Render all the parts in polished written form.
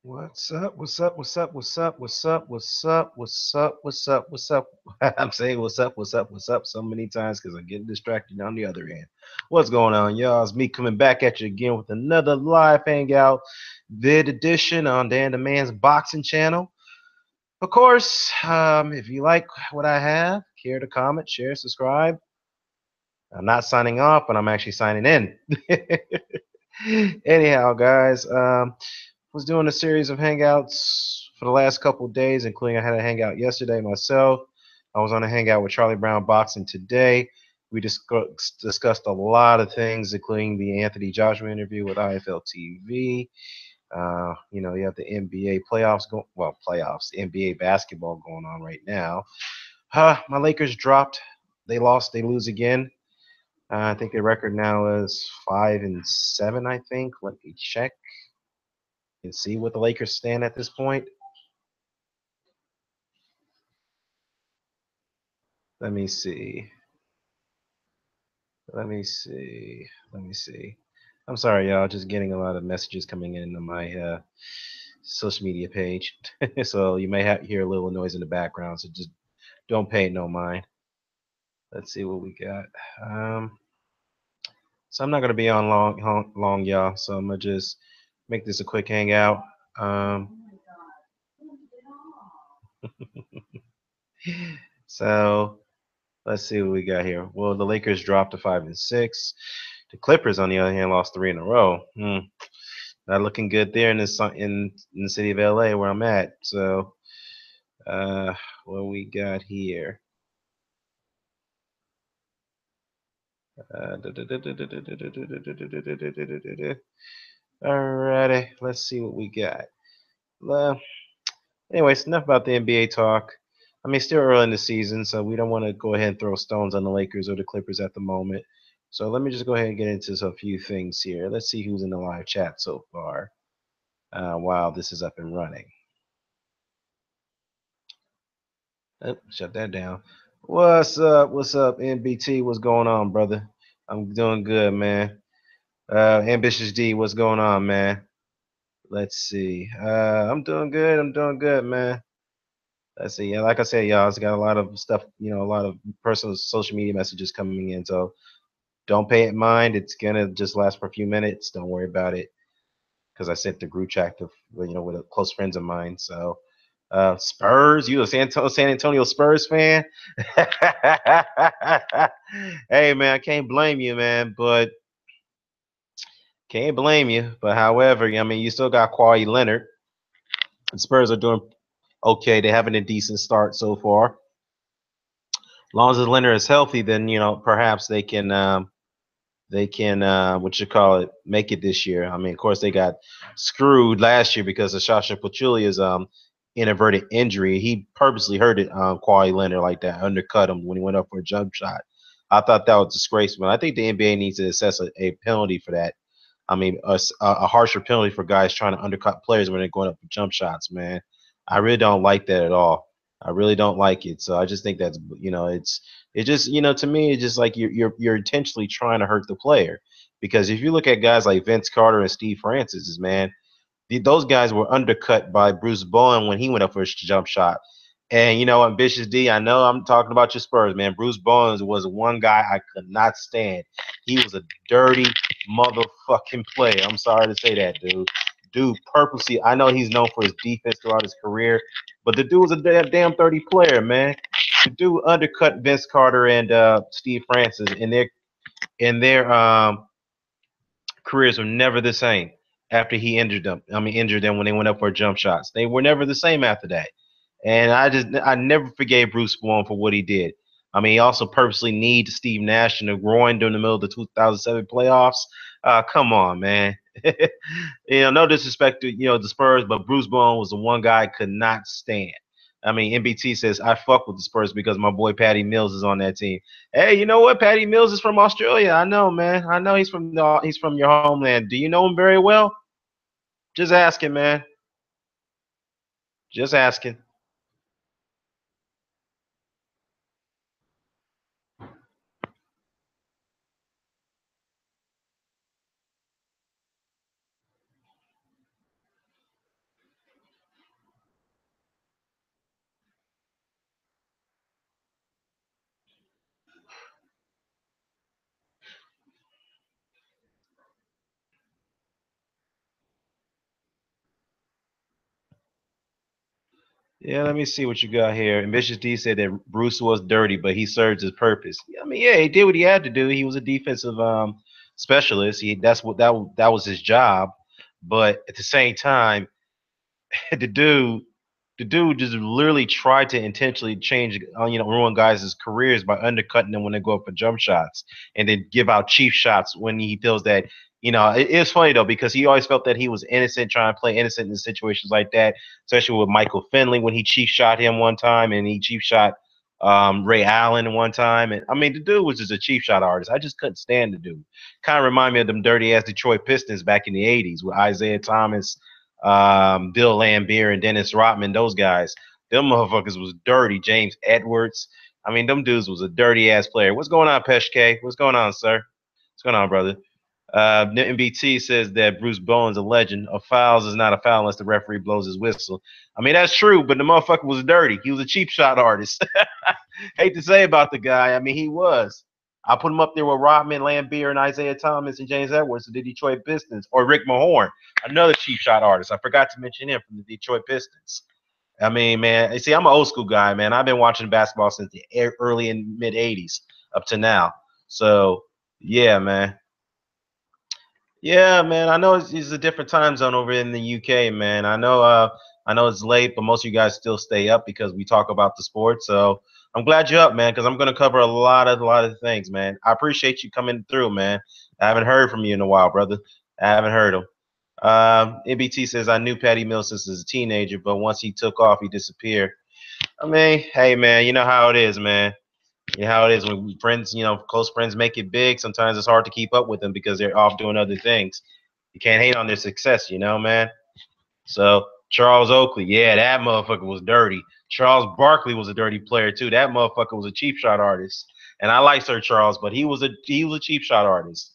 What's up? What's up? What's up? What's up? What's up? What's up? What's up? What's up? What's up? I'm saying what's up? What's up? What's up so many times because I'm getting distracted on the other end. What's going on, y'all? It's me coming back at you again with another live hangout vid edition on Dan the Man's boxing channel. Of course, if you like what I have, care to comment, share, subscribe. I'm not signing off, but I'm actually signing in. Anyhow, guys, was doing a series of hangouts for the last couple of days, including I had a hangout yesterday myself. I was on a hangout with Charlie Brown Boxing today. We discussed a lot of things, including the Anthony Joshua interview with IFL TV. You have the NBA playoffs going. Well, playoffs, NBA basketball going on right now. My Lakers dropped. They lost. They lose again. I think their record now is 5-7. I think. Let me check and see what the Lakers stand at this point. Let me see. Let me see. Let me see. I'm sorry, y'all. Just getting a lot of messages coming in on my social media page, so you may hear a little noise in the background. So just don't pay it no mind. Let's see what we got. Um, so I'm not gonna be on long, y'all. So I'm gonna just make this a quick hangout. Um, so let's see what we got here. Well, the Lakers dropped to 5-6. The Clippers, on the other hand, lost three in a row. Not looking good there in the city of LA where I'm at. So, what we got here? Alrighty, let's see what we got. Uh, Anyways, enough about the NBA talk. I mean, still early in the season, so we don't want to go ahead and throw stones on the Lakers or the Clippers at the moment. So let me just go ahead and get into a few things here. Let's see who's in the live chat so far while this is up and running. Oh, shut that down. What's up? What's up, NBT? What's going on, brother? I'm doing good, man. Ambitious D, what's going on, man? Let's see. I'm doing good. I'm doing good, man. Let's see. Yeah, like I said, y'all, it's got a lot of stuff, a lot of personal social media messages coming in. So don't pay it mind. It's gonna just last for a few minutes. Don't worry about it because I sent the group chat to with close friends of mine. So Spurs, you a San Antonio Spurs fan? Hey man, I can't blame you, man. But can't blame you. But however, I mean, you still got Kawhi Leonard. The Spurs are doing okay. They're having a decent start so far. As long as Leonard is healthy, then perhaps they can what you call it, make it this year. I mean, of course they got screwed last year because of Sasha Pachulia's inadvertent injury. He purposely hurt it Kawhi Leonard like that, undercut him when he went up for a jump shot. I thought that was disgraceful. I think the NBA needs to assess a penalty for that. I mean, a harsher penalty for guys trying to undercut players when they're going up for jump shots, man. I really don't like that at all. I really don't like it. So I just think that's it just to me it's just like you're intentionally trying to hurt the player because if you look at guys like Vince Carter and Steve Francis, man, those guys were undercut by Bruce Bowen when he went up for his jump shot. And Ambitious D, I know I'm talking about your Spurs, man. Bruce Bowen was one guy I could not stand. He was a dirty motherfucking player. I'm sorry to say that, dude. Dude, purposely, I know he's known for his defense throughout his career, but the dude was a damn 30 player, man. The dude undercut Vince Carter and Steve Francis, and their careers were never the same after he injured them. I mean, injured them when they went up for jump shots. They were never the same after that. And I never forgave Bruce Bowen for what he did. I mean, he also purposely kneed Steve Nash in the groin during the middle of the 2007 playoffs. Come on, man. No disrespect to the Spurs, but Bruce Bowen was the one guy I could not stand. I mean, NBT says I fuck with the Spurs because my boy Patty Mills is on that team. Hey, you know what? Patty Mills is from Australia. I know, man. I know he's from your homeland. Do you know him very well? Just asking, man. Just asking. Yeah, let me see what you got here. Ambitious D said that Bruce was dirty, but he served his purpose. I mean, yeah, he did what he had to do. He was a defensive specialist. That was his job. But at the same time, the dude the dude just literally tried to intentionally change, ruin guys' careers by undercutting them when they go up for jump shots, and then give out cheap shots when he feels that. It's funny though because he always felt that he was innocent, trying to play innocent in situations like that, especially with Michael Finley when he cheap shot him one time, and he cheap shot Ray Allen one time. And I mean, the dude was just a cheap shot artist. I just couldn't stand the dude. Kind of remind me of them dirty ass Detroit Pistons back in the '80s with Isaiah Thomas, Bill Laimbeer, and Dennis Rodman. Those guys, them motherfuckers was dirty. James Edwards. I mean, them dudes was a dirty ass player. What's going on, Pesh K? What's going on, sir? What's going on, brother? NBT says that Bruce Bowen's a legend. A foul is not a foul unless the referee blows his whistle. I mean, that's true, but the motherfucker was dirty. He was a cheap shot artist. Hate to say about the guy. I mean, he was. I put him up there with Rodman, Lambeer, and Isaiah Thomas and James Edwards of the Detroit Pistons, or Rick Mahorn, another cheap shot artist. I forgot to mention him from the Detroit Pistons. I mean, man, you see, I'm an old school guy, man. I've been watching basketball since the early and mid '80s up to now. So, yeah, man. Yeah, man. I know it's a different time zone over in the UK, man. I know it's late, but most of you guys still stay up because we talk about the sport. So I'm glad you're up, man, because I'm gonna cover a lot of things, man. I appreciate you coming through, man. I haven't heard from you in a while, brother. I haven't heard him. NBT says I knew Patty Mills since as a teenager, but once he took off, he disappeared. I mean, hey, man, you know how it is, man. You know how it is when friends, close friends make it big. Sometimes it's hard to keep up with them because they're off doing other things. You can't hate on their success, man. So Charles Oakley, yeah, that motherfucker was dirty. Charles Barkley was a dirty player too. That motherfucker was a cheap shot artist. And I like Sir Charles, but he was a cheap shot artist.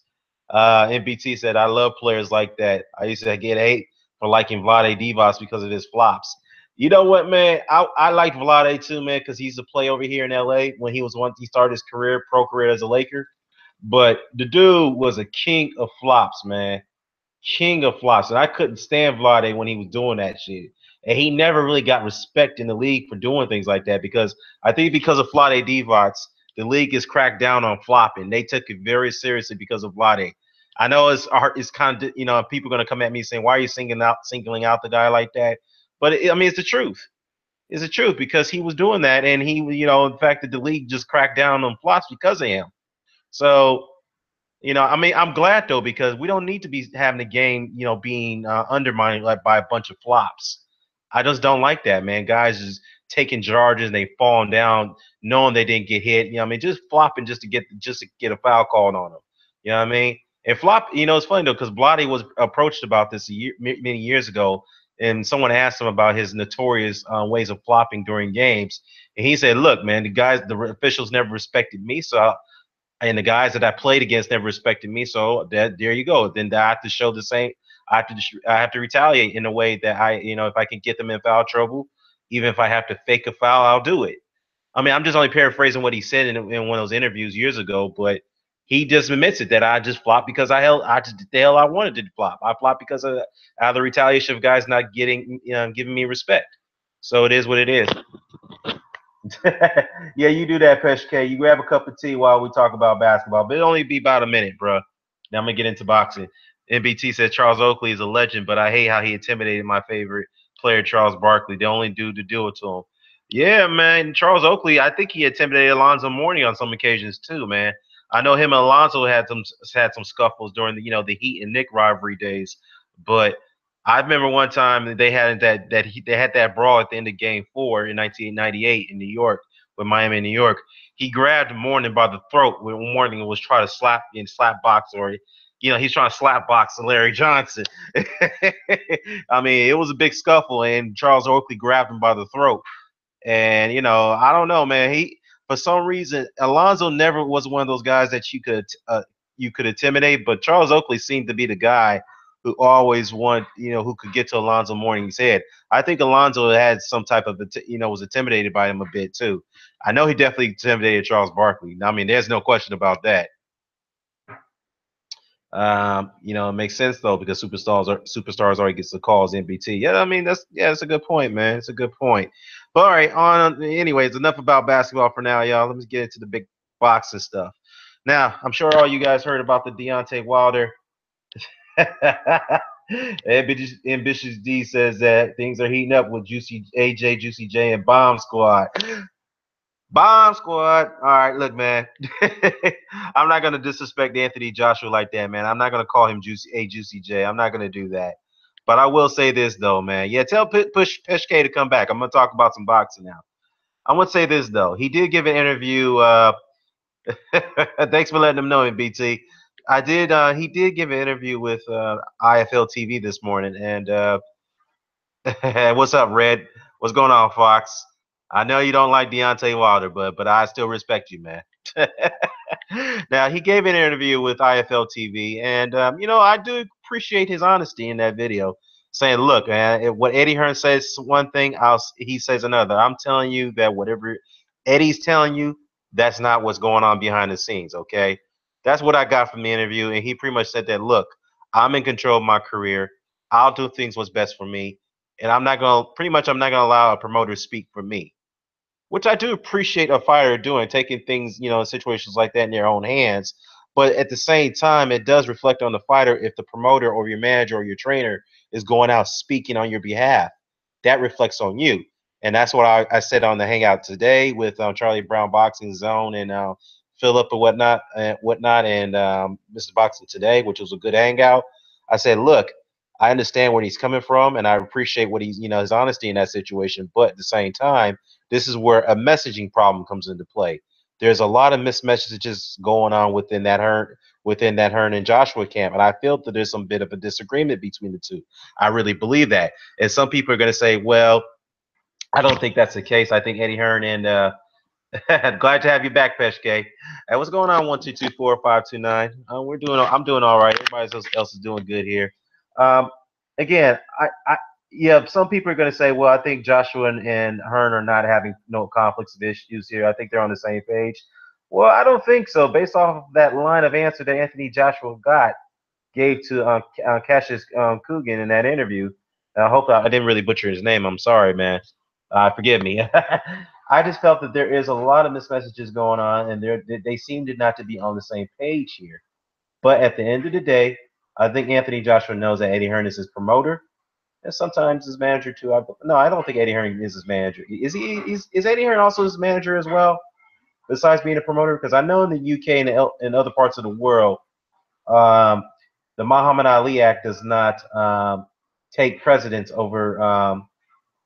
NBT said, I love players like that. I used to get hate for liking Vlade Divac because of his flops. You know what, man? I liked Vlade too, man, because he's a play over here in LA when he started his pro career as a Laker. But the dude was a king of flops, man, king of flops, and I couldn't stand Vlade when he was doing that shit. And he never really got respect in the league for doing things like that because I think because of Vlade Divac, the league is cracked down on flopping. They took it very seriously because of Vlade. I know it's kind of people are gonna come at me saying why are you singling out the guy like that? But I mean it's the truth. It's the truth because he was doing that, and he in fact that the league just cracked down on flops because of him. So I mean, I'm glad though because we don't need to be having the game, being undermined like by a bunch of flops. I just don't like that, man. Guys just taking charges and they falling down, knowing they didn't get hit. I mean, just flopping just to get a foul called on them. You know what I mean? And flop, it's funny though because Blotty was approached about this many years ago, and someone asked him about his notorious ways of flopping during games, and he said, "Look, man, the officials never respected me, so and the guys that I played against never respected me. So there you go. Then I have to show the same. I have to retaliate in a way that if I can get them in foul trouble, even if I have to fake a foul, I'll do it. I mean, I'm just only paraphrasing what he said in one of those interviews years ago, but he just admits it that I just flopped because I just did the hell I wanted to flop. I flopped because of out of the retaliation of guys not giving me respect. So it is what it is. Yeah, you do that, Pesh K. You grab a cup of tea while we talk about basketball, but it'll only be about a minute, bro. Now I'm gonna get into boxing. NBT said Charles Oakley is a legend, but I hate how he intimidated my favorite player, Charles Barkley, the only dude to do it to him. Yeah, man, Charles Oakley. I think he intimidated Alonzo Mourning on some occasions too, man. I know him and Alonzo had some scuffles during the Heat and Nick rivalry days, but I remember one time they had that brawl at the end of Game 4 in 1998 in New York with Miami, New York. He grabbed Mourning by the throat when Mourning was trying to slap box, or he's trying to slap box Larry Johnson. I mean, it was a big scuffle, and Charles Oakley grabbed him by the throat. And I don't know, man. He for some reason Alonzo never was one of those guys that you could intimidate, but Charles Oakley seemed to be the guy who always who could get to Alonzo Mourning's head. I think Alonzo had some type of was intimidated by him a bit too. I know he definitely intimidated Charles Barkley. I mean, there's no question about that. You know, it makes sense though because superstars already gets the calls NBT. Yeah, I mean that's a good point, man. It's a good point. But all right, on anyways, enough about basketball for now, y'all. Let me get into the big boxing stuff. Now, I'm sure all you guys heard about the Deontay Wilder. Ambitious D says that things are heating up with Juicy AJ, Juicy J, and Bomb Squad. Bomb Squad. All right, look, man. I'm not gonna disrespect Anthony Joshua like that, man. I'm not gonna call him Juicy J. I'm not gonna do that. But I will say this though, man. Yeah, tell Push K to come back. I'm gonna talk about some boxing now. I'm gonna say this though. He did give an interview. Thanks for letting him know, in BT. I did. He did give an interview with IFL TV this morning, and what's up, Red? What's going on, Fox? I know you don't like Deontay Wilder, but I still respect you, man. Now he gave an interview with IFL TV, and you know I do appreciate his honesty in that video, saying, "Look, man, what Eddie Hearn says one thing, he says another. I'm telling you that whatever Eddie's telling you, that's not what's going on behind the scenes. Okay, that's what I got from the interview, and he pretty much said that, look, I'm in control of my career. I'll do things what's best for me, and I'm not gonna allow a promoter to speak for me." Which I do appreciate a fighter doing, taking things, you know, in situations like that in their own hands. But at the same time, it does reflect on the fighter if the promoter or your manager or your trainer is going out speaking on your behalf. That reflects on you. And that's what I said on the hangout today with Charlie Brown Boxing Zone and Philip and whatnot, and Mrs. Boxing Today, which was a good hangout. I said, look, I understand where he's coming from, and I appreciate what he's, you know, his honesty in that situation. But at the same time, this is where a messaging problem comes into play. There's a lot of missed messages going on within that Hearn and Joshua camp, and I feel that there's some bit of a disagreement between the two. I really believe that, and some people are going to say, "Well, I don't think that's the case. I think Eddie Hearn and glad to have you back, Peshke. Hey, what's going on? 1 2 2 4 5 2 9. We're doing. I'm doing all right. Everybody else is doing good here. Um, again, yeah, some people are going to say, well, I think Joshua and Hearn are not having no conflicts of issues here. I think they're on the same page. Well, I don't think so. Based off of that line of answer that Anthony Joshua gave to Cassius Coogan in that interview. I hope I didn't really butcher his name. I'm sorry, man. Forgive me. I just felt that there is a lot of missed messages going on, and they seem to not to be on the same page here. But at the end of the day, I think Anthony Joshua knows that Eddie Hearn is his promoter and sometimes his manager too. No, I don't think Eddie Hearn is his manager. Is he? Is Eddie Hearn also his manager as well, besides being a promoter? Because I know in the UK and in other parts of the world, um, the Muhammad Ali Act does not take precedence over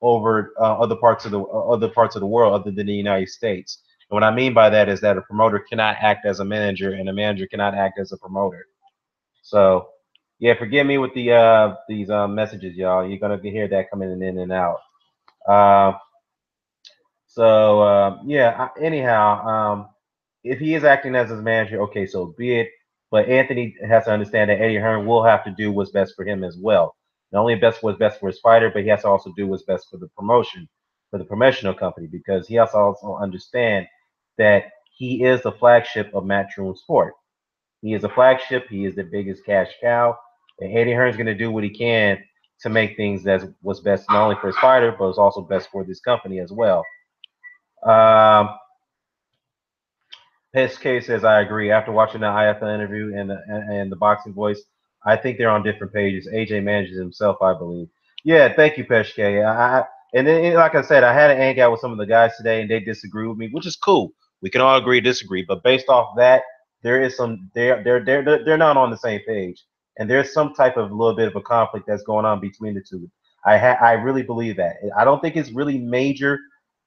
other parts of the world other than the United States. And what I mean by that is that a promoter cannot act as a manager, and a manager cannot act as a promoter. So, yeah, forgive me with these messages, y'all. You're gonna hear that coming in and out. Uh, yeah. Anyhow, if he is acting as his manager, okay, so be it. But Anthony has to understand that Eddie Hearn will have to do what's best for him as well. Not only what's best for his fighter, but he has to also do what's best for the promotion, for the promotional company, because he has to also understand that he is the flagship of Matchroom Sport. He is a flagship. He is the biggest cash cow. And Eddie Hearn's going to do what he can to make things that's what's best not only for his fighter, but it's also best for this company as well. SK says, I agree. After watching the IFL interview and the boxing voice, I think they're on different pages. AJ manages himself, I believe. Yeah, thank you, Peshke. And then, like I said, I had an hang out with some of the guys today, and they disagree with me, which is cool. We can all agree, disagree, but based off that, there is some they're not on the same page, and there's some type of little bit of a conflict that's going on between the two. I really believe that. I don't think it's really major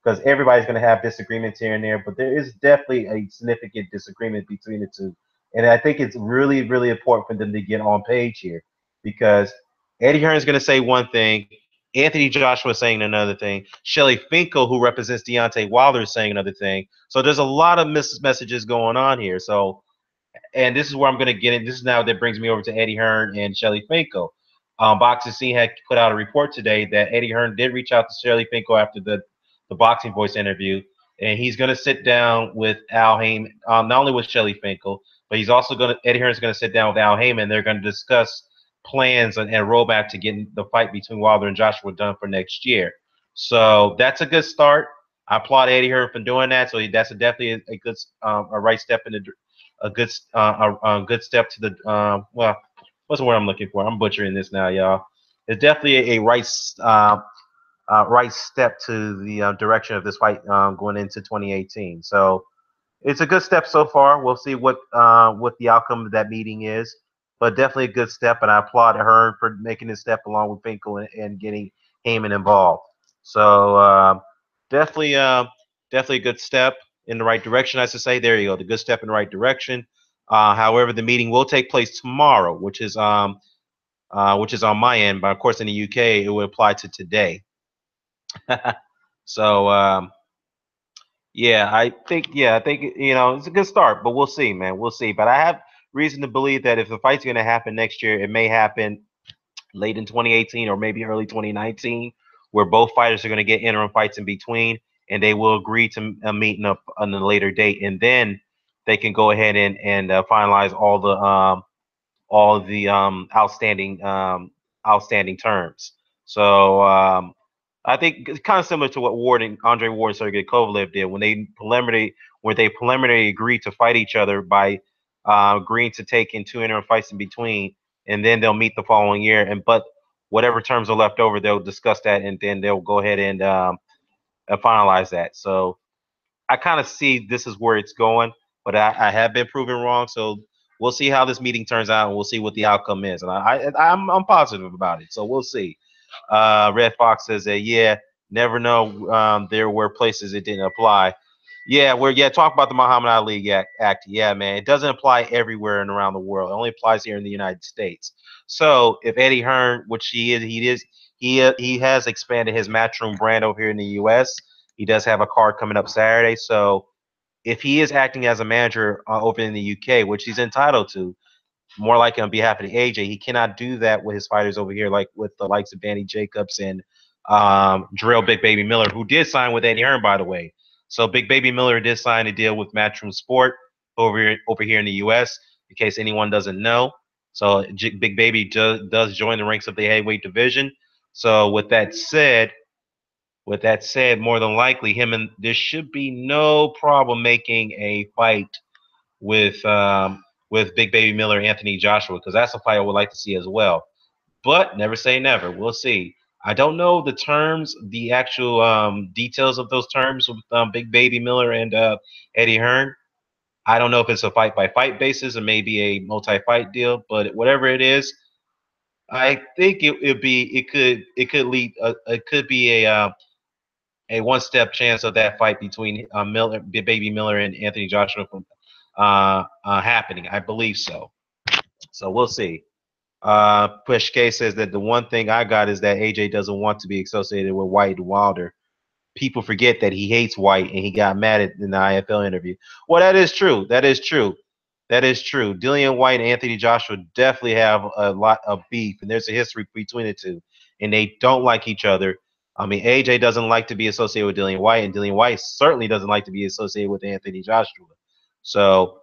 because everybody's going to have disagreements here and there, but there is definitely a significant disagreement between the two. And I think it's really, really important for them to get on page here because Eddie Hearn is going to say one thing, Anthony Joshua is saying another thing, Shelly Finkel, who represents Deontay Wilder, is saying another thing. So there's a lot of messages going on here. So, and this is where I'm going to get in. This is now that brings me over to Eddie Hearn and Shelly Finkel. Boxing Scene had put out a report today that Eddie Hearn did reach out to Shelly Finkel after the Boxing Voice interview, and he's going to sit down with Al Haymon, not only with Shelly Finkel, but he's also going to Eddie Hearn's going to sit down with Al Heyman. They're going to discuss plans and roadmap to get the fight between Wilder and Joshua done for next year. So that's a good start. I applaud Eddie Hearn for doing that. So that's definitely a good, a right step in a good, a good step to the well, what's the word I'm looking for? I'm butchering this now, y'all. It's definitely a right step to the direction of this fight going into 2018. So it's a good step so far. We'll see what the outcome of that meeting is, but definitely a good step. And I applaud Hearn for making this step along with Finkel and getting Heyman involved. So definitely, definitely a good step in the right direction. I should say. There you go, the good step in the right direction. However, the meeting will take place tomorrow, which is on my end, but of course in the UK it will apply to today. So I think it's a good start, but we'll see, man. We'll see. But I have reason to believe that if the fight's going to happen next year, it may happen late in 2018 or maybe early 2019, where both fighters are going to get interim fights in between, and they will agree to meeting up on a later date, and then they can go ahead and finalize all of the outstanding terms. So I think it's kind of similar to what Andre Ward and Sergey Kovalev did when they preliminary agreed to fight each other by agreeing to take in two interim fights in between, and then they'll meet the following year. But whatever terms are left over, they'll discuss that, and then they'll go ahead and finalize that. So I kind of see this is where it's going, but I have been proven wrong. So we'll see how this meeting turns out, and we'll see what the outcome is. And I'm positive about it. So we'll see. Red Fox says that never know. There were places it didn't apply. Talk about the Muhammad Ali Act. Yeah, man, it doesn't apply everywhere and around the world. It only applies here in the United States. So if Eddie Hearn, which he has expanded his Matchroom brand over here in the U.S. He does have a card coming up Saturday. So if he is acting as a manager over in the UK, which he's entitled to, more likely on behalf of the AJ, he cannot do that with his fighters over here, like with the likes of Danny Jacobs and Jarrell Big Baby Miller, who did sign with Eddie Hearn, by the way. So Big Baby Miller did sign a deal with Matchroom Sport over here in the U.S. In case anyone doesn't know. So Big Baby does join the ranks of the heavyweight division. So with that said, more than likely, there should be no problem making a fight with Big Baby Miller, Anthony Joshua, because that's a fight I would like to see as well. But never say never. We'll see. I don't know the terms, the actual details of those terms with Big Baby Miller and Eddie Hearn. I don't know if it's a fight by fight basis or maybe a multi fight deal, but whatever it is, I think it could lead it could be a one step chance of that fight between Baby Miller and Anthony Joshua from happening. I believe so. So we'll see. Push K says that the one thing I got is that AJ doesn't want to be associated with White and Wilder. People forget that he hates White and he got mad in the IFL interview. Well, that is true. That is true. That is true. Dillian White and Anthony Joshua definitely have a lot of beef, and there's a history between the two, and they don't like each other. I mean, AJ doesn't like to be associated with Dillian White, and Dillian White certainly doesn't like to be associated with Anthony Joshua. So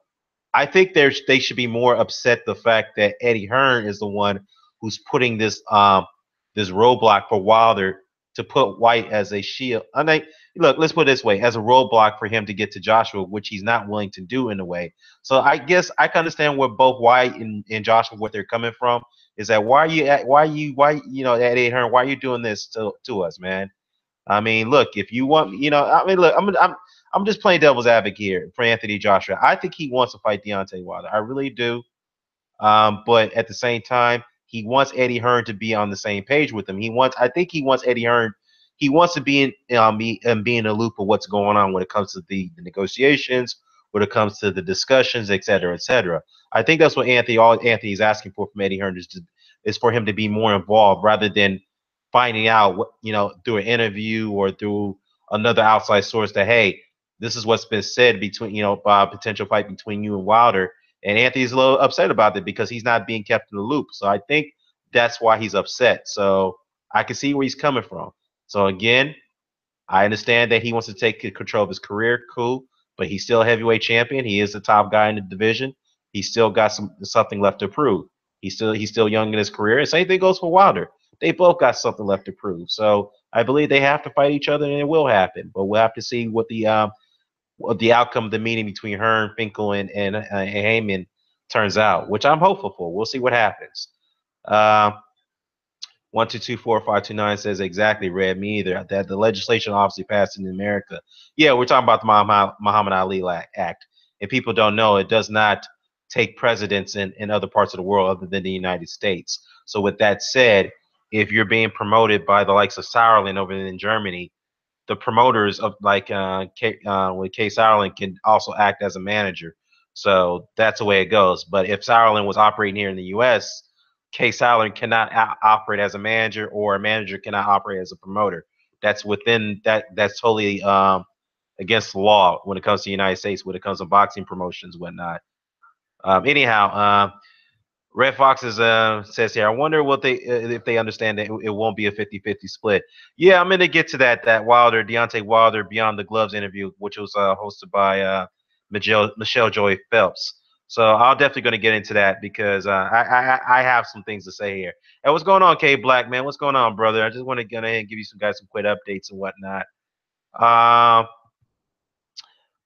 I think they should be more upset the fact that Eddie Hearn is the one who's putting this roadblock for Wilder to put White as a shield. I mean, look, let's put it this way, as a roadblock for him to get to Joshua, which he's not willing to do in a way. So I guess I can understand where both White and Joshua, what they're coming from, is that why Eddie Hearn, why are you doing this to us, man? I mean, look, if you want, I mean, look, I'm just playing devil's advocate here for Anthony Joshua. I think he wants to fight Deontay Wilder. I really do. But at the same time, he wants Eddie Hearn to be on the same page with him. I think he wants Eddie Hearn. He wants to be be in a loop of what's going on when it comes to the negotiations, when it comes to the discussions, et cetera, et cetera. I think that's what all Anthony's asking for from Eddie Hearn is for him to be more involved rather than finding out through an interview or through another outside source that, hey, this is what's been said between potential fight between you and Wilder. And Anthony's a little upset about it because he's not being kept in the loop. So I think that's why he's upset. So I can see where he's coming from. So again, I understand that he wants to take control of his career. Cool. But he's still a heavyweight champion. He is the top guy in the division. He's still got something left to prove. He's still young in his career. And same thing goes for Wilder. They both got something left to prove. So I believe they have to fight each other, and it will happen. But we'll have to see what the outcome of the meeting between Hearn, Finkel, and Haymon turns out, which I'm hopeful for. We'll see what happens. Uh, 1224529 says exactly, Red. Me either. That the legislation obviously passed in America. Yeah, we're talking about the Muhammad Ali Act, and people don't know it does not take precedence in other parts of the world other than the United States. So with that said, if you're being promoted by the likes of Sauerland over in Germany, the promoters of with Case Ireland can also act as a manager. So that's the way it goes. But if Ireland was operating here in the U.S., Case Ireland cannot operate as a manager, or a manager cannot operate as a promoter. That's within that. That's totally against the law when it comes to the United States, when it comes to boxing promotions, whatnot. Anyhow, Red Foxes says here, I wonder what they if they understand that it won't be a 50-50 split. Yeah, I'm going to get to that Deontay Wilder Beyond the Gloves interview, which was hosted by Michelle Joy Phelps. So I'm definitely going to get into that because I have some things to say here. Hey, what's going on, K Black, man? What's going on, brother? I just want to go ahead and give you some quick updates and whatnot. Uh,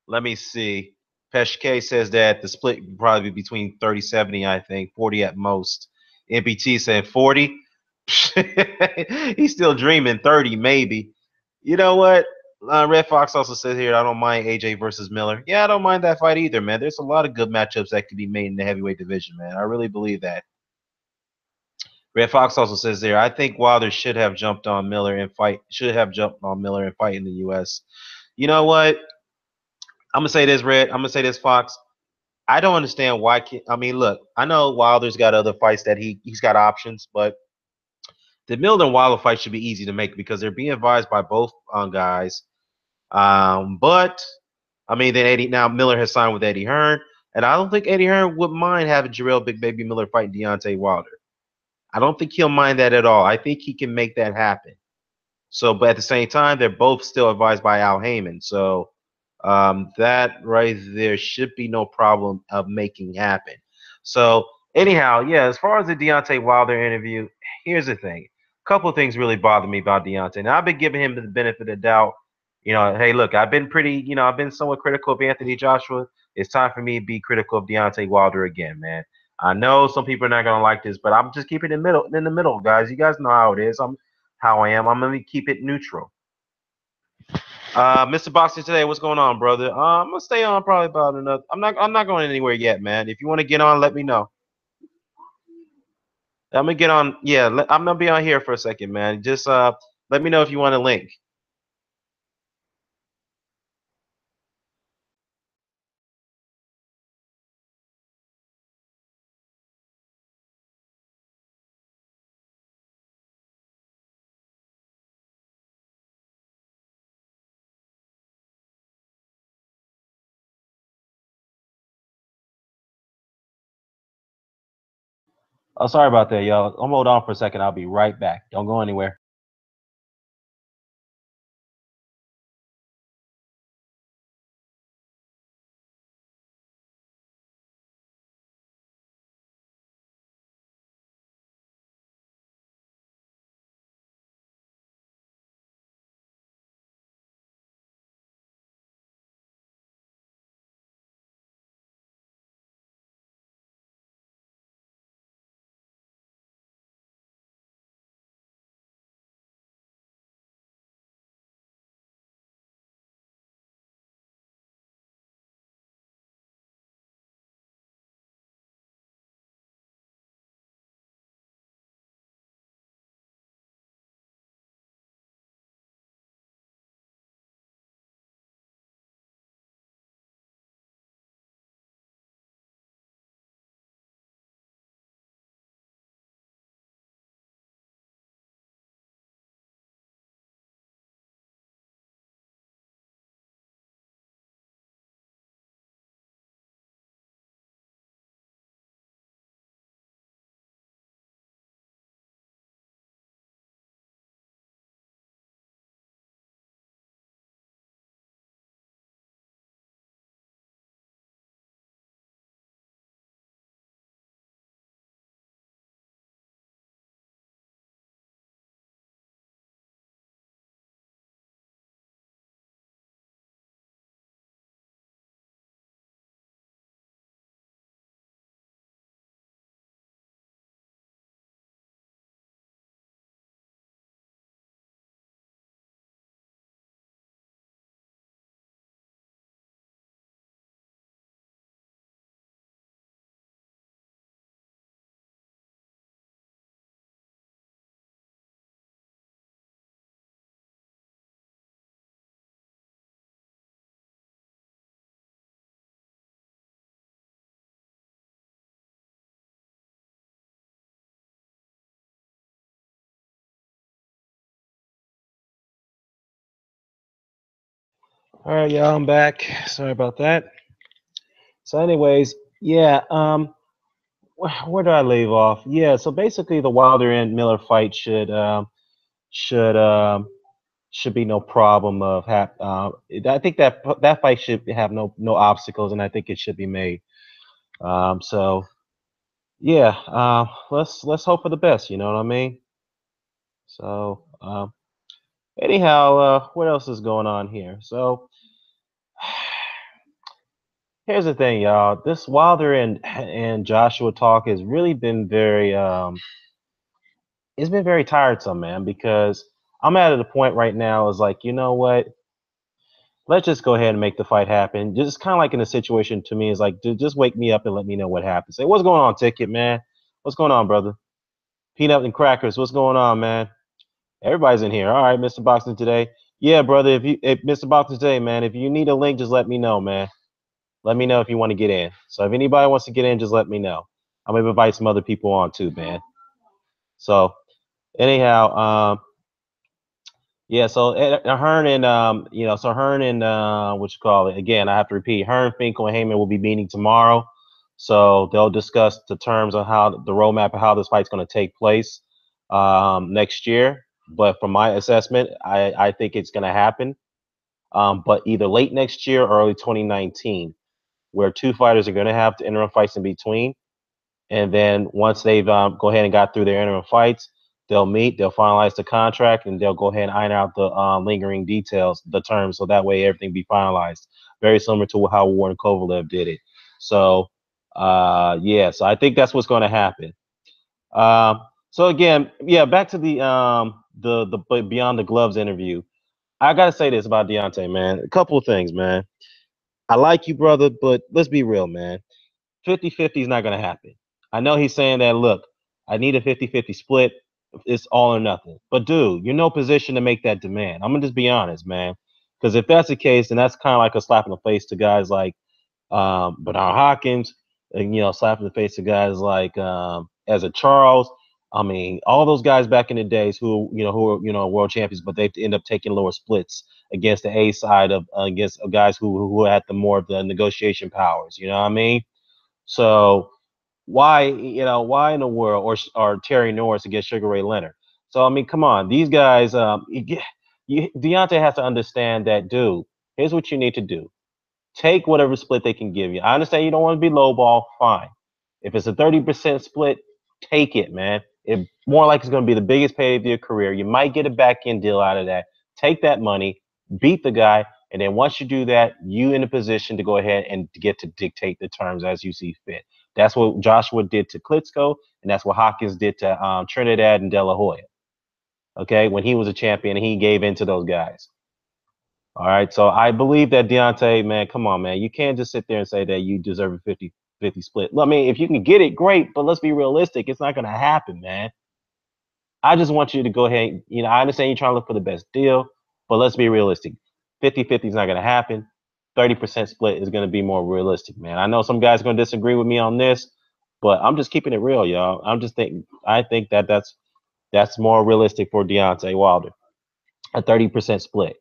Let me see. Peshke says that the split would probably be between 30-70, I think, 40 at most. MPT said 40. He's still dreaming 30, maybe. You know what? Red Fox also says here, I don't mind AJ versus Miller. Yeah, I don't mind that fight either, man. There's a lot of good matchups that could be made in the heavyweight division, man. I really believe that. Red Fox also says there, I think Wilder should have jumped on Miller and fight in the U.S. You know what? I'm gonna say this, Red. I'm gonna say this, Fox. I don't understand why. I mean, look, I know Wilder's got other fights that he's got options, but the Miller and Wilder fight should be easy to make because they're being advised by both guys. But I mean, then Eddie now Miller has signed with Eddie Hearn, and I don't think Eddie Hearn would mind having Jarrell Big Baby Miller fighting Deontay Wilder. I don't think he'll mind that at all. I think he can make that happen. So, but at the same time, they're both still advised by Al Heyman. So that right there should be no problem of making happen. So anyhow, yeah, as far as the Deontay Wilder interview, here's the thing. A couple of things really bother me about Deontay. Now I've been giving him the benefit of the doubt. Hey, look, I've been somewhat critical of Anthony Joshua. It's time for me to be critical of Deontay Wilder again, man. I know some people are not gonna like this, but I'm just keeping it in the middle, guys. You guys know how it is. I'm how I am. I'm gonna keep it neutral. Mr. Boxer today, what's going on, brother? I'm gonna stay on probably about another. I'm not going anywhere yet, man. If you want to get on, let me know. I'm gonna get on. Yeah, I'm gonna be on here for a second, man. Just let me know if you want to link. Oh, sorry about that, y'all. I'm hold on for a second. I'll be right back. Don't go anywhere. All right, y'all, I'm back. Sorry about that. So, anyways, yeah, where do I leave off? Yeah, so basically, the Wilder and Miller fight should should be no problem of I think that fight should have no obstacles, and I think it should be made. So yeah, let's hope for the best. You know what I mean? So anyhow, what else is going on here? So here's the thing, y'all. This Wilder and Joshua talk has really been very it's been very tiresome, man. Because I'm at a point right now is like, you know what? Let's just go ahead and make the fight happen. Just kind of like in a situation to me is like, dude, just wake me up and let me know what happens. Hey, what's going on, Ticket, man? What's going on, brother? Peanut and crackers, what's going on, man? Everybody's in here. All right, Mr. Boxing today. Yeah, brother. If Mr. Boxing today, man, if you need a link, just let me know, man. Let me know if you want to get in. So if anybody wants to get in, just let me know. I'm gonna invite some other people on too, man. So anyhow, yeah. So Hearn and so Hearn and what you call it again? I have to repeat. Hearn-Finkel-Haymon will be meeting tomorrow, so they'll discuss the terms on how the roadmap of how this fight's going to take place next year. But from my assessment, I think it's going to happen, but either late next year or early 2019, where two fighters are going to have the interim fights in between. And then once they've go ahead and got through their interim fights, they'll meet, they'll finalize the contract, and they'll go ahead and iron out the lingering details, the terms, so that way everything be finalized. Very similar to how Warren Kovalev did it. So, yeah, so I think that's what's going to happen. So again, yeah, back to the Beyond the Gloves interview. I gotta say this about Deontay, man. A couple of things, man. I like you, brother, but let's be real, man. 50-50 is not going to happen. I know he's saying that, look, I need a 50-50 split. It's all or nothing. But, dude, you're no position to make that demand. I'm going to just be honest, man. Because if that's the case, then that's kind of like a slap in the face to guys like Bernard Hopkins, and, slap in the face to guys like as a Charles. I mean, all those guys back in the days who are world champions, but they end up taking lower splits against the A side of against guys who had the more of the negotiation powers. You know what I mean? So why in the world, or Terry Norris against Sugar Ray Leonard? So I mean, come on, these guys. Deontay has to understand that, dude. Here's what you need to do: take whatever split they can give you. I understand you don't want to be lowball. Fine. If it's a 30% split, take it, man. It more like it's going to be the biggest pay of your career. You might get a back end deal out of that. Take that money, beat the guy, and then once you do that, you in a position to go ahead and get to dictate the terms as you see fit. That's what Joshua did to Klitschko, and that's what Hawkins did to Trinidad and De La Hoya. Okay, when he was a champion, he gave in to those guys. All right. So I believe that Deontay, man, come on, man. You can't just sit there and say that you deserve a 50-50 split. I mean, if you can get it, great, but let's be realistic. It's not going to happen, man. I just want you to go ahead. I understand you're trying to look for the best deal, but let's be realistic. 50-50 is not going to happen. 30% split is going to be more realistic, man. I know some guys are going to disagree with me on this, but I'm just keeping it real, y'all. I think that that's more realistic for Deontay Wilder, a 30% split.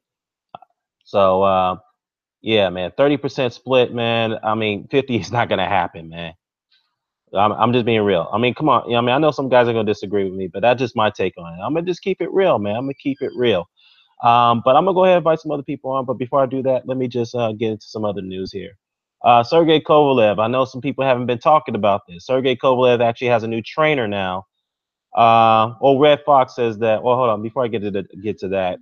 So, yeah, man, 30% split, man. I mean, 50 is not gonna happen, man. I'm just being real. I mean, come on. I mean, I know some guys are gonna disagree with me, but that's just my take on it. I'm gonna just keep it real, man. I'm gonna keep it real. But I'm gonna go ahead and invite some other people on. But before I do that, let me just get into some other news here. Sergey Kovalev. I know some people haven't been talking about this. Sergey Kovalev actually has a new trainer now. Red Fox says that. Well, hold on. Before I get to that,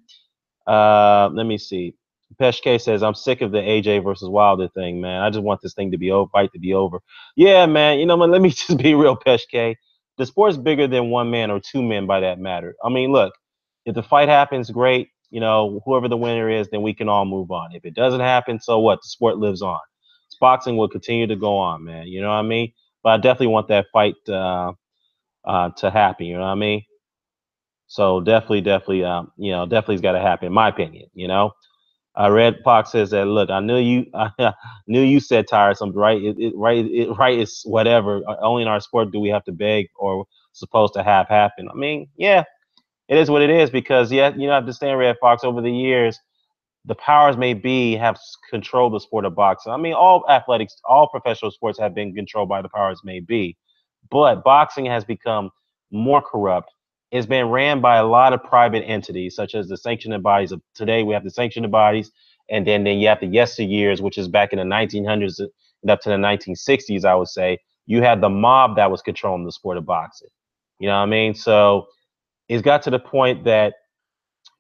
let me see. Peshke says, I'm sick of the AJ versus Wilder thing, man. I just want this thing to be over, fight to be over. Yeah, man. You know what? Let me just be real, Peshke. The sport's bigger than one man or two men by that matter. I mean, look, if the fight happens, great. Whoever the winner is, then we can all move on. If it doesn't happen, so what? The sport lives on. Boxing will continue to go on, man. You know what I mean? But I definitely want that fight to happen. You know what I mean? So definitely's got to happen, in my opinion. Red Fox says that. Look, I knew you said tiresome, right? Right is whatever. Only in our sport do we have to beg or supposed to have happen. I mean, yeah, it is what it is because you have to understand, Red Fox, over the years. the powers may be have controlled the sport of boxing. I mean, all athletics, all professional sports have been controlled by the powers may be, but boxing has become more corrupt. It's been ran by a lot of private entities, such as the sanctioning bodies of today. We have the sanctioning bodies, and then you have the yesteryears, which is back in the 1900s and up to the 1960s, I would say. You had the mob that was controlling the sport of boxing. You know what I mean? So it's got to the point that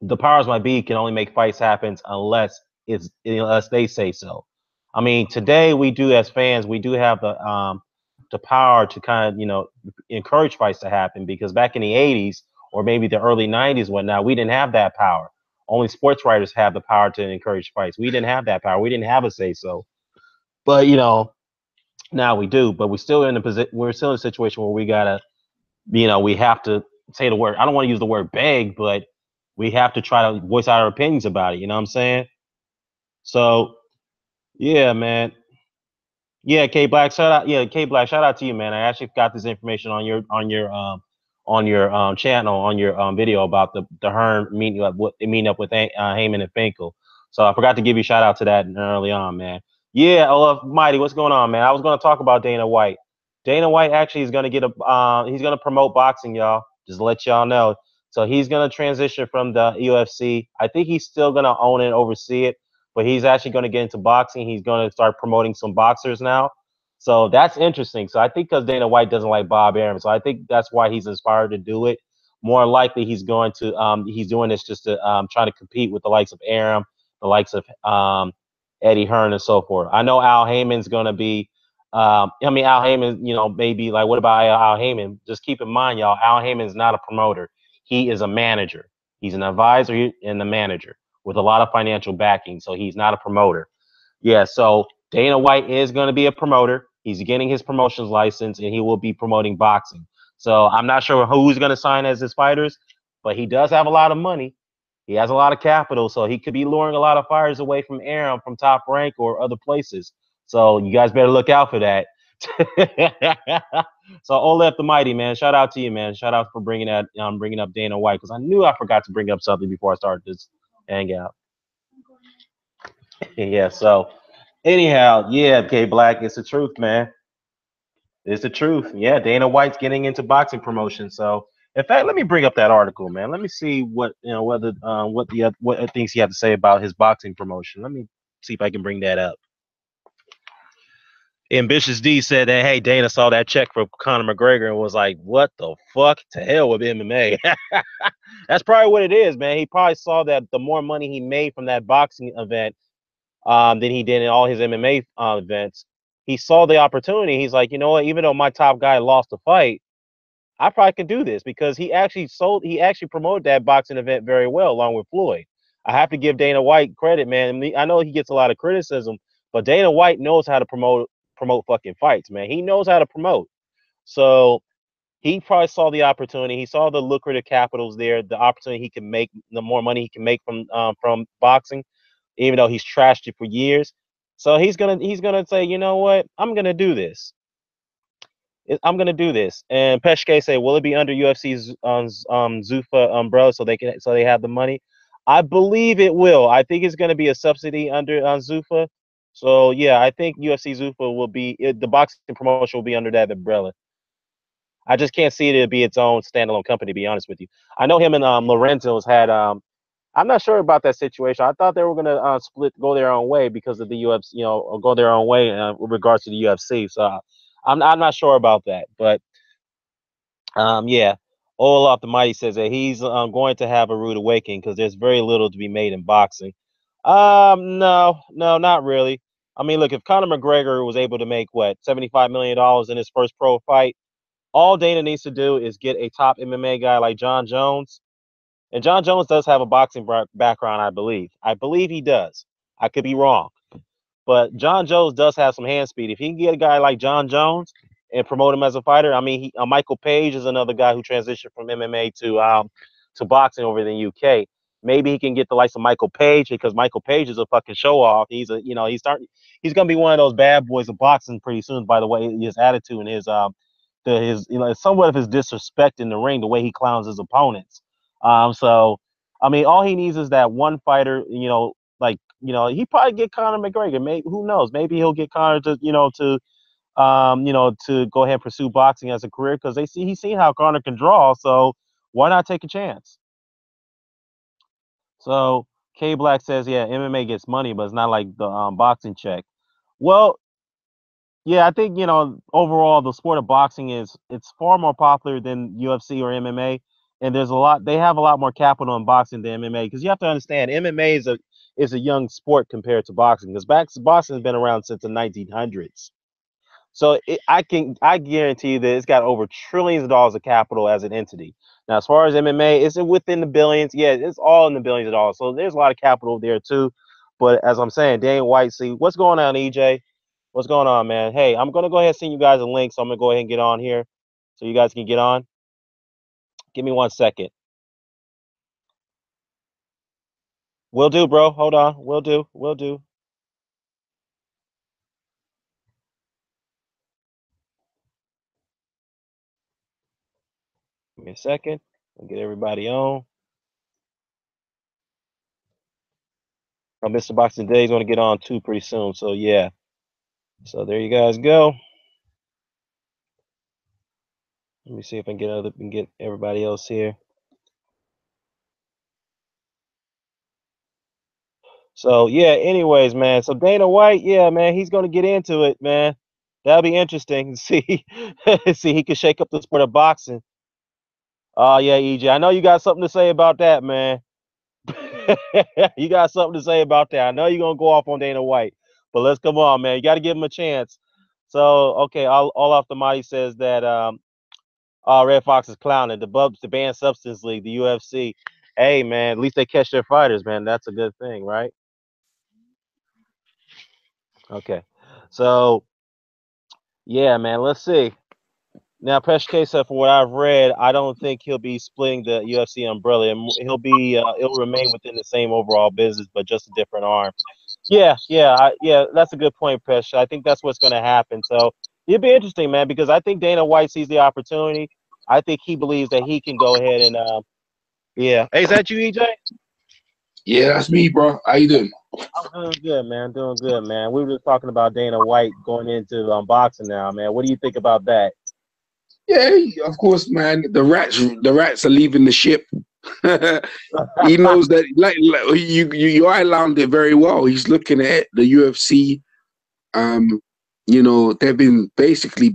the powers might be can only make fights happen unless they say so. I mean, today we do as fans, we do have the power to kind of encourage fights to happen because back in the 80s or maybe the early 90s, whatnot, we didn't have that power. Only sports writers have the power to encourage fights. We didn't have that power. We didn't have a say so. But now we do. But we're still in a situation where we gotta we have to say the word. I don't want to use the word beg, but we have to try to voice our opinions about it. You know what I'm saying? So yeah, man. Yeah, K Black, shout out. Yeah, K Black, shout out to you, man. I actually got this information on your channel on your video about the Hearn meeting up with Heyman and Finkel. So I forgot to give you a shout out to that early on, man. Yeah, Olaf Mighty, what's going on, man? I was going to talk about Dana White. Dana White actually is going to get he's going to promote boxing, y'all. Just to let y'all know. So he's going to transition from the UFC. I think he's still going to own and oversee it, but he's actually going to get into boxing. He's going to start promoting some boxers now. So that's interesting. So I think because Dana White doesn't like Bob Arum, so I think that's why he's inspired to do it. More likely, he's doing this just to try to compete with the likes of Arum, the likes of Eddie Hearn, and so forth. I know Al Heyman's going to be. I mean, Al Heyman, maybe like, what about Al Heyman? Just keep in mind, y'all, Al Heyman is not a promoter. He is a manager. He's an advisor and a manager with a lot of financial backing. So he's not a promoter. Yeah, so Dana White is going to be a promoter. He's getting his promotions license, and he will be promoting boxing. So I'm not sure who's going to sign as his fighters, but he does have a lot of money. He has a lot of capital, so he could be luring a lot of fighters away from Arum, from Top Rank or other places. So you guys better look out for that. So Olaf the Mighty, man, shout out to you, man. Shout out for bringing up Dana White because I knew I forgot to bring up something before I started this hangout. Yeah, so anyhow, yeah, K Black, it's the truth, man. It's the truth. Yeah, Dana White's getting into boxing promotion. So, in fact, let me bring up that article, man. Let me see what whether what things he had to say about his boxing promotion. Let me see if I can bring that up. Ambitious D said that hey, Dana saw that check for Conor McGregor and was like, "What the fuck? To hell with MMA." That's probably what it is, man. He probably saw that the more money he made from that boxing event than he did in all his MMA events. He saw the opportunity. He's like, you know what? Even though my top guy lost the fight, I probably can do this because he actually promoted that boxing event very well along with Floyd. I have to give Dana White credit, man. I know he gets a lot of criticism, but Dana White knows how to promote fucking fights, man. He knows how to promote. So he probably saw the opportunity. He saw the lucrative capitals there, the opportunity he can make, the more money he can make from boxing even though he's trashed it for years. So he's gonna say, you know what, I'm gonna do this. I'm gonna do this. And Peshke say, will it be under UFC's Zuffa umbrella so they have the money? I believe it will. I think it's gonna be a subsidy under Zuffa. So yeah, I think UFC Zuffa will be the boxing promotion will be under that umbrella. I just can't see it to be its own standalone company. To be honest with you, I know him and Lorenzo's had I'm not sure about that situation. I thought they were gonna go their own way because of the UFC, or go their own way with regards to the UFC. So I'm not sure about that. But yeah, Olaf the Mighty says that he's going to have a rude awakening because there's very little to be made in boxing. No, not really. I mean, look, if Conor McGregor was able to make what $75 million in his first pro fight, all Dana needs to do is get a top MMA guy like John Jones. And John Jones does have a boxing background, I believe. I believe he does. I could be wrong. But John Jones does have some hand speed. If he can get a guy like John Jones and promote him as a fighter, I mean, Michael Page is another guy who transitioned from MMA to boxing over in the UK. Maybe he can get the likes of Michael Page because Michael Page is a fucking show off. He's gonna be one of those bad boys of boxing pretty soon. By the way, his attitude and his somewhat of his disrespect in the ring, the way he clowns his opponents. So I mean, all he needs is that one fighter, like, he probably get Conor McGregor. Maybe, who knows? Maybe he'll get Conor to to go ahead and pursue boxing as a career because he's seen how Conor can draw. So why not take a chance? So K Black says, yeah, MMA gets money, but it's not like the boxing check. Well, yeah, I think overall the sport of boxing it's far more popular than UFC or MMA, and they have a lot more capital in boxing than MMA because you have to understand MMA is a young sport compared to boxing because boxing has been around since the 1900s. So I guarantee that it's got over trillions of dollars of capital as an entity. Now, as far as MMA, is it within the billions? Yeah, it's all in the billions of dollars. So there's a lot of capital there too. But as I'm saying, Dana White, see what's going on, EJ? What's going on, man? Hey, I'm gonna go ahead and send you guys a link, so I'm gonna go ahead and get on here, so you guys can get on. Give me 1 second. Will do, bro. Hold on. Will do. Will do. Give me a second. I'll get everybody on. Mr. Boxing Day is gonna get on too pretty soon. So yeah. So there you guys go. Let me see if I can get everybody else here. So yeah, anyways, man. So Dana White, yeah, man, he's gonna get into it, man. That'll be interesting. See, see, he can shake up the sport of boxing. Oh yeah, EJ. I know you got something to say about that, man. You got something to say about that. I know you're gonna go off on Dana White, but let's come on, man. You got to give him a chance. So okay, all off the mighty says that Red Fox is clowning the banned substance league, the UFC. Hey man, at least they catch their fighters, man. That's a good thing, right? Okay, so yeah, man. Let's see. Now, Precious K said, from what I've read, I don't think he'll be splitting the UFC umbrella. He'll remain within the same overall business, but just a different arm. Yeah. That's a good point, Precious. I think that's what's going to happen. So it'll be interesting, man, because I think Dana White sees the opportunity. I think he believes that he can go ahead and, yeah. Hey, is that you, EJ? Yeah, that's me, bro. How you doing? I'm doing good, man. Doing good, man. We were just talking about Dana White going into boxing now, man. What do you think about that? Yeah, of course, man. The rats are leaving the ship. He knows that, like you outlined it very well. He's looking at the UFC. They've been basically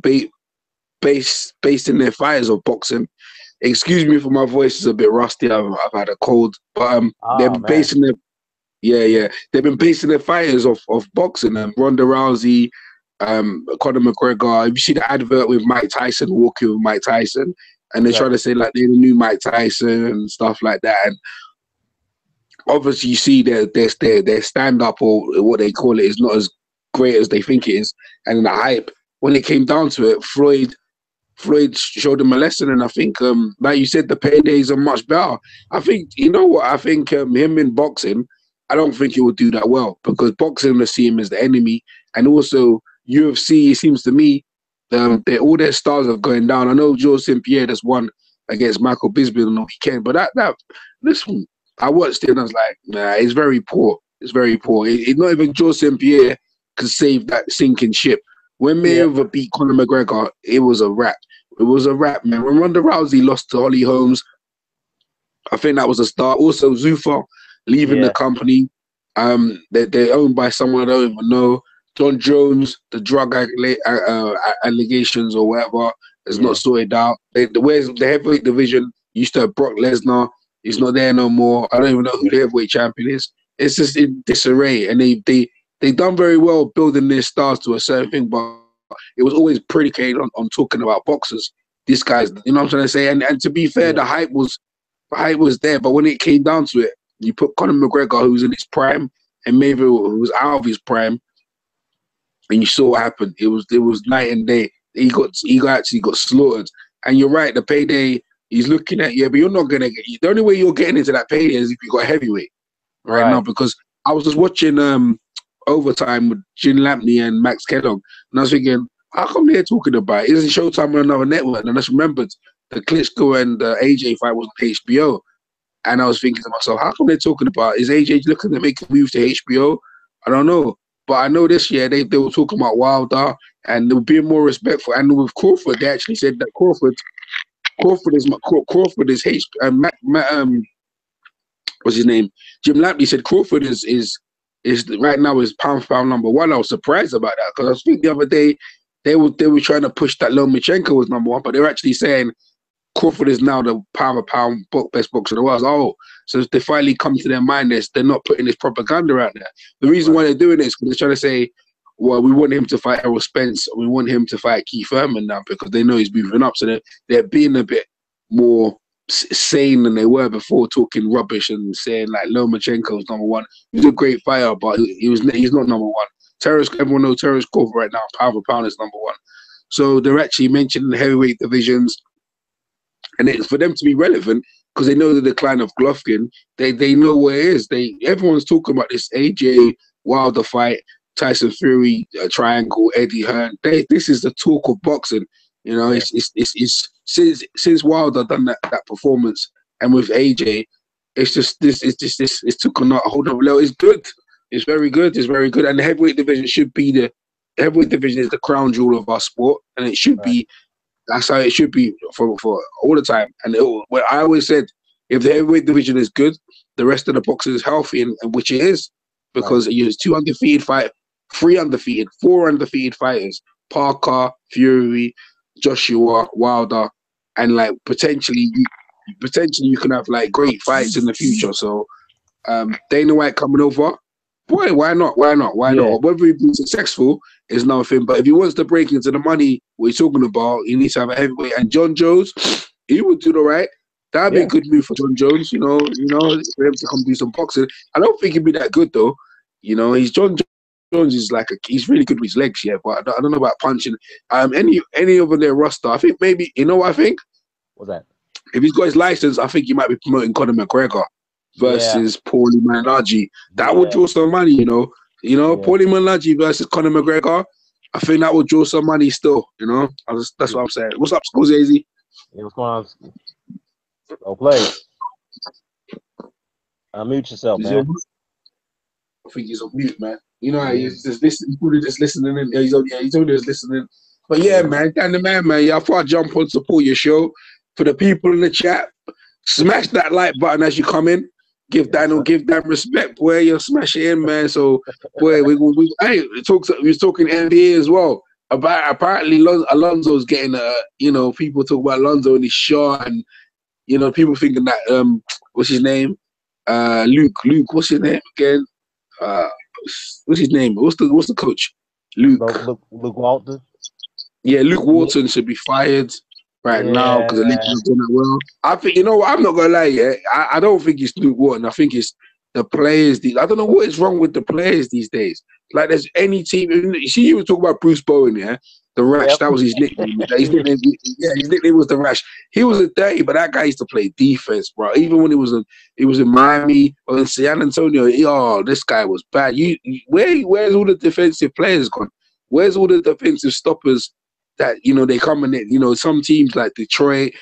basing their fighters of boxing. Excuse me for my voice is a bit rusty. I've had a cold, but they've Oh been man. basing their yeah. They've been basing their fighters of boxing. Ronda Rousey, Conor McGregor. You see the advert with Mike Tyson walking with Mike Tyson, and they're trying Right. to say like they're the new Mike Tyson and stuff like that. And obviously, you see their stand up or what they call it is not as great as they think it is, and the hype. When it came down to it, Floyd showed him a lesson, and I think, like you said, the paydays are much better. I think, you know what? I think him in boxing, I don't think he will do that well because boxing will see him as the enemy, and also UFC. It seems to me, all their stars are going down. I know George St. Pierre just won against Michael Bisping on the weekend, but listen, I watched it and I was like, nah, it's very poor. It's very poor. It's not even George St. Pierre could save that sinking ship. When Yeah. Mayweather beat Conor McGregor, it was a wrap. It was a wrap, man. When Ronda Rousey lost to Holly Holmes, I think that was a start. Also, Zuffa leaving the Yeah. company. They're owned by someone I don't even know. John Jones, the drug allegations or whatever, is not Yeah. sorted out. Where's the heavyweight division? Used to have Brock Lesnar. He's not there no more. I don't even know who the heavyweight champion is. It's just in disarray, and they done very well building their stars to a certain thing, but it was always predicated on talking about boxers. These guys, you know what I'm trying to say? And to be fair, Yeah. the hype was there, but when it came down to it, you put Conor McGregor, who was in his prime, and Mayweather, who was out of his prime, and you saw what happened. It was night and day. Actually got slaughtered. And you're right, the payday he's looking at, yeah, but you're not gonna get the only way you're getting into that payday is if you got heavyweight right now, Right. because I was just watching Overtime with Jim Lampney and Max Kellogg, and I was thinking, how come they're talking about it? Isn't Showtime on another network? And I just remembered the Klitschko and AJ fight was on HBO, And I was thinking to myself, how come they're talking about, is AJ looking to make a move to HBO? I don't know. But I know this year they were talking about Wilder and they were being more respectful. And with Crawford, they actually said that Crawford is what's his name? Jim Lampley said Crawford is right now is pound for pound number one. I was surprised about that because I think the other day they were trying to push that Lomachenko was number one, but they're actually saying Crawford is now the pound for pound best boxer in the world. Oh, so they finally come to their mind this, they're not putting this propaganda out there. The reason why they're doing it is because they're trying to say, well, we want him to fight Errol Spence, we want him to fight Keith Thurman now because they know he's moving up. So they're being a bit more sane than they were before, talking rubbish and saying like Lomachenko's number one. He's a great fighter, but he's not number one. Everyone knows Terence Crawford right now, pound for pound is number one. So they're actually mentioning the heavyweight divisions. And it's for them to be relevant because they know the decline of Golovkin. They know where it is. Everyone's talking about this AJ Wilder fight, Tyson Fury triangle, Eddie Hearn. This is the talk of boxing. You know, it's since Wilder done that performance, and with AJ, it's took a hold of level. It's good. It's very good. It's very good. And the heavyweight division should be the heavyweight division is the crown jewel of our sport, and it should be. That's how it should be for all the time. And what I always said, if the heavyweight division is good, the rest of the boxing is healthy, and which it is, because there's 2 undefeated fight, 3 undefeated, 4 undefeated fighters: Parker, Fury, Joshua, Wilder, and like potentially you can have like great fights in the future. So Dana White coming over. Boy, why not? Why not? Whether he be successful is another thing. But if he wants to break into the money we're talking about, he needs to have a heavyweight. And John Jones, he would do the right. That'd be a good move for John Jones. You know, for him to come do some boxing. I don't think he'd be that good though. You know, John Jones is like he's really good with his legs, yeah. But I don't know about punching. Any over their roster, I think maybe what I think. What's that? If he's got his license, I think he might be promoting Conor McGregor versus Paulie Malignaggi. That would draw some money, you know. Paulie Malignaggi versus Conor McGregor. I think that would draw some money still, you know. That's what I'm saying. What's up, Scorsese? Yeah, what's going on? Go play. Unmute yourself, man. I think he's on mute, man. You know, he's just listening. He's probably just listening. He's only just listening. But yeah, man, Dan the man. Yeah, I thought I'd jump on support your show. For the people in the chat, smash that like button as you come in. Give Dan respect, boy. You smash it in, man. So, boy, we was talking NBA as well about apparently Alonso's getting people talk about Alonso and his shot, and people thinking that what's his name, Luke, what's his name again? What's his name? What's the coach? Luke Walton. Yeah, Luke Walton should be fired now because the Lakers are doing it well. I think I'm not gonna lie. Yeah, I don't think it's Luke Walton. I think it's the players. I don't know what is wrong with the players these days. Like, there's any team. You see, you were talking about Bruce Bowen, yeah, the Rash. Yep. That was his nickname. His nickname was the Rash. He was a dirty, but that guy used to play defense, bro. Even when he was in Miami or in San Antonio, this guy was bad. Where's all the defensive players gone? Where's all the defensive stoppers? That they come in, some teams like Detroit,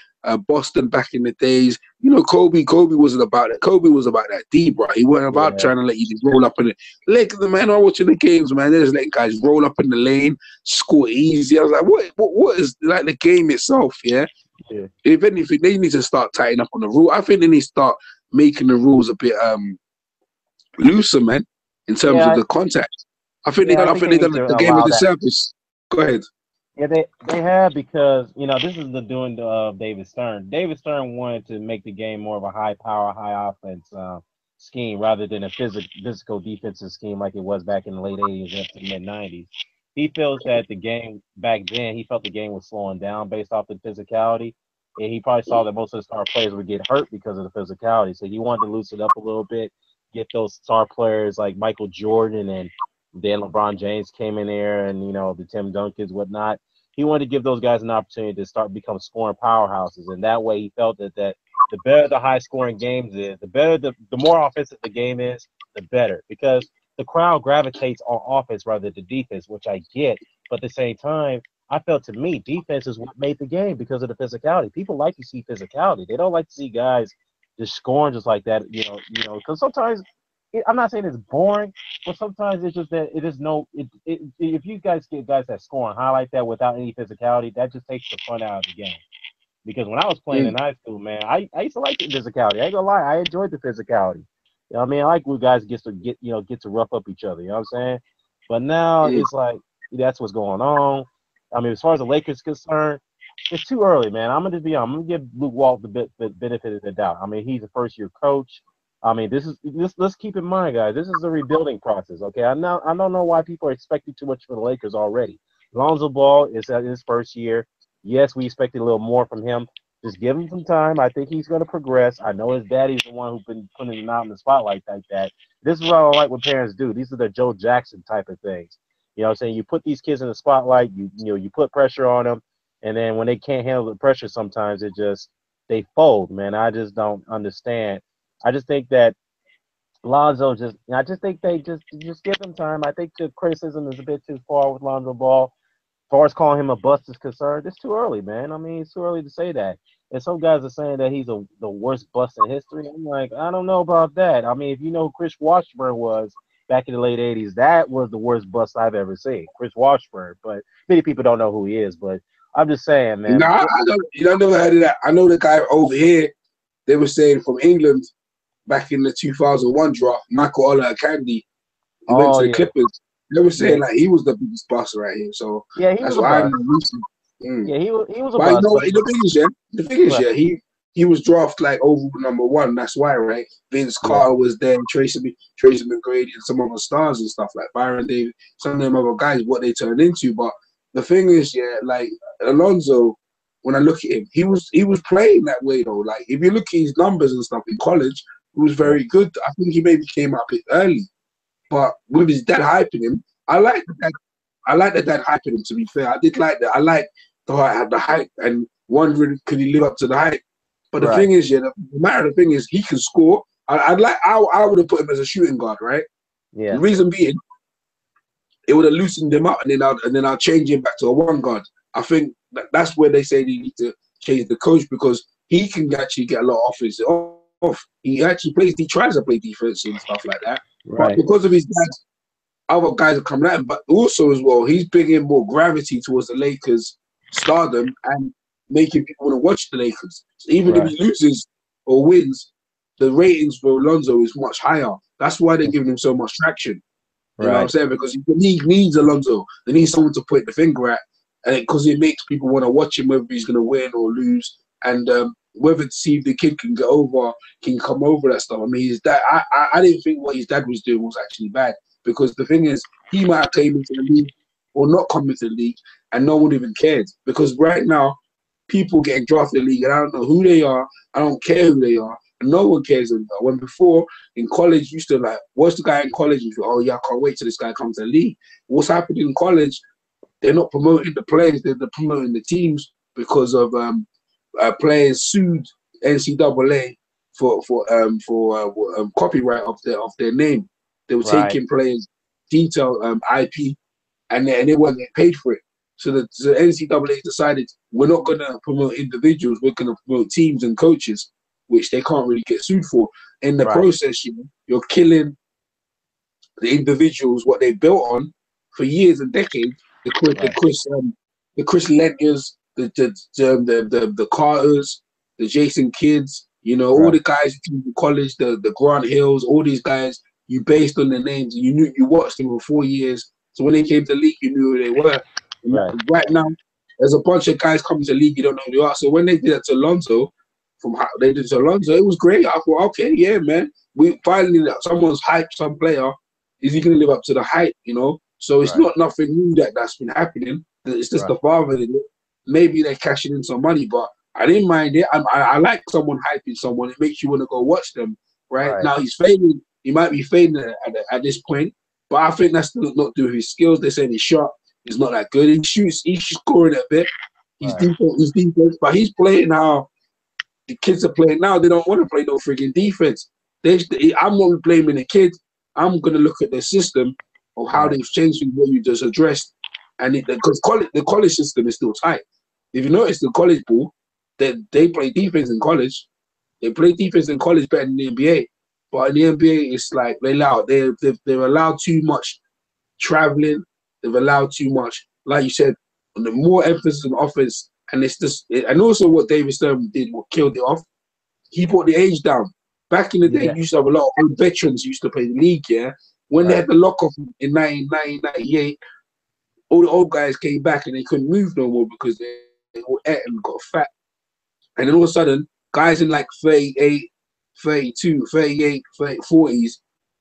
Boston back in the days. Kobe wasn't about it. Kobe was about that D, bro. He wasn't about trying to let you roll up in it. Look at the man. I'm watching the games, man. They're just letting guys roll up in the lane, score easy. I was like, what is like the game itself? Yeah. If anything, they need to start tightening up on the rule. I think they need to start making the rules a bit looser, man, in terms of the contact. I think they've done the game of the surface. Go ahead. Yeah, they have, because this is the doing of David Stern. David Stern wanted to make the game more of a high power, high offense scheme rather than a physical defensive scheme like it was back in the late 80s and the mid 90s. He feels that the game back then, he felt the game was slowing down based off the physicality, and he probably saw that most of the star players would get hurt because of the physicality. So he wanted to loosen it up a little bit, get those star players like Michael Jordan, and then LeBron James came in there, and the Tim Duncans, whatnot. He wanted to give those guys an opportunity to become scoring powerhouses, and that way he felt that the better the high scoring games is, the more offensive the game is, the better, because the crowd gravitates on offense rather than defense, which I get. But at the same time, I felt, to me, defense is what made the game because of the physicality. People like to see physicality. They don't like to see guys just scoring just like that. Because sometimes I'm not saying it's boring, but sometimes it's just that it is no. If you guys get guys that score and highlight that without any physicality, that just takes the fun out of the game. Because when I was playing in high school, man, I used to like the physicality. I ain't gonna lie, I enjoyed the physicality. You know what I mean? I like when guys get to rough up each other. You know what I'm saying? But now it's like that's what's going on. I mean, as far as the Lakers concerned, it's too early, man. I'm gonna just be honest. I'm gonna give Luke Walt the benefit of the doubt. I mean, he's a first year coach. I mean, let's keep in mind, guys. This is a rebuilding process. Okay, I don't know why people are expecting too much from the Lakers already. Lonzo Ball is at his first year. Yes, we expected a little more from him. Just give him some time. I think he's going to progress. I know his daddy's the one who's been putting him out in the spotlight like that. This is what I don't like what parents do. These are the Joe Jackson type of things. You know what I'm saying? You put these kids in the spotlight, you put pressure on them, and then when they can't handle the pressure sometimes they fold, man. I just don't understand. I just think that Lonzo I just think they just give him time. I think the criticism is a bit too far with Lonzo Ball. As far as calling him a bust is concerned, it's too early, man. I mean, it's too early to say that. And some guys are saying that he's the worst bust in history. I'm like, I don't know about that. I mean, if you know who Chris Washburn was back in the late 80s, that was the worst bust I've ever seen, Chris Washburn. But many people don't know who he is. But I'm just saying, No, man. I don't. You don't never heard of that. I know the guy over here. They were saying from England back in the 2001 draft, Michael Candy. He went Oh, to the yeah. Clippers. They were Yeah. saying like he was the biggest bust right here. So Yeah, he was that's a what I bust. know. Yeah, he was a But you bust. know what? But The thing is, he was drafted like over #1. That's why, right? Vince yeah, Carter was there, Tracy McGrady, and some other stars and stuff like Byron Davis, some of them other guys, what they turned into. But the thing is, like Alonzo, when I look at him, he was playing that way though. Like if you look at his numbers and stuff in college, he was yeah, very good. I think he maybe came up a bit early, but with his dad hyping him, I like that dad hyping him. To be fair, I did like that. I like the hype and wondering could he live up to the hype. But the right. thing is, the thing is, he can score. I would have put him as a shooting guard, right? The Yeah, reason being, it would have loosened him up, and then I'll change him back to a one guard. I think that's where they say they need to change the coach because he can actually get a lot of offense off. He tries to play defense and stuff like that. But right, because of his dad, other guys are coming at him. But also as well, he's bringing more gravity towards the Lakers' stardom and making people want to watch the Lakers. So even if right, he loses or wins, the ratings for Alonzo is much higher. That's why they're giving him so much traction. You know what I'm right, saying? Because the league needs Alonzo. They need someone to point the finger at, and because it makes people want to watch him, whether he's going to win or lose, and whether to see if the kid can come over that stuff. I mean, his dad. I didn't think what his dad was doing was actually bad because the thing is, he might have came into the league or not come into the league, and no one even cared because right now, people getting drafted in the league, and I don't know who they are. I don't care who they are. And no one cares anymore. When before in college, you used to like, what's the guy in college? You go, oh yeah, I can't wait till this guy comes to the league. What's happening in college? They're not promoting the players; they're promoting the teams because of players sued NCAA for copyright of their name. They were right, taking players' detail IP, and they weren't getting paid for it. So the NCAA decided we're not going to promote individuals; we're going to promote teams and coaches, which they can't really get sued for. In the right, process, you're killing the individuals what they built on for years and decades. right, The Chris Lentners, the Carters, the Jason Kidds, all right, the guys in college, the Grant Hills, all these guys. You based on their names, and you watched them for 4 years. So when they came to the league, you knew who they were. And right, right now, there's a bunch of guys coming to the league, you don't know who they are. So when they did that to Alonzo, it was great. I thought, okay, yeah, man, we finally someone's hyped some player. Is he going to live up to the hype? So it's right, not nothing new that's been happening. It's just right, the father. Maybe they're cashing in some money, but I didn't mind it. I like someone hyping someone. It makes you want to go watch them. Right right, now, he's fading. He might be fading at this point, but I think that's still not due to his skills. They say his shot is not that good. He shoots. He's scoring a bit. He's right, defense. He's defense, but he's playing how the kids are playing now. They don't want to play no frigging defense. I'm not blaming the kids. I'm going to look at the system of how right, they've changed from what you just addressed. And because the college system is still tight. If you notice the college ball, they play defense in college. They play defense in college better than the NBA. But in the NBA, it's like they've allowed too much traveling. They've allowed too much, like you said, the more emphasis on offense. And it's just, and also what David Stern did, what killed it off, he brought the age down. Back in the day, you used to have a lot of old veterans who used to play the league, yeah? When they had the lock-off in 1998, all the old guys came back and they couldn't move no more because they all ate and got fat. And then all of a sudden, guys in like 38, 32, 38, 40s,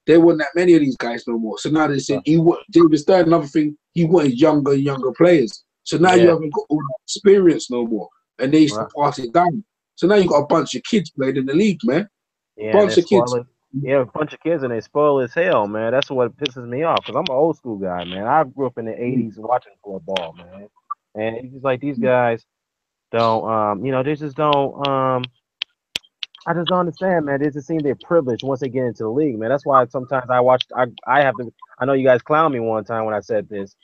there weren't that many of these guys no more. So now they said, David Stern, another thing, he wanted younger players. So now you haven't got all that experience no more. And they used to pass it down. So now you got a bunch of kids playing in the league, man. Yeah, a bunch of kids. Yeah, a bunch of kids, and they spoil as hell, man. That's what pisses me off, because I'm an old school guy, man. I grew up in the 80s watching football, man. And it's just like these guys don't, they just don't, I just don't understand, man. They just seem they're privileged once they get into the league, man. That's why sometimes I know you guys clown me one time when I said this.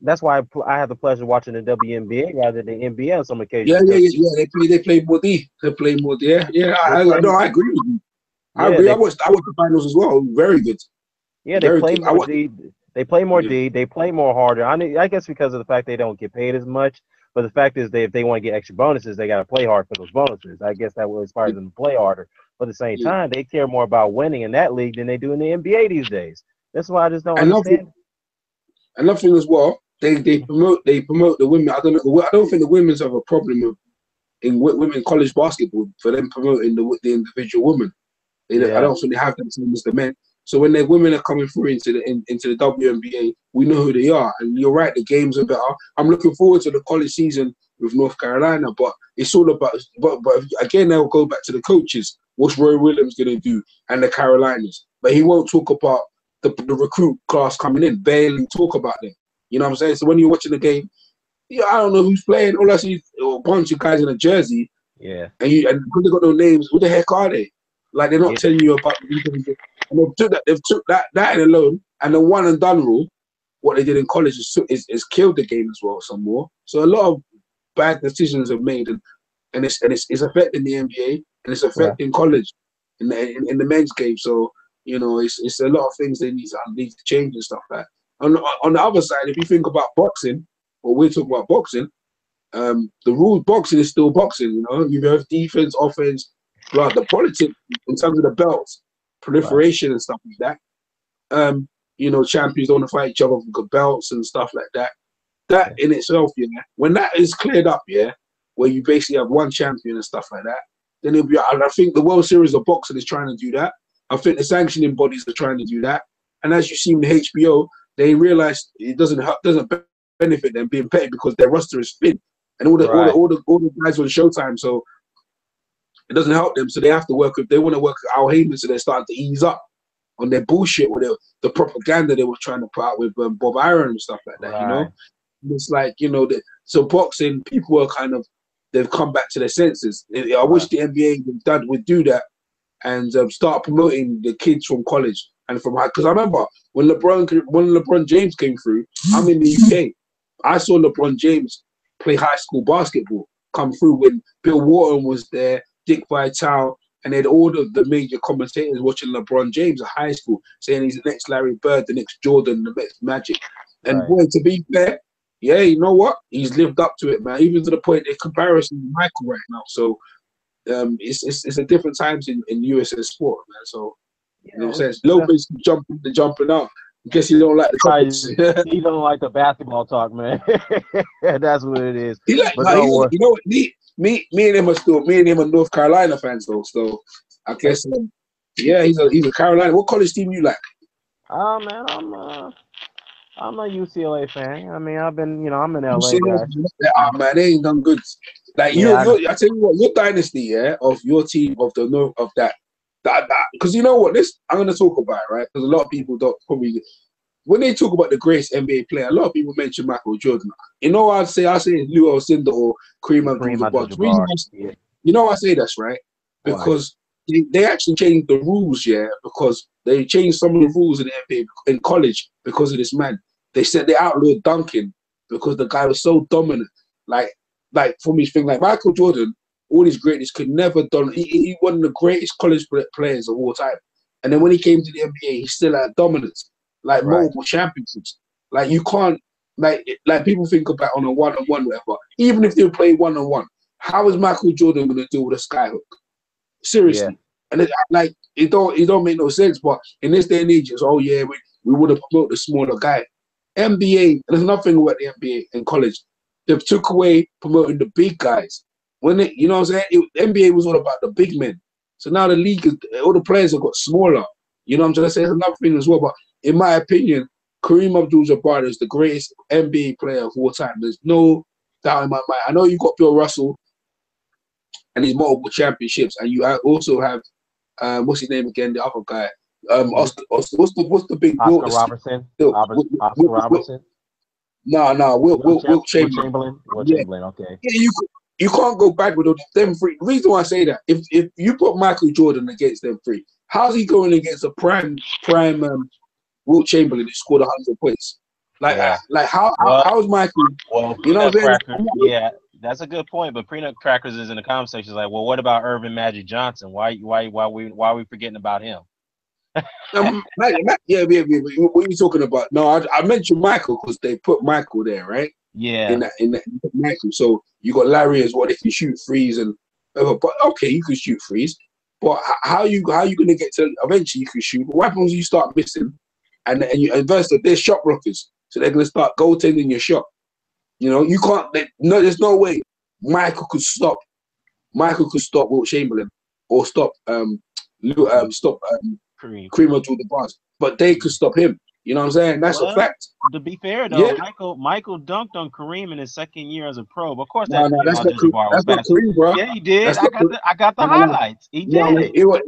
That's why I have the pleasure of watching the WNBA rather than the NBA on some occasions. Yeah. They play more D. They play more D. Yeah. I agree with you. I agree. I watched the finals as well. Very good. Yeah, they play more D. They play more D. They play more harder. I guess because of the fact they don't get paid as much. But the fact is, if they want to get extra bonuses, they got to play hard for those bonuses. I guess that will inspire them to play harder. But at the same time, they care more about winning in that league than they do in the NBA these days. That's why I just don't understand. Another thing as well, they promote the women. I don't think the women's have a problem in women college basketball for them promoting the individual women. I don't think they have them same as the men. So when the women are coming through into the WNBA, we know who they are. And you're right, the games are better. I'm looking forward to the college season with North Carolina, but it's all about. But again, they'll go back to the coaches. What's Roy Williams going to do, and the Carolinas? But he won't talk about the recruit class coming in. Barely talk about them. You know what I'm saying? So when you're watching the game, I don't know who's playing. All I see is a bunch of guys in a jersey. Yeah. And because they got no names, who the heck are they? Like they're not telling you about the. And they've took that alone, and the one and done rule, what they did in college is killed the game as well some more. So a lot of bad decisions are made, and it's affecting the NBA and it's affecting college in the men's game. So it's a lot of things they need to change and stuff like that. On the other side, if you think about boxing, or we're talking about boxing, the rule boxing is still boxing. You have defense, offense, but the politics in terms of the belts. Proliferation and stuff like that. Champions don't want to fight each other for good belts and stuff like that. That in itself, when that is cleared up, where you basically have one champion and stuff like that, then it'll be. And I think the World Series of Boxing is trying to do that. I think the sanctioning bodies are trying to do that. And as you see in the HBO, they realize it doesn't benefit them being paid because their roster is thin, and all the guys on Showtime. So it doesn't help them, so they have to work with. They want to work with Al-Heyman, so they're starting to ease up on their bullshit or the propaganda they were trying to put out with Bob Arum and stuff like that. And it's like so boxing people are they've come back to their senses. I wish the NBA would do that and start promoting the kids from college and from high. Because I remember when LeBron James came through, I'm in the UK. I saw LeBron James play high school basketball come through when Bill Walton was there. Dick Vitale, and they had all of the major commentators watching LeBron James at high school, saying he's the next Larry Bird, the next Jordan, the next Magic. And boy, to be fair, you know what? He's lived up to it, man. Even to the point they're comparison to Michael right now. So it's a different times in USA sport, man. So what I'm saying? Lopez jumping out. I guess you don't like the comments. He don't like the basketball talk, man. That's what it is. You know what? Me and him are North Carolina fans though. So I guess he's a Carolina. What college team you like? Man, I'm a UCLA fan. I mean, I'm an LA guy. Man, they ain't done good. Like I tell you what, your dynasty, of your team of the North of that because you know what, this I'm gonna talk about, right? Because a lot of people don't probably. When they talk about the greatest NBA player, a lot of people mention Michael Jordan. You know what I say Lou Alcindor or Kareem Abdul-Jabbar. You know I say that's right? Because they actually changed the rules, because they changed some of the rules in the NBA in college because of this man. They said they outlawed dunking because the guy was so dominant. Like for me, thing like Michael Jordan all these greatness could never done. He one of the greatest college players of all time. And then when he came to the NBA, he still had dominance, like multiple championships. Like you can't, like people think about on a one-on-one, whatever. Even if they play one-on-one, how is Michael Jordan going to deal with a skyhook? Seriously, and it don't make no sense. But in this day and age, it's we would have promoted the smaller guy. NBA, there's nothing about the NBA in college. They took away promoting the big guys. When you know what I'm saying, the NBA was all about the big men. So now the league, all the players have got smaller. You know what I'm trying to say? There's another thing as well. But in my opinion, Kareem Abdul-Jabbar is the greatest NBA player of all time. There's no doubt in my mind. I know you got Bill Russell and his multiple championships, and you also have what's his name again? The other guy, what's the big Oscar Robertson? Oscar Robertson? No, Wilt Chamberlain. Chamberlain. Okay. Yeah, you can't go back with them three. The reason why I say that, if you put Michael Jordan against them three, how's he going against a prime Wilt Chamberlain who scored 100 points? How's Michael? Well, you know what I'm saying? Yeah, that's a good point. But Peanut Crackers is in the comment section like, well, what about Irvin Magic Johnson? Why are we forgetting about him? Yeah. What are you talking about? No, I mentioned Michael because they put Michael there, right? Yeah. In that Michael. So you got Larry as well. They can shoot threes and but okay, you can shoot threes. But how you gonna get to eventually you can shoot? But what happens when you start missing and you invest they're shot blockers, so they're gonna start goaltending your shot. You know, you can't. There's no way Michael could stop Wilt Chamberlain or stop Kareem Abdul-Jabbar, but they could stop him. You know what I'm saying? That's a fact. To be fair though, Michael dunked on Kareem in his second year as a pro. But of course, that's not Kareem, bro. Yeah, he did. I got the highlights. He did. What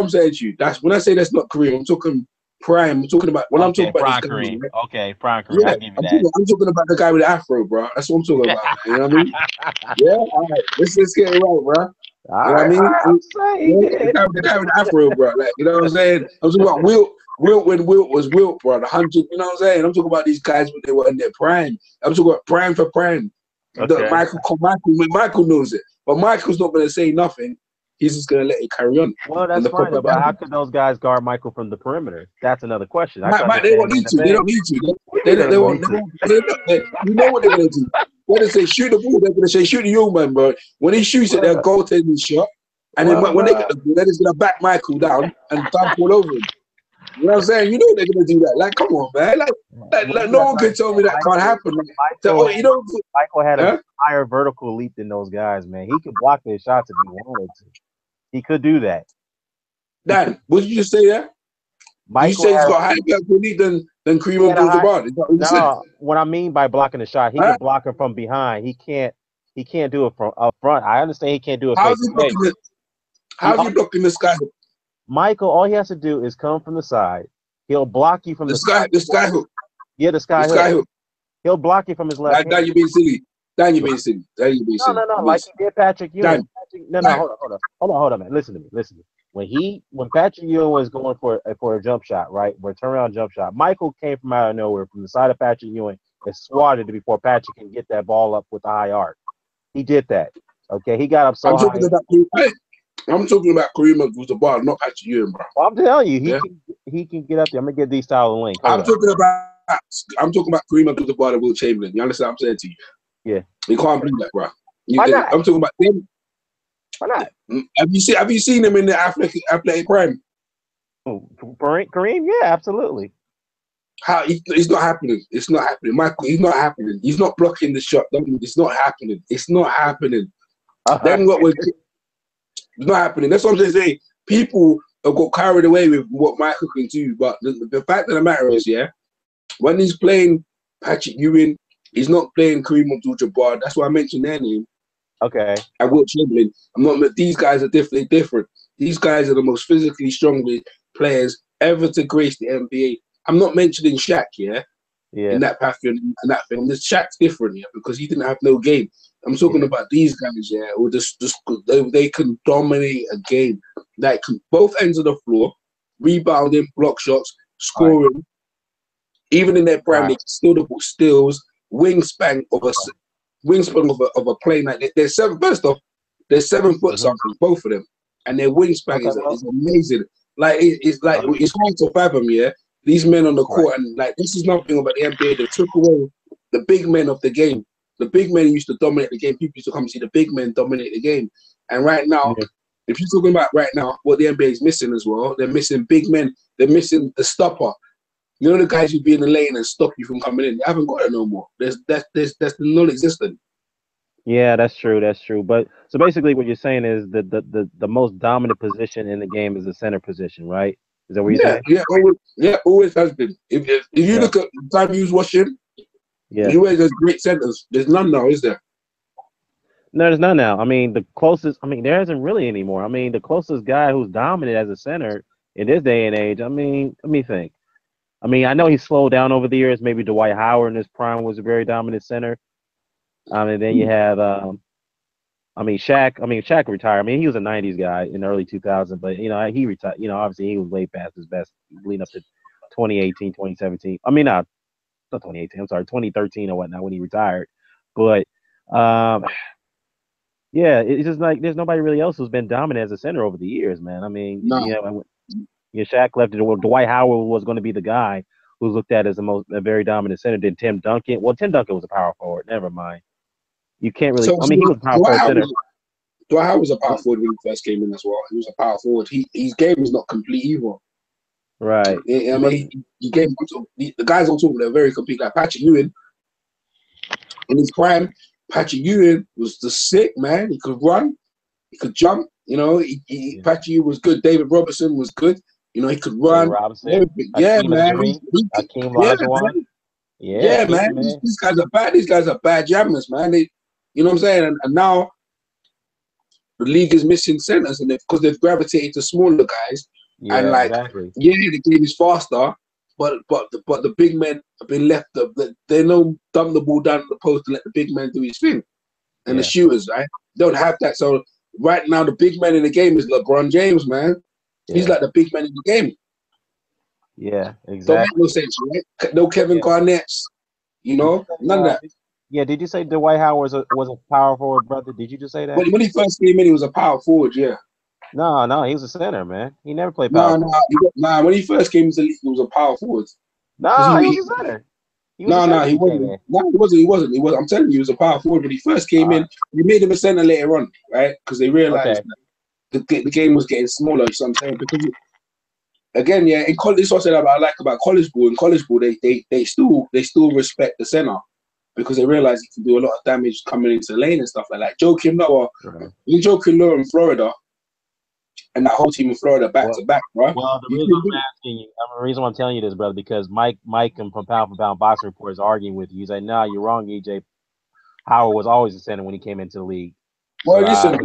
I'm saying to you, that's when I say that's not Kareem. I'm talking prime. I'm talking about when I'm talking about Kareem. Okay, prime Kareem. Yeah, I give you that. I'm talking about the guy with the afro, bro. That's what I'm talking about. You know what I mean? Yeah. All right. Let's get it right, bro. You know what I mean? The guy with the afro, bro. Like, you know what I'm saying? I'm talking about Wilt when Wilt was Wilt, bro. The 100. You know what I'm saying? I'm talking about these guys when they were in their prime. I'm talking about prime for prime. Okay. Michael knows it, but Michael's not going to say nothing. He's just going to let it carry on. Well, that's fine, but how could those guys guard Michael from the perimeter? That's another question. They don't need to. They don't need to. They won't. You know what they're going to do? They're going to say, shoot the ball. They're going to say, shoot the young man, bro. When he shoots it, they'll goaltend his shot. And then when they get the ball, they're just going to back Michael down and dunk all over him. You know what I'm saying? You know they're going to do that. Like, come on, man. Like no one can tell me that can't happen. Michael had a higher vertical leap than those guys, man. He could block their shots if he wanted to. He could do that. Dan, what did you just say there? You say he's got higher vertical leap than Kareem Abdul-Jabbar. No, what I mean by blocking the shot, he can block it from behind. He can't do it from up front. I understand he can't do it. How's he blocking this guy? Michael, all he has to do is come from the side. He'll block you from the side. The sky hook. Yeah, the sky hook. He'll block you from his left hand. Dan, you're being silly. Dan, you're being silly. No. Like he did Patrick Ewing. Hold on, man. Listen to me. When Patrick Ewing was going for a jump shot, right? For a turnaround jump shot, Michael came from out of nowhere from the side of Patrick Ewing and swatted it before Patrick can get that ball up with the high arc. He did that. Okay, he got up so high. I'm talking about Kareem Abdul-Jabbar, not Patrick Ewing, bro. Well, I'm telling you, he can get up there. I'm gonna get these style of link. I'm talking about Kareem Abdul-Jabbar and Wilt Chamberlain. You understand what I'm saying to you? Yeah. You can't believe that, bro. Why not? I'm talking about them. Why not? Have you seen him in the athletic prime? Kareem? Yeah, absolutely. It's not happening. It's not happening. Michael, he's not happening. He's not blocking the shot. It's not happening. It's not happening. Then what was it's not happening. That's what I'm saying. People have got carried away with what Michael can do. But the fact of the matter is, when he's playing Patrick Ewing, he's not playing Kareem Abdul-Jabbar. That's why I mentioned their name. Okay. And Wilt Chamberlain. These guys are different. These guys are the most physically strongest players ever to grace the NBA. I'm not mentioning Shaq, in that pattern and that thing. This Shaq's different, because he didn't have no game. I'm talking about these guys, who they can dominate a game. Like both ends of the floor, rebounding, block shots, scoring. Right. Even in their prime, they still the steals, wingspan of a play. Like they're seven. First off, They're 7 foot something, both of them, and their wingspan is amazing. Like it's like it's hard to fathom. Yeah, these men on the court, and like this is nothing about the NBA. They took away the big men of the game. The big men used to dominate the game. People used to come see the big men dominate the game. And right now, if you're talking about right now, what the NBA is missing as well, they're missing big men. They're missing the stopper. You know, the guys who be in the lane and stop you from coming in. They haven't got it no more. That's non-existent. Yeah, that's true. That's true. But so basically, what you're saying is the most dominant position in the game is the center position, right? Is that what you're saying? Always has been. If you look at the time he was watching, he always has great centers. There's none now, is there? No, there's none now. I mean, the closest. I mean, there isn't really anymore. I mean, the closest guy who's dominant as a center in this day and age. I mean, let me think. I mean, I know he slowed down over the years. Maybe Dwight Howard in his prime was a very dominant center. And then you have, Shaq. I mean, Shaq retired. I mean, he was a '90s guy in the early 2000s, but he retired. Obviously, he was way past his best, leading up to 2018, 2017. I mean, not 2018. I'm sorry, 2013 or whatnot when he retired. But it's just like there's nobody really else who's been dominant as a center over the years, man. I mean, Shaq left it. Well, Dwight Howard was going to be the guy who was looked at as a very dominant center. Then Tim Duncan. Well, Tim Duncan was a power forward. Never mind. You can't really. He was a power forward center. Dwight Howard was a power forward when he first came in as well. He was a power forward. His game was not complete either. Right. I mean, the guys on top of they're very complete. Like Patrick Ewing, in his prime, Patrick Ewing was the sick man. He could run, he could jump. Patrick Ewing was good. David Robertson was good. He could run. Yeah, man. Man. These guys are bad. These guys are bad jammers, man. You know what I'm saying? And now the league is missing centers, and because they've gravitated to smaller guys. And the game is faster, but the big men have been left. They don't dump the ball down the post and let the big man do his thing, and the shooters don't have that. So right now, the big man in the game is LeBron James, man. He's like the big man in the game. Yeah, exactly. Don't make no sense, right? No Kevin Garnett's, none of that. Yeah, did you say Dwight Howard was a power forward, brother? Did you just say that? When he first came in, he was a power forward, yeah. No, he was a center, man. He never played power forward. When he first came into the league, he was a power forward. No, he was a center. He wasn't. No, he wasn't. I'm telling you, he was a power forward when he first came in. We made him a center later on, right? Because they realized that the game was getting smaller. So I'm saying because again, in college, this is what I like about college ball. In college ball, they still respect the center because they realize he can do a lot of damage coming into the lane and stuff like that. Joakim Noah, Joakim Noah in Florida. And that whole team in Florida back to back, right? Well, the reason why I'm telling you this, brother, because Mike and from Pound for Pound Boxing Report is arguing with you. He's like, "No, you're wrong, EJ. Howard was always a center when he came into the league." Well, listen,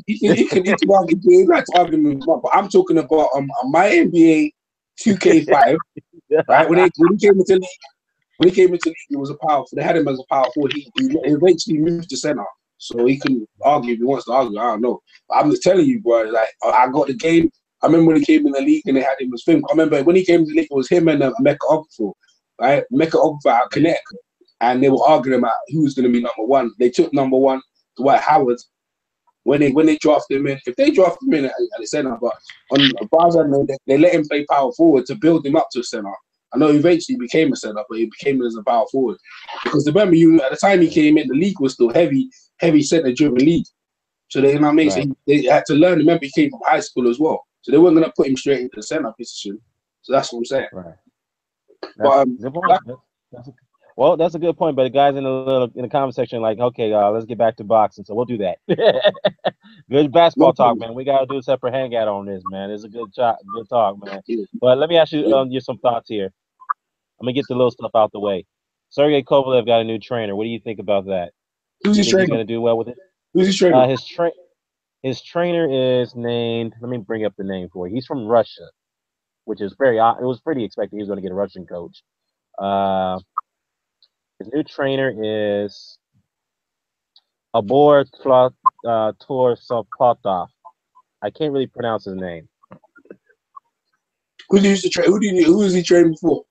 he can argue, but I'm talking about my NBA 2K5, right? When he came into the league, he was a power. They had him as a power forward. He eventually moved to center. So he can argue if he wants to argue. I don't know. But I'm just telling you, bro. Like I got the game. I remember when he came in the league and they had him as film. I remember when he came to the league, it was him and Mecca Okafor, right? Mecca Okafor out of Connecticut, and they were arguing about who was going to be number one. They took number one, Dwight Howard. When they drafted him in, if they drafted him in at the center, but on Barza, they let him play power forward to build him up to a center. I know he eventually became a center, but he became as a power forward. Because remember, at the time he came in, the league was still heavy center-driven league. So they, you know what I mean? Right. So they had to learn. Remember, he came from high school as well. So they weren't going to put him straight into the center position. So that's what I'm saying. Right. Well, that's a good point. But the guys in the comment section like, okay, let's get back to boxing. So we'll do that. Good basketball talk, man. We got to do a separate hangout on this, man. It's a good talk, man. But let me ask you some thoughts here. I'm going to get the little stuff out the way. Sergey Kovalev got a new trainer. What do you think about that? Who's his trainer? He's going to do well with it? Who's his trainer? His trainer is named, let me bring up the name for you. He's from Russia, which is it was pretty expected he was going to get a Russian coach. His new trainer is Abor Torsopotov. I can't really pronounce his name. Who is he training for?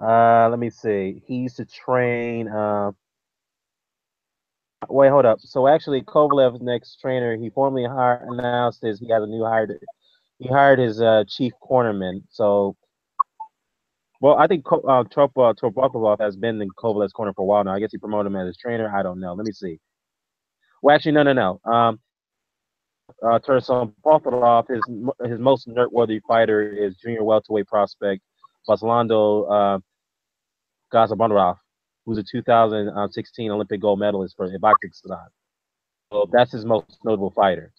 Let me see. He used to train Wait, hold up. So actually, Kovalev's next trainer, he formally announced he has a new hire. He hired his chief cornerman. So, well, I think Torbakovov has been in Kovalev's corner for a while now. I guess he promoted him as his trainer. I don't know. Let me see. Well, actually, no. Tursun Potharov, his most noteworthy fighter is junior welterweight prospect Vaslando Gazabandov, who's a 2016 Olympic gold medalist for Kazakhstan. So that's his most notable fighter.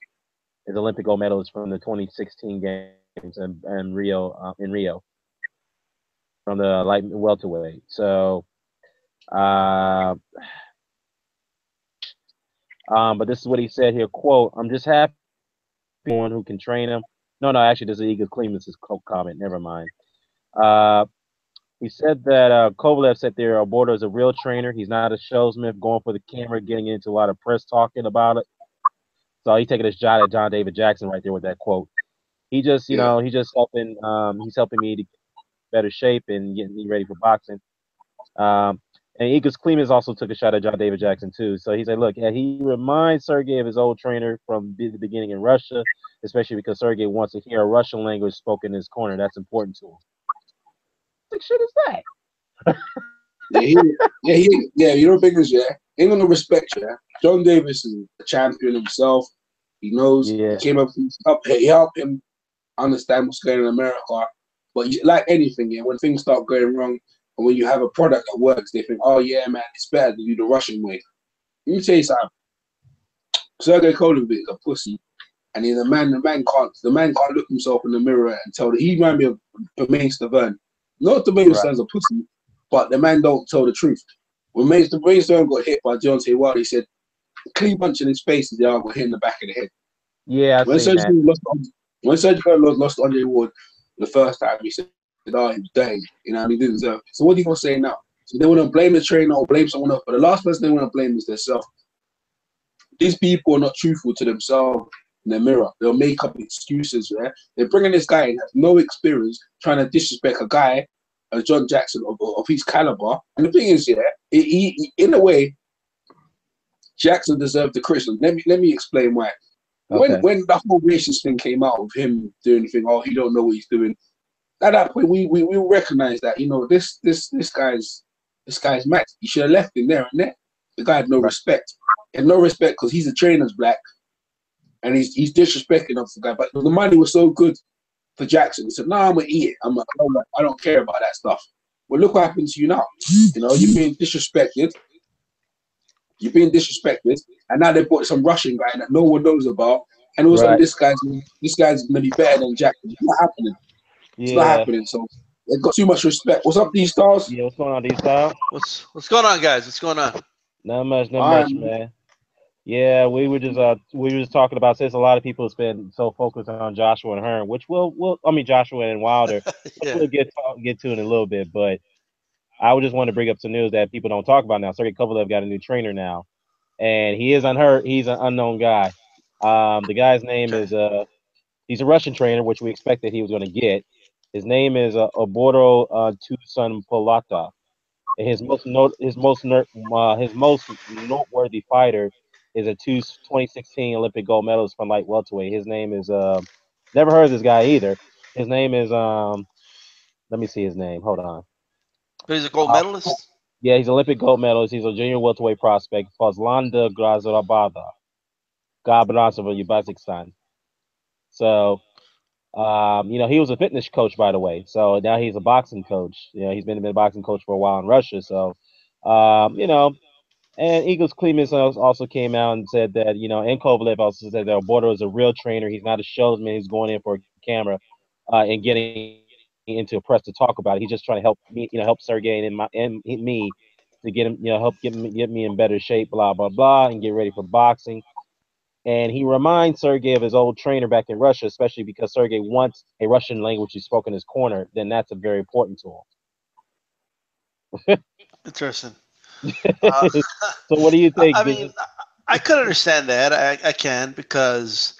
Is Olympic gold medalist from the 2016 games in Rio from the light welterweight. So, but this is what he said here. Quote: "I'm just happy one who can train him." No, actually, this is Igor Klimov's comment. Never mind. He said that Kovalev said there Border is a real trainer. He's not a showsmith going for the camera, getting into a lot of press talking about it. So he's taking a shot at John David Jackson right there with that quote. He just, he's just helping. He's helping me to get better shape and getting me ready for boxing. And Igor Klimovs also took a shot at John David Jackson too. So he said, look, he reminds Sergey of his old trainer from the beginning in Russia, especially because Sergey wants to hear a Russian language spoken in his corner. That's important to him. What the shit is that? You know, biggest, ain't gonna respect you. John Davis is a champion himself. He knows. He came up. He helped him understand what's going on in America. But like anything, when things start going wrong, and when you have a product that works, they think, oh yeah, man, it's better to do the Russian way. Let me tell you something. Sergey Kovalev is a pussy, and he's a man. The man can't look himself in the mirror and tell that he reminds me of Bermain Stavern. Not the Bermain Stavern's a pussy, but the man don't tell the truth. When Bermain Stavern got hit by Deontay Wilder, he said, clean punch in his face, and the other got hit in the back of the head. Yeah, when Sergey lost Andre Ward the first time, he said, oh, he was dying, and he didn't deserve it. So what are you going to say now? So they want to blame the trainer or blame someone else, but the last person they want to blame is themselves. These people are not truthful to themselves in the mirror. They'll make up excuses. Yeah? They're bringing this guy in, has no experience, trying to disrespect a guy, John Jackson, of his caliber. And the thing is, he in a way, Jackson deserved the criticism. Let me explain why. Okay. When the whole racist thing came out of him doing anything, he don't know what he's doing. At that point, we recognize that this guy's mad. He should have left him there and there. The guy had no respect. He had no respect because he's a trainer's black, and he's disrespecting us. The guy, but the money was so good for Jackson. He said, "No, I'm gonna eat it. I don't care about that stuff." Well, look what happened to you now. You're being disrespected. You're being disrespected, and now they brought some Russian guy that no one knows about, and all of a sudden this guy's gonna be better than Jackson. It's not happening. It's not happening. So they've got too much respect. What's up, these stars? Yeah, what's going on, these stars? What's going on, guys? What's going on? Not much, man. Yeah, we were just talking about, since a lot of people have been so focused on Joshua and Hearn, which Joshua and Wilder, we'll get to in a little bit, but I would just want to bring up some news that people don't talk about now. Sergey Kovalev got a new trainer now, and he is unhurt. He's an unknown guy. The guy's name is he's a Russian trainer, which we expected he was going to get. His name is Oboro Tusun Polata. And his most noteworthy fighter is a 2016 Olympic gold medalist from light welterweight. His name is never heard of this guy either. His name is let me see his name. Hold on. He's a gold medalist? Yeah, he's Olympic gold medalist. He's a junior welterweight prospect. Vaslanda Gabrazova, Kazakhstan. So, he was a fitness coach, by the way. So now he's a boxing coach. He's been a boxing coach for a while in Russia. So, and Igor Klimovs also came out and said that, and Kovalev also said that Border is a real trainer. He's not a showman. He's going in for a camera and getting into a press to talk about it. He's just trying to help me, help Sergey and me to get him, help get me in better shape, blah, blah, blah, and get ready for boxing. And he reminds Sergey of his old trainer back in Russia, especially because Sergey wants a Russian language he spoke in his corner. Then that's very important to him. Interesting. So what do you think? I mean, I could understand that. I can, because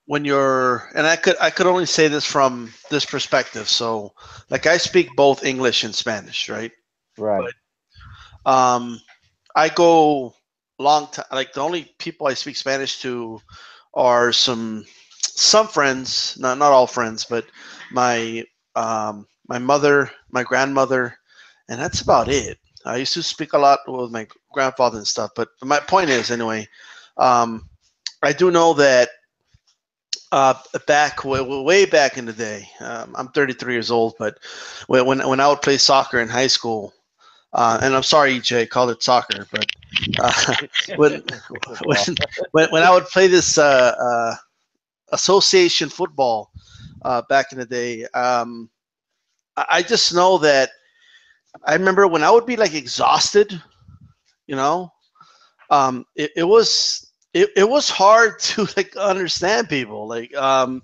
when you're, and I could only say this from this perspective. So, like, I speak both English and Spanish, right? Right. But I go long time. Like the only people I speak Spanish to are some friends, not all friends, but my my mother, my grandmother, and that's about it. I used to speak a lot with my grandfather and stuff. But my point is, anyway, um, I do know that uh, back way back in the day, I'm 33 years old, but when I would play soccer in high school, and I'm sorry, EJ, called it soccer, but uh, when, when when I would play this association football back in the day, I just know that I remember when I would be like exhausted, you know, it was hard to like understand people like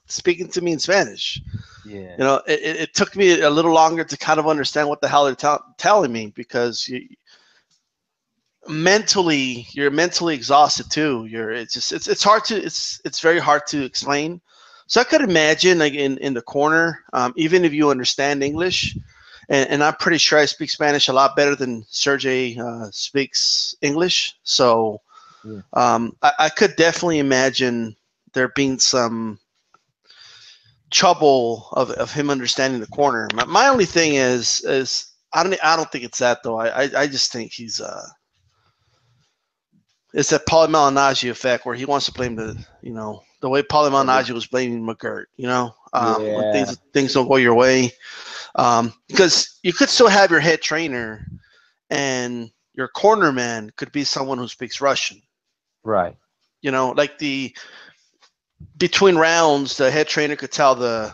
speaking to me in Spanish. Yeah. You know, it took me a little longer to kind of understand what the hell they're telling me because you're mentally exhausted too. It's just it's hard to it's very hard to explain. So I could imagine like in the corner, even if you understand English, and I'm pretty sure I speak Spanish a lot better than Sergey speaks English. So Yeah. I could definitely imagine there being some trouble of him understanding the corner. My only thing is I don't think it's that though. I just think he's it's that Paulie Malignaggi effect where he wants to blame the way Paulie Malignaggi was blaming McGirt. When Yeah. things don't go your way, because you could still have your head trainer and your corner man could be someone who speaks Russian. Right. Like the between rounds, the head trainer could tell the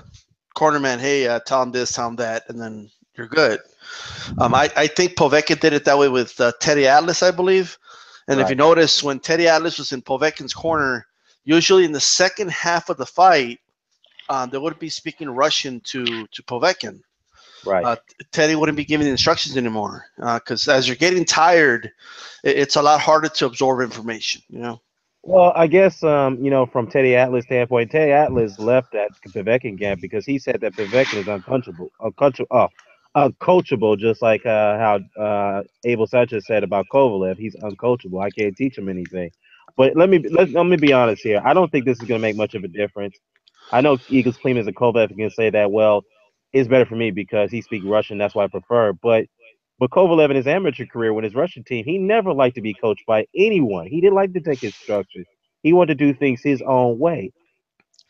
corner man, "Hey, tell him this, tell him that," and then you're good. I think Povetkin did it that way with Teddy Atlas, I believe. And if you Right. notice, when Teddy Atlas was in Povetkin's corner, usually in the second half of the fight, they would be speaking Russian to Povetkin. Right. Teddy wouldn't be giving the instructions anymore because as you're getting tired, it's a lot harder to absorb information. Well, I guess from Teddy Atlas' standpoint, Teddy Atlas left that Povetkin camp because he said that Povetkin is uncoachable, just like how Abel Sanchez said about Kovalev. He's uncoachable. I can't teach him anything. But let me be honest here. I don't think this is going to make much of a difference. I know Eagles Clemens and Kovalev can say that. Well, it's better for me because he speaks Russian. That's why I prefer. But Kovalev in his amateur career with his Russian team, he never liked to be coached by anyone. He didn't like to take instructions. He wanted to do things his own way.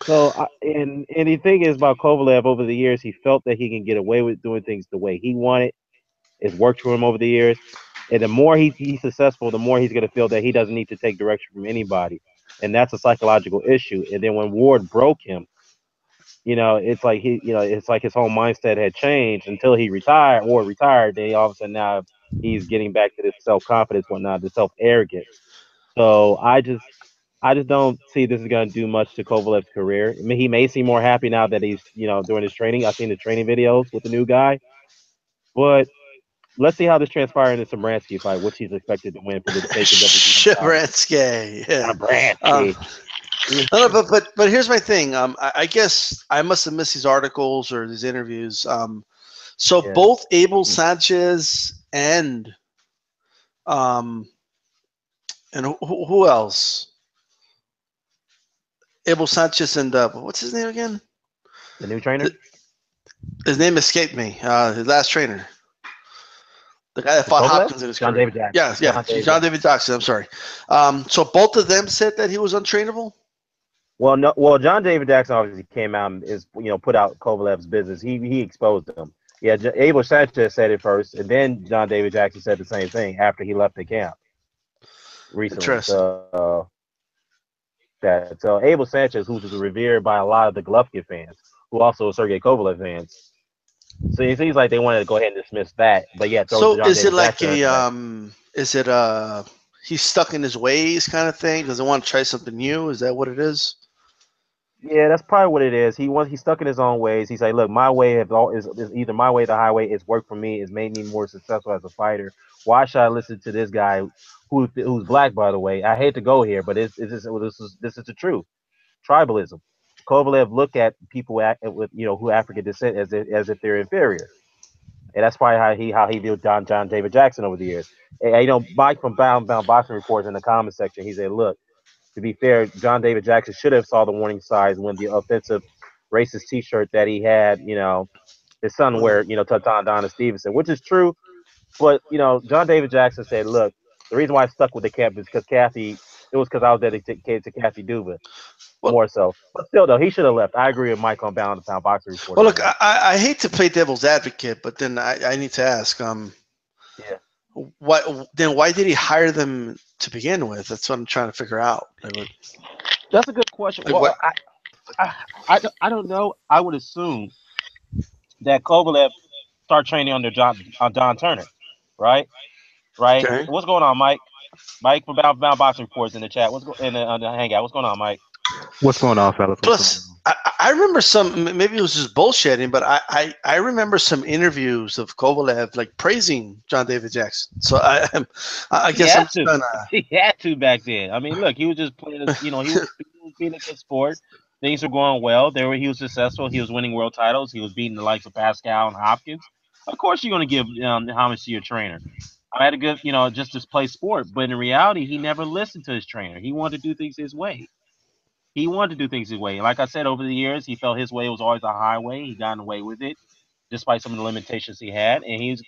So, and the thing is about Kovalev over the years, he felt that he can get away with doing things the way he wanted. It's worked for him over the years. And the more he's successful, the more he's going to feel that he doesn't need to take direction from anybody. And that's a psychological issue. And then when Ward broke him, it's like his whole mindset had changed until he retired or retired. Then all of a sudden now he's getting back to this self confidence, whatnot, the self arrogance. So I just don't see this is going to do much to Kovalev's career. I mean, he may seem more happy now that he's doing his training. I've seen the training videos with the new guy, but let's see how this transpires in the Sambransky fight, which he's expected to win for the vacant WBC title. Shevransky, yeah. Sambransky. No, but here's my thing. I guess I must have missed these articles or these interviews. So Yeah. both Abel Sanchez um, and who else? Abel Sanchez and what's his name again? The new trainer? His name escaped me. His last trainer, the guy that fought Kovalev? Hopkins in his John career. David Jackson. Yeah, John David Jackson. I'm sorry. So both of them said that he was untrainable. Well, no. Well, John David Jackson obviously came out and put out Kovalev's business. He exposed him. Yeah, Abel Sanchez said it first, and then John David Jackson said the same thing after he left the camp recently. Interesting. So Abel Sanchez, who's revered by a lot of the Golovkin fans, who also are Sergey Kovalev fans. So it seems like they wanted to go ahead and dismiss that, but yeah, throw So John is it David like Jackson. is it he's stuck in his ways kind of thing? Doesn't want to try something new? Is that what it is? Yeah, that's probably what it is. He's stuck in his own ways. He's like, look, my way is either my way or the highway. It's worked for me. It's made me more successful as a fighter. Why should I listen to this guy who's black, by the way? I hate to go here, but this is the truth. Tribalism. Kovalev look at people with who African descent as if they're inferior. and that's probably how he viewed John David Jackson over the years. And, Mike from Bound Boxing Reports in the comment section, he said, "Look, to be fair, John David Jackson should have saw the warning signs when the offensive racist T-shirt that he had, his son Mm. wear, to Donna Stevenson, which is true. But John David Jackson said, look, the reason why I stuck with the camp is because Kathy. It was because I was dedicated to Kathy Duva Well, more so. But still, though, he should have left. I agree with Mike on Bound Boxing Reports well, on look, that. I hate to play devil's advocate, but then I need to ask, Yeah. why did he hire them to begin with? That's what I'm trying to figure out. That's a good question. Like Well, what? I don't know. I would assume that Kovalev start training under John Turner, right? Right. Okay. What's going on, Mike? Mike from Bound Boxing Reports in the chat. What's in the hangout? What's going on, Mike? What's going on, fellas? What's going Plus, I remember maybe it was just bullshitting, but I remember some interviews of Kovalev like praising John David Jackson. So I He guess I'm had just to. gonna. He had to back then. I mean, look, he was just playing. He was being a good sport. Things were going well. He was successful. He was winning world titles. He was beating the likes of Pascal and Hopkins. Of course, you're going to give homage to your trainer. I had a good, just to play sport. But in reality, he never listened to his trainer. He wanted to do things his way. He wanted to do things his way. Like I said, over the years, he felt his way was always a highway. He got away with it, despite some of the limitations he had. And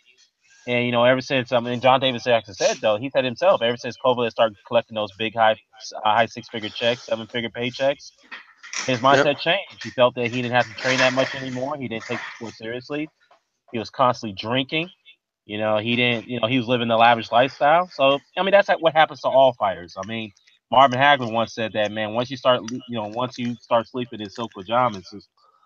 ever since and John David Jackson said though, he said himself, ever since Kovalev started collecting those big high 6-figure checks, 7-figure paychecks, his Yep. mindset changed. He felt that he didn't have to train that much anymore. He didn't take the sport seriously. He was constantly drinking. He didn't. He was living the lavish lifestyle. So I mean, that's what happens to all fighters. I mean, Marvin Hagler once said that, man. Once you start sleeping in silk pajamas, and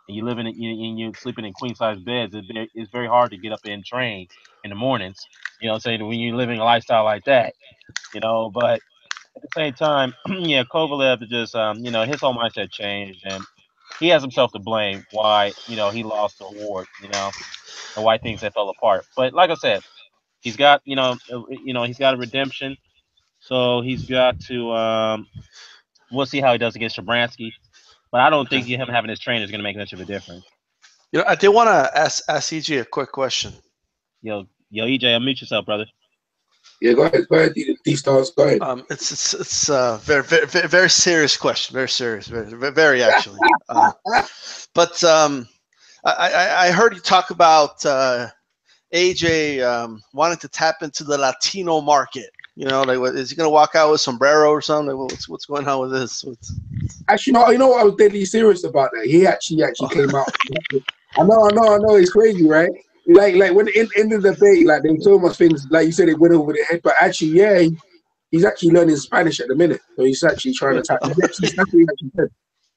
you living and you're sleeping in queen size beds, it's very hard to get up and train in the mornings. Saying when you're living a lifestyle like that. But at the same time, yeah, Kovalev just his whole mindset changed, and he has himself to blame why he lost the award. And why things that fell apart. But like I said, he's got he's got a redemption, so he's got to. We'll see how he does against Shabransky, but I don't Okay. think him having his trainer is going to make much of a difference. I did want to ask EG a quick question. Yo, EJ, unmute yourself, brother. Yeah, go ahead, D-Stars, go ahead. It's a very, very, very serious question. Very serious. Very, very actually. But I heard you talk about AJ wanting to tap into the Latino market. Is he going to walk out with sombrero or something? What's going on with this? Actually, no, you know what? I was deadly serious about that. He actually came out. I know. It's crazy, right? Like when in the debate, like they told us things, like you said, it went over the head. But actually, yeah, he's actually learning Spanish at the minute. So he's actually trying to tap. That's what he actually said.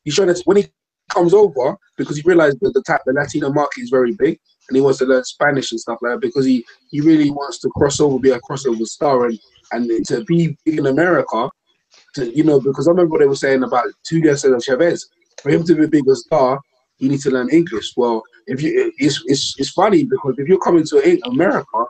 He's trying to, when he comes over, because he realized that the Latino market is very big, and he wants to learn Spanish and stuff like that, because he really wants to cross over, be a crossover star, and to be big in America. Because I remember what they were saying about Julio Cesar Chavez. For him to be a bigger star, you need to learn English. Well, it's funny because if you're coming to America,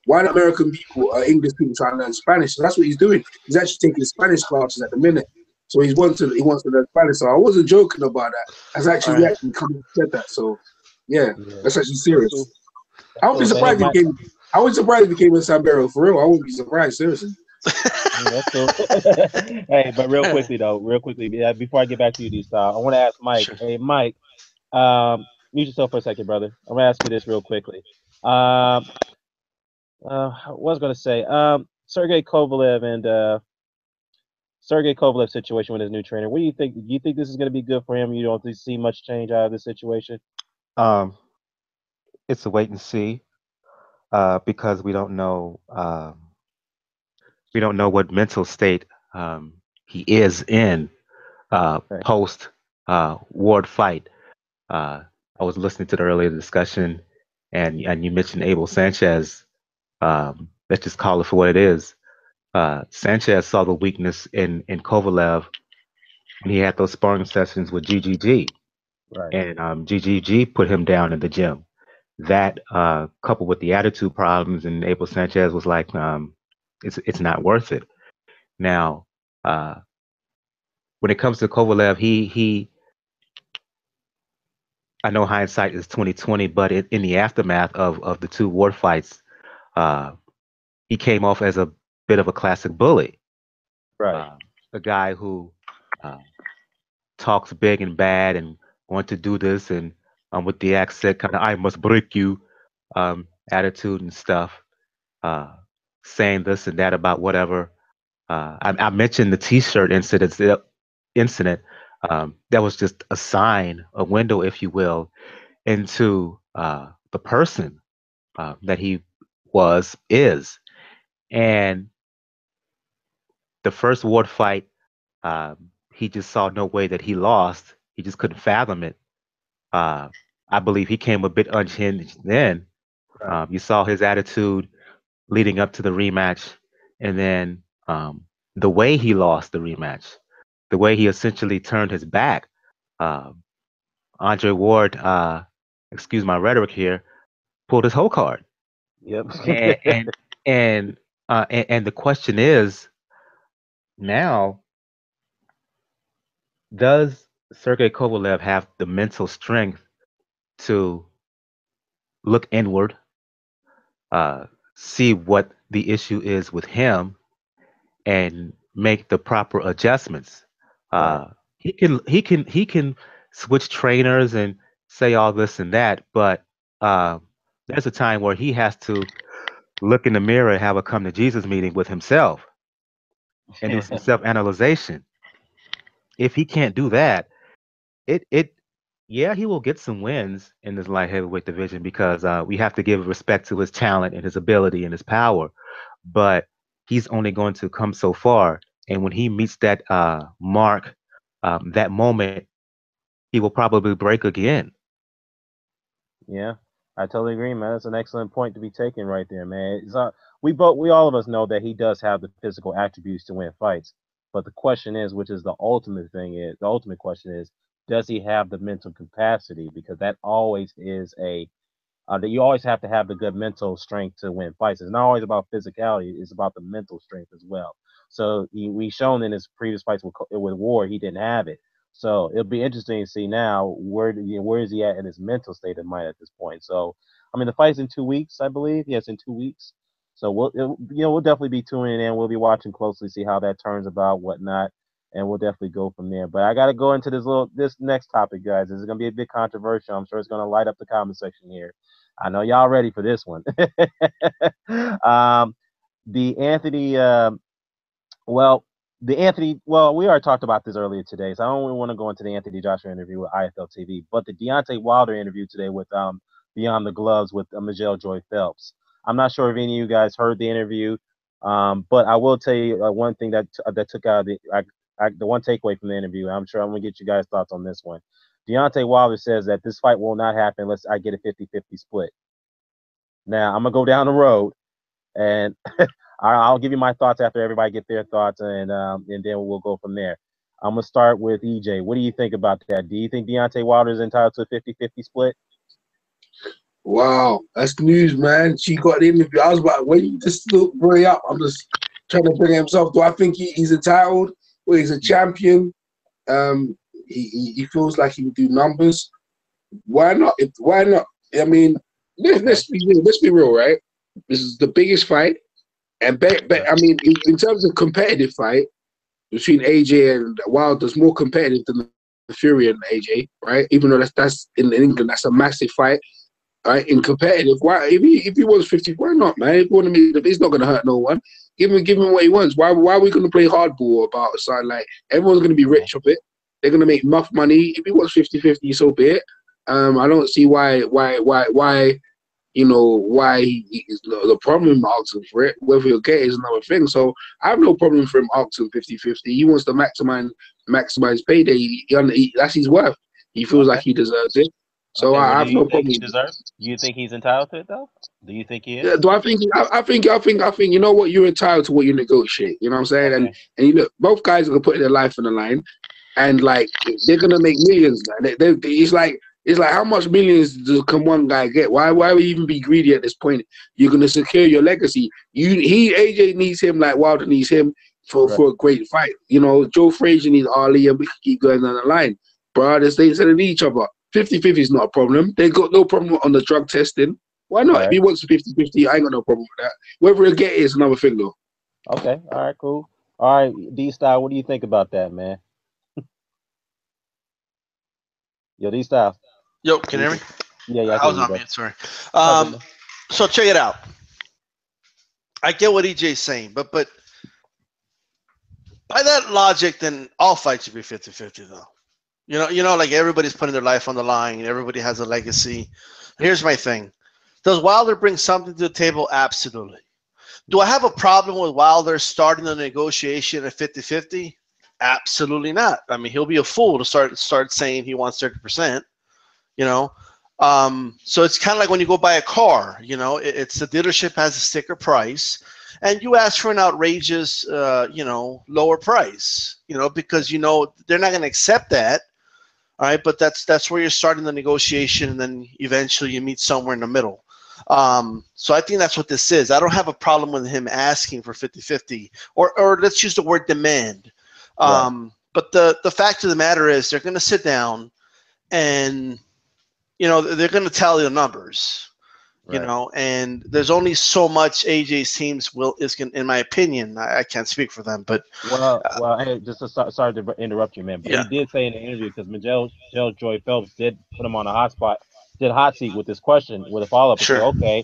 why do American people, English people, trying to learn Spanish? So that's what he's doing. He's actually taking Spanish classes at the minute. So he wants to learn Spanish. So I wasn't joking about that. That's actually Right. actually come and said that. So yeah, that's actually serious. Cool. I would be surprised if he came. I was surprised if he came in Sambero for real. I wouldn't be surprised, seriously. Yeah, that's cool. Hey, but real quickly, before I get back to you, D-Style, I want to ask Mike. Sure. Hey, Mike, mute yourself for a second, brother. I'm gonna ask you this real quickly. What was I gonna say? Sergey Kovalev and Sergey Kovalev situation with his new trainer. What do you think? Do you think this is going to be good for him? You don't see much change out of this situation? It's a wait and see, because we don't know what mental state he is in post Ward fight. I was listening to the earlier discussion, and you mentioned Abel Sanchez. Let's just call it for what it is. Sanchez saw the weakness in Kovalev when he had those sparring sessions with GGG, Right. and GGG put him down in the gym. That coupled with the attitude problems, and Abel Sanchez was like, it's not worth it. Now, when it comes to Kovalev, I know hindsight is 2020, but in the aftermath of the two Ward fights, he came off as a bit of a classic bully, Right. a guy who uh, talks big and bad and want to do this and with the accent, kind of "I must break you" attitude and stuff, uh, saying this and that about whatever. I mentioned the T-shirt incident. That was just a sign, a window, if you will, into the person that he is. And the first Ward fight, he just saw no way that he lost. He just couldn't fathom it. I believe he came a bit unhinged then. Right. You saw his attitude leading up to the rematch, and then the way he lost the rematch, the way he essentially turned his back. Uh, Andre Ward, excuse my rhetoric here, pulled his whole card. Yep. And and the question is now, does Sergey Kovalev have the mental strength to look inward, see what the issue is with him, and make the proper adjustments? Right. He can switch trainers and say all this and that, but there's a time where he has to look in the mirror and have a come to Jesus meeting with himself and do some self-analyzation. If he can't do that, it yeah, he will get some wins in this light heavyweight division because we have to give respect to his talent and his ability and his power. But he's only going to come so far, and when he meets that mark, that moment, he will probably break again. Yeah, I totally agree, man. That's an excellent point to be taken right there, man. We all of us know that he does have the physical attributes to win fights, but the question is, which is the ultimate question is, does he have the mental capacity? Because that always is that you always have to have the good mental strength to win fights. It's not always about physicality; it's about the mental strength as well. So we shown in his previous fights with Ward, he didn't have it. So it'll be interesting to see now where is he at in his mental state of mind at this point. So I mean, the fight's in 2 weeks, I believe. Yes, in 2 weeks. So we'll definitely be tuning in. We'll be watching closely, see how that turns about, whatnot, and we'll definitely go from there. But I got to go into this next topic, guys. This is gonna be a bit controversial. I'm sure it's gonna light up the comment section here. I know y'all ready for this one. um, the Anthony, well, we already talked about this earlier today, so I don't really want to go into the Anthony Joshua interview with IFL TV, but the Deontay Wilder interview today with Beyond the Gloves with Michelle Joy Phelps. I'm not sure if any of you guys heard the interview, but I will tell you one thing that took out of the one takeaway from the interview. I'm sure I'm gonna get you guys' thoughts on this one. Deontay Wilder says that this fight will not happen unless I get a 50-50 split. Now, I'm going to go down the road, and I'll give you my thoughts after everybody get their thoughts, and then we'll go from there. I'm going to start with EJ. What do you think about that? Do you think Deontay Wilder is entitled to a 50-50 split? Wow, that's news, man. She got the interview. I was about, when you just look bring up, I'm just trying to bring himself. Do I think he's entitled? Well, he's a champion. He feels like he would do numbers. Why not? Why not? I mean, let's be real, right? This is the biggest fight, and I mean, in terms of competitive fight between AJ and Wilder's more competitive than the Fury and AJ, right? Even though that's in England, that's a massive fight, right? In competitive, why if he was 50, why not, man? If you want to meet, he's not going to hurt no one. Give him what he wants. Why are we going to play hardball about something like everyone's going to be rich of it? They're going to make enough money. If he wants 50-50, so be it. I don't see why he is the problem asking for it. Whether he'll get it is another thing. So I have no problem for him asking 50-50. He wants to maximize payday. That's his worth. He feels like he deserves it. So I have no problem. Do you think he's entitled to it though? Do you think he is? Yeah, do I think? I think. You know what? You're entitled to what you negotiate. You know what I'm saying? Okay. And you know, both guys are gonna put their life on the line, and like they're gonna make millions, man. It's like how much millions can one guy get? Why would you even be greedy at this point? You're gonna secure your legacy. AJ needs him like Wilder needs him for a great fight. You know, Joe Frazier needs Ali, and we can keep going down the line. Brothers, they instead of each other. 50-50 is not a problem. They got no problem on the drug testing. Why not? Right. If he wants 50-50, I ain't got no problem with that. Whether he'll get it is another thing, though. Okay. All right. Cool. All right, D Style. What do you think about that, man? Yo, D Style. Yo, can you hear me? Yeah, I I can was hear you, on bro. mute. Sorry. Okay, man. So check it out. I get what EJ's saying, but by that logic, then all fights should be 50-50, though. You know, like everybody's putting their life on the line. Everybody has a legacy. Here's my thing. Does Wilder bring something to the table? Absolutely. Do I have a problem with Wilder starting the negotiation at 50-50? Absolutely not. I mean, he'll be a fool to start saying he wants 30%, you know. So it's kind of like when you go buy a car, you know, it's the dealership has a sticker price and you ask for an outrageous, lower price, because, they're not going to accept that. All right. But that's where you're starting the negotiation. And then eventually you meet somewhere in the middle. So I think that's what this is. I don't have a problem with him asking for 50-50 or let's use the word demand. Right. But the fact of the matter is they're going to sit down and, they're going to tally the numbers, Right. and there's only so much AJ's teams is going, in my opinion, I can't speak for them, but Well, hey, sorry to interrupt you, man, but yeah, he did say in the interview because Miguel Joy Phelps did put him on a hot seat with this question with a follow up and say, sure. okay,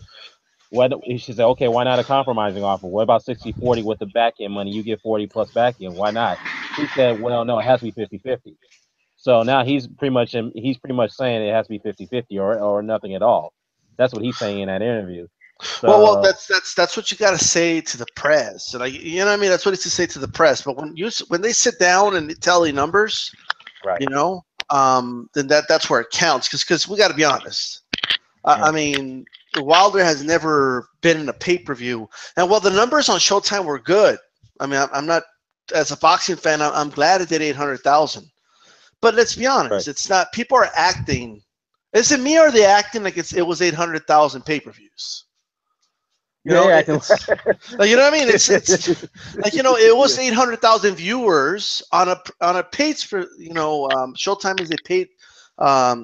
he should say, okay, why not a compromising offer? What about 60-40 with the back end money? You get 40 plus back end. Why not? He said, well, no, it has to be 50-50. So now he's pretty much saying it has to be 50-50 or nothing at all. That's what he's saying in that interview. So Well, that's what you got to say to the press, and what I mean. That's what it's to say to the press. But when they sit down and tell the numbers, right. then that's where it counts. Because we got to be honest. I mean, Wilder has never been in a pay-per-view, and while the numbers on Showtime were good, I mean, I'm not, as a boxing fan, I'm glad it did 800,000. But let's be honest, Right. it's not. People are acting. Is it me or are they acting like it was 800,000 pay-per-views? It's like, you know what I mean? It's like, it was 800,000 viewers on a paid Showtime is a paid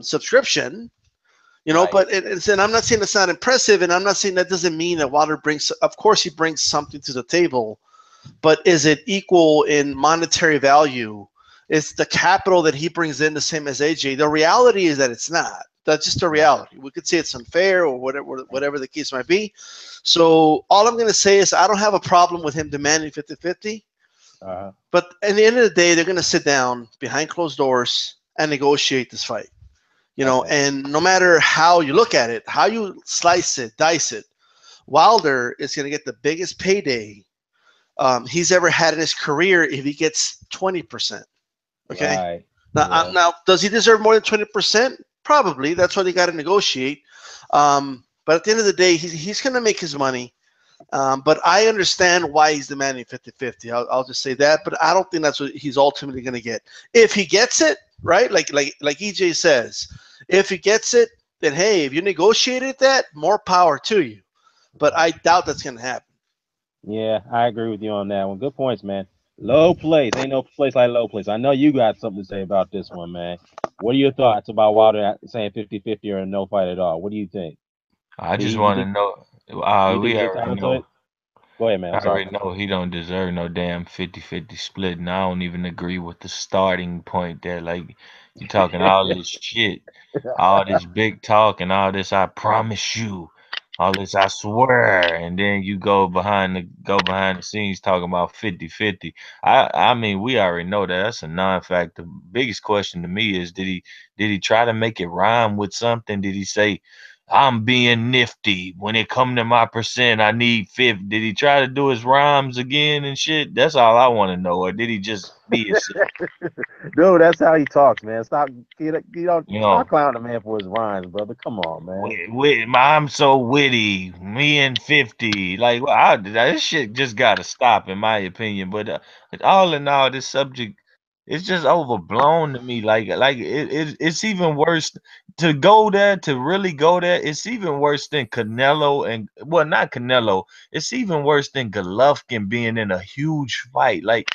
subscription. Right. But and I'm not saying it's not impressive, and I'm not saying that doesn't mean that Wilder brings. Of course, he brings something to the table, but is it equal in monetary value? Is the capital that he brings in the same as AJ? The reality is that it's not. That's just a reality. We could say it's unfair or whatever the case might be. So all I'm going to say is I don't have a problem with him demanding 50-50. But at the end of the day, they're going to sit down behind closed doors and negotiate this fight. And no matter how you look at it, how you slice it, dice it, Wilder is going to get the biggest payday he's ever had in his career if he gets 20%. Okay. Right. Now, does he deserve more than 20%? Probably. That's why they got to negotiate. But at the end of the day, he's going to make his money. But I understand why he's demanding 50-50. I'll just say that. But I don't think that's what he's ultimately going to get. If he gets it, right, like EJ says, if he gets it, then, hey, if you negotiated that, more power to you. But I doubt that's going to happen. Yeah, I agree with you on that one. Good points, man. Low place. Ain't no place like low place. I know you got something to say about this one, man. What are your thoughts about Wilder saying 50-50 or no fight at all? What do you think? I just want to know. We Go ahead, man. I I'm sorry. already know he don't deserve no damn 50-50 split, and I don't even agree with the starting point there. Like, you talking all this shit, all this big talk, and all this I promise you, all this I swear, and then you go behind the scenes talking about 50-50. I mean, we already know that that's a non-fact. The biggest question to me is did he try to make it rhyme with something? Did he say I'm being nifty. When it come to my percent, I need 50. Did he try to do his rhymes again and shit? That's all I want to know. Or did he just be himself? Dude, that's how he talks, man. Stop You clowning the man for his rhymes, brother. Come on, man. I'm so witty. Me and 50. Like, this shit just got to stop, in my opinion. But all in all, this subject, it's just overblown to me. It's even worse to go there, to really go there. It's even worse than Canelo not Canelo. It's even worse than Golovkin being in a huge fight. Like,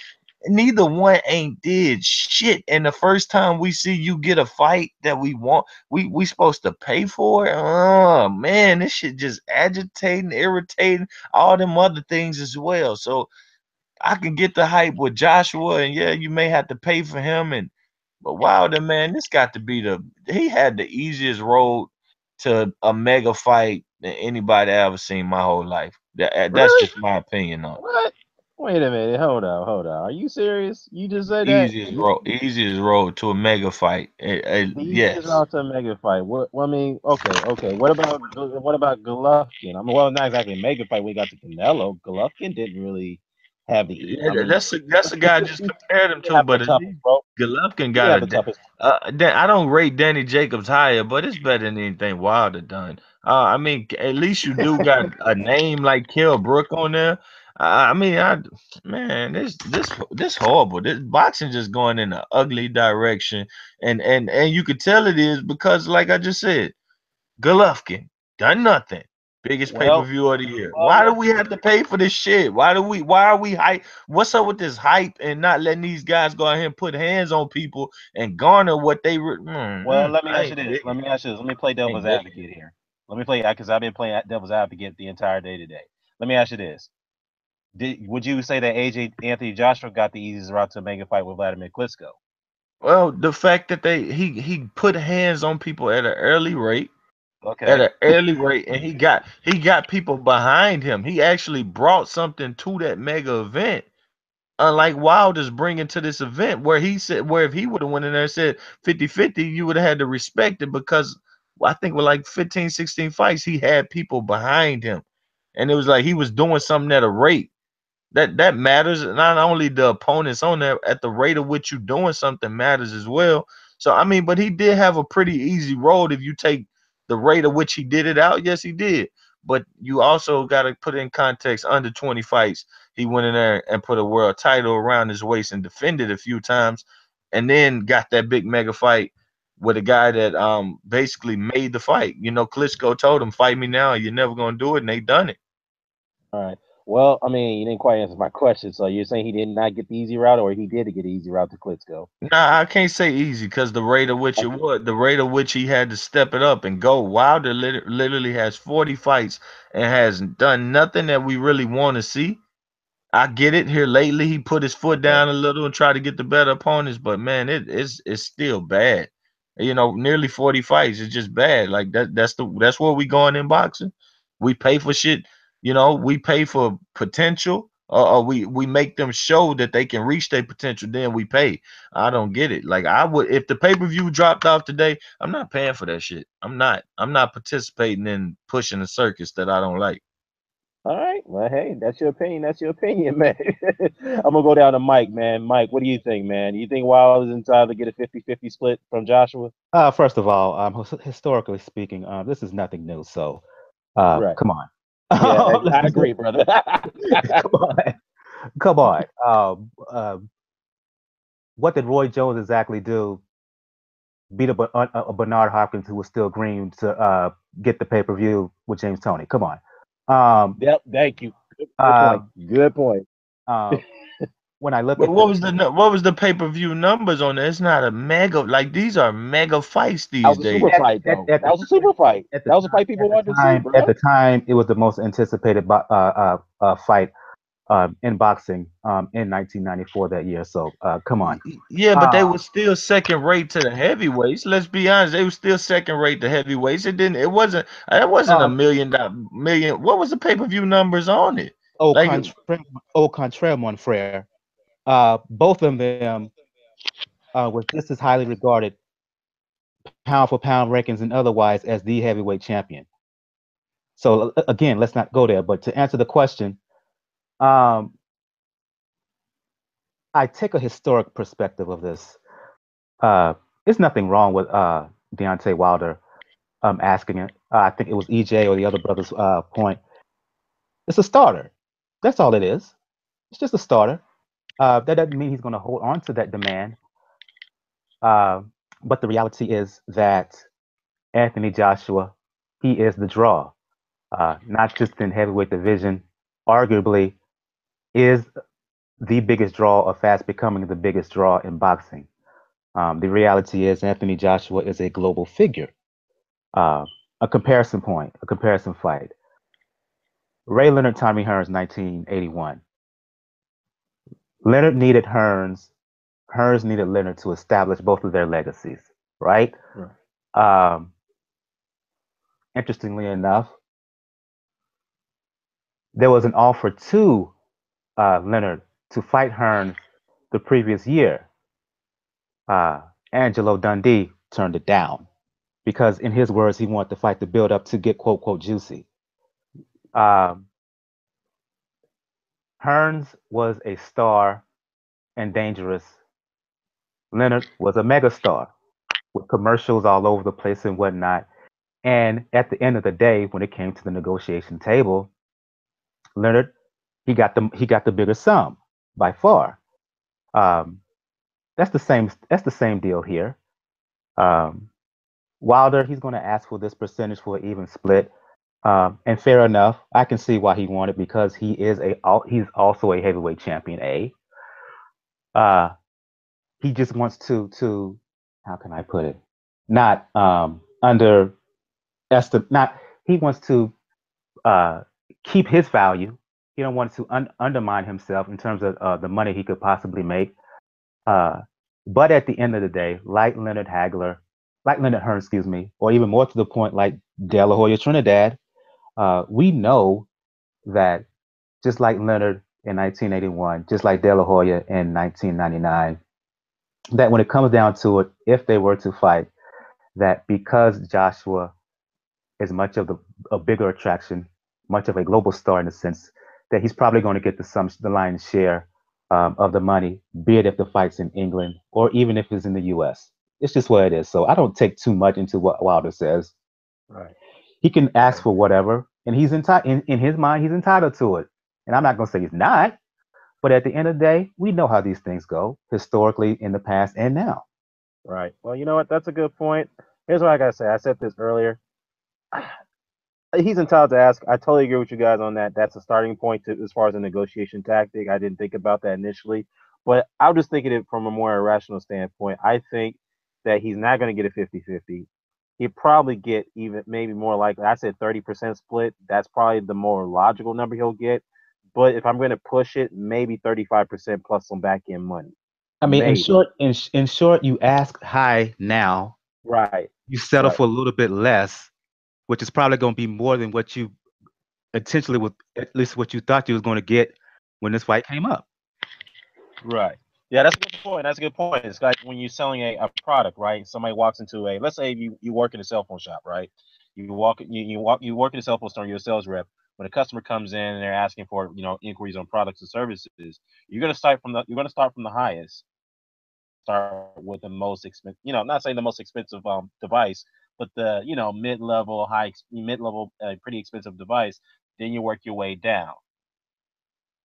neither one ain't did shit. And the first time we see you get a fight that we want, we supposed to pay for it. Oh man, this shit just agitating, irritating, all them other things as well. So I can get the hype with Joshua, and yeah, you may have to pay for him. And but Wilder, man, this got to be he had the easiest road to a mega fight than anybody I ever seen my whole life. That's Really? just my opinion on it. What? Wait a minute. Hold on. Are you serious? You just said that? Easiest road to a mega fight. The easiest Yes. route to a mega fight. What? Well, I mean, okay. What about Golovkin? I mean, well, not exactly a mega fight. We got to Canelo. Golovkin didn't really have the. I Yeah, mean, that's a guy I just compared he him didn't to, have the but at toughest, least bro. Golovkin He didn't got have the toughest. I don't rate Danny Jacobs higher, but it's better than anything Wilder done. I mean, at least you do got a name like Kell Brook on there. I mean, man, this horrible. This boxing just going in an ugly direction, and you could tell it is because, like I just said, Golovkin done nothing. Biggest pay per Well, view of the year. well, Why do let's we have to pay for this shit? Why are we hype? What's up with this hype and not letting these guys go out here and put hands on people and garner what they? Let me I ask you ain't this. digging. Let me play devil's Ain't digging. advocate here. Let me play because I've been playing devil's advocate the entire day today. Let me ask you this. Would you say that AJ Anthony Joshua got the easiest route to a mega fight with Vladimir Klitschko? Well, the fact that he put hands on people at an early rate, Okay. and he got people behind him. He actually brought something to that mega event. Unlike Wilder's bringing to this event where he said, where if he would have went in there and said 50-50, you would have had to respect it because I think with like 15, 16 fights, he had people behind him. And it was like he was doing something at a rate that matters. Not only the opponents on there, at the rate of which you doing something matters as well. So I mean, but he did have a pretty easy road if you take the rate of which he did it out. Yes, he did. But you also got to put in context, under 20 fights, he went in there and put a world title around his waist and defended a few times, and then got that big mega fight with a guy that basically made the fight. You know, Klitschko told him, "Fight me now, or you're never gonna do it," and they done it. All right. Well, I mean, you didn't quite answer my question. So you're saying he did not get the easy route, or he did get the easy route to Klitschko? Nah, I can't say easy because the rate of which he had to step it up and go. Wilder literally has 40 fights and has done nothing that we really want to see. I get it. Here lately, he put his foot Okay. down a little and tried to get the better opponents, but man, it's still bad. You know, nearly 40 fights is just bad. Like that's where we going in boxing. We pay for shit. You know, we pay for potential, or we make them show that they can reach their potential. Then we pay. I don't get it. Like I would, if the pay per view dropped off today, I'm not paying for that shit. I'm not. I'm not participating in pushing a circus that I don't like. All right. Well, hey, that's your opinion. That's your opinion, man. I'm gonna go down to Mike, man. Mike, what do you think, man? You think Wilder's entitled to get a 50-50 split from Joshua? First of all, historically speaking, this is nothing new. So, Right. come on. Yeah, Let's I be agree, brother. come on, come on. What did Roy Jones exactly do? Beat a Bernard Hopkins who was still green to get the pay per view with James Toney. Come on. Yep. Thank you. Good Uh, point. Good point. uh, when I look But at the what was the pay per view numbers on it? It's not a mega, like these are mega fights That these was a super days. fight, though. That was a super fight. That was a fight people wanted to see, at bro. the time, it was the most anticipated fight in boxing in 1994 that year. So come on. Yeah, but they Uh, were still second rate to the heavyweights. Let's be honest, they were still second rate to heavyweights. It wasn't a um, million. What was the pay per view numbers on it? Like au contraire, mon frere. Both of them was just as highly regarded, pound for pound rankings and otherwise, as the heavyweight champion. So again, let's not go there. But to answer the question, um, I take a historic perspective of this. There's nothing wrong with Deontay Wilder asking it. I think it was EJ or the other brother's point. It's a starter. That's all it is. It's just a starter. That doesn't mean he's going to hold on to that demand. Uh, but the reality is that Anthony Joshua, he is the draw, not just in heavyweight division. Arguably, is the biggest draw or fast becoming the biggest draw in boxing. The reality is Anthony Joshua is a global figure. A comparison point, a comparison fight. Ray Leonard, Tommy Hearns, 1981. Leonard needed Hearns. Hearns needed Leonard to establish both of their legacies, right? Um, Interestingly enough, there was an offer to Leonard to fight Hearns the previous year. Angelo Dundee turned it down because, in his words, he wanted the fight to build up to get quote, quote, juicy. Um, Hearns was a star and dangerous. Leonard was a megastar with commercials all over the place and whatnot. And at the end of the day, when it came to the negotiation table, Leonard, he got the bigger sum by far. That's the same deal here. Wilder, he's going to ask for this percentage for an even split, and fair enough. I can see why he wanted, because he's also a heavyweight champion. He just wants to how can I put it? Not he wants to keep his value. He don't want to undermine himself in terms of the money he could possibly make. But at the end of the day, like Leonard Hearns, excuse me, or even more to the point, like De La Hoya Trinidad, we know that just like Leonard in 1981, just like De La Hoya in 1999, that when it comes down to it, if they were to fight, that because Joshua is much of a bigger attraction, much of a global star in a sense, that he's probably going to get the lion's share of the money, be it if the fight's in England or even if it's in the U.S. It's just what it is. So I don't take too much into what Wilder says. Right. He can ask for whatever, and he's in his mind, he's entitled to it. And I'm not going to say he's not, but at the end of the day, we know how these things go historically in the past and now. Right. Well, you know what? That's a good point. Here's what I gotta say. I said this earlier. He's entitled to ask. I totally agree with you guys on that. That's a starting point as far as a negotiation tactic. I didn't think about that initially, but I'm just thinking it from a more irrational standpoint. I think that he's not going to get a 50-50. He'd probably get even maybe more likely. I said 30% split. That's probably the more logical number he'll get. But if I'm going to push it, maybe 35% plus some back end money. I mean, Maybe. in short, you ask high now. Right. You settle Right. for a little bit less, which is probably going to be more than what you intentionally, with at least what you thought you was going to get when this fight came up. Right. Yeah, that's a good point. That's a good point. It's like when you're selling a product, right? Somebody walks into let's say you work in a cell phone shop, right? You work in a cell phone store, you're a sales rep. When a customer comes in and they're asking for, inquiries on products and services, you're gonna start from the highest. Start with the most expensive, not saying the most expensive device, but the mid-level, pretty expensive device. Then you work your way down.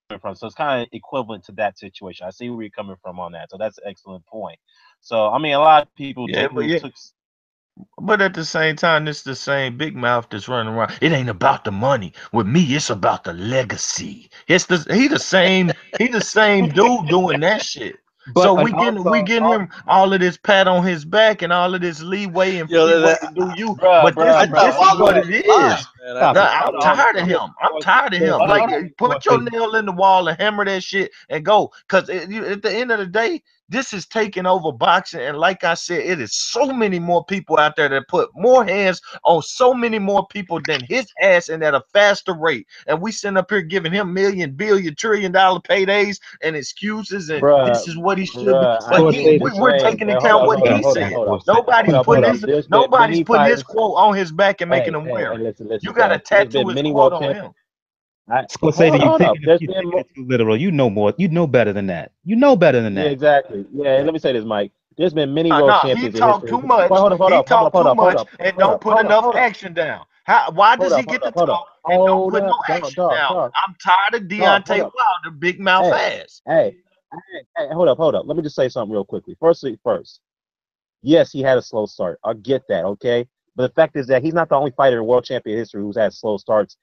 So it's kind of equivalent to that situation. I see where you're coming from on that. So that's an excellent point. So I mean, a lot of people But at the same time, it's the same big mouth that's running around. It ain't about the money. With me, it's about the legacy. He the same dude doing that shit. But so we getting him all of this pat on his back and all of this leeway and freeway to do you. But this is what it is. I'm tired of him. I'm tired of him. Like, put your nail in the wall and hammer that shit and go. Because at the end of the day, this is taking over boxing. And like I said, it is so many more people out there that put more hands on so many more people than his ass and at a faster rate. And we sitting up here giving him million, billion, $1 trillion paydays and excuses. And this is what he should be. But we're taking into account what he said. Nobody's putting his quote on his back and making him wear it. Listen, You got to tattoo his quote on him. Scorsese, you taking it too literal. You know more. You know better than that. You know better than that. Yeah, exactly. Yeah, let me say this, Mike. There's been many world champions. He talked too much. He talked too much and don't put enough action down. Why does he get to talk and don't put no action down? I'm tired of Deontay Wilder, big mouth ass. Hey, hold up. Let me just say something real quickly. First, yes, he had a slow start. I get that, okay? But the fact is that he's not the only fighter in world champion history who's had slow starts.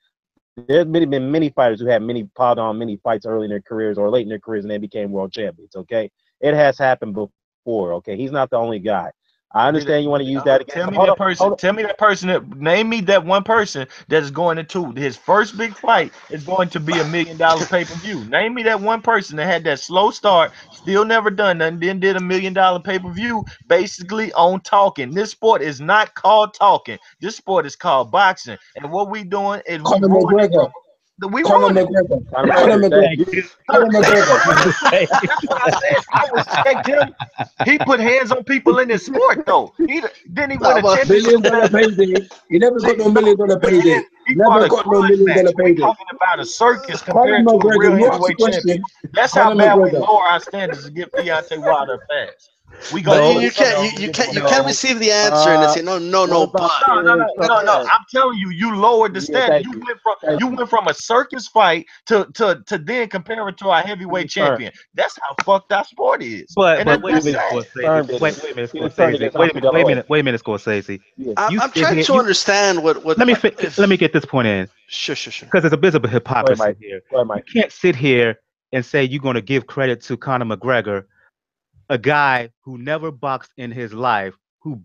There's been many fighters who had piled on many fights early in their careers or late in their careers and they became world champions. Okay, it has happened before. Okay, he's not the only guy. I understand you want to use that against. Tell me that person. Tell me that person. Name me that one person that is going into his first big fight is going to be $1 million pay-per-view. Name me that one person that had that slow start, still never done nothing, then did $1 million pay-per-view, basically on talking. This sport is not called talking. This sport is called boxing. And what we doing is Conor McGregor. Conor McGregor. Conor McGregor. Conor McGregor. That's what I said. I respect him. He put hands on people in this sport, though. Then he won a championship. $1 million payday. He never got no $1 million payday. Never got no $1 million payday. Talking about a circus compared to a real heavyweight champion. That's how bad we lower our standards to give Deontay Wilder a pass. We go. You can't receive the answer and say no. I'm telling you, you lowered the standard. You went from a circus fight to then compare it to our heavyweight champion. That's how fucked our sport is. But wait a minute, Scorsese. I'm trying to understand what. Let me get this point in. Sure. Because there's a bit of a hypocrisy here. You can't sit here and say you're going to give credit to Conor McGregor, a guy who never boxed in his life, who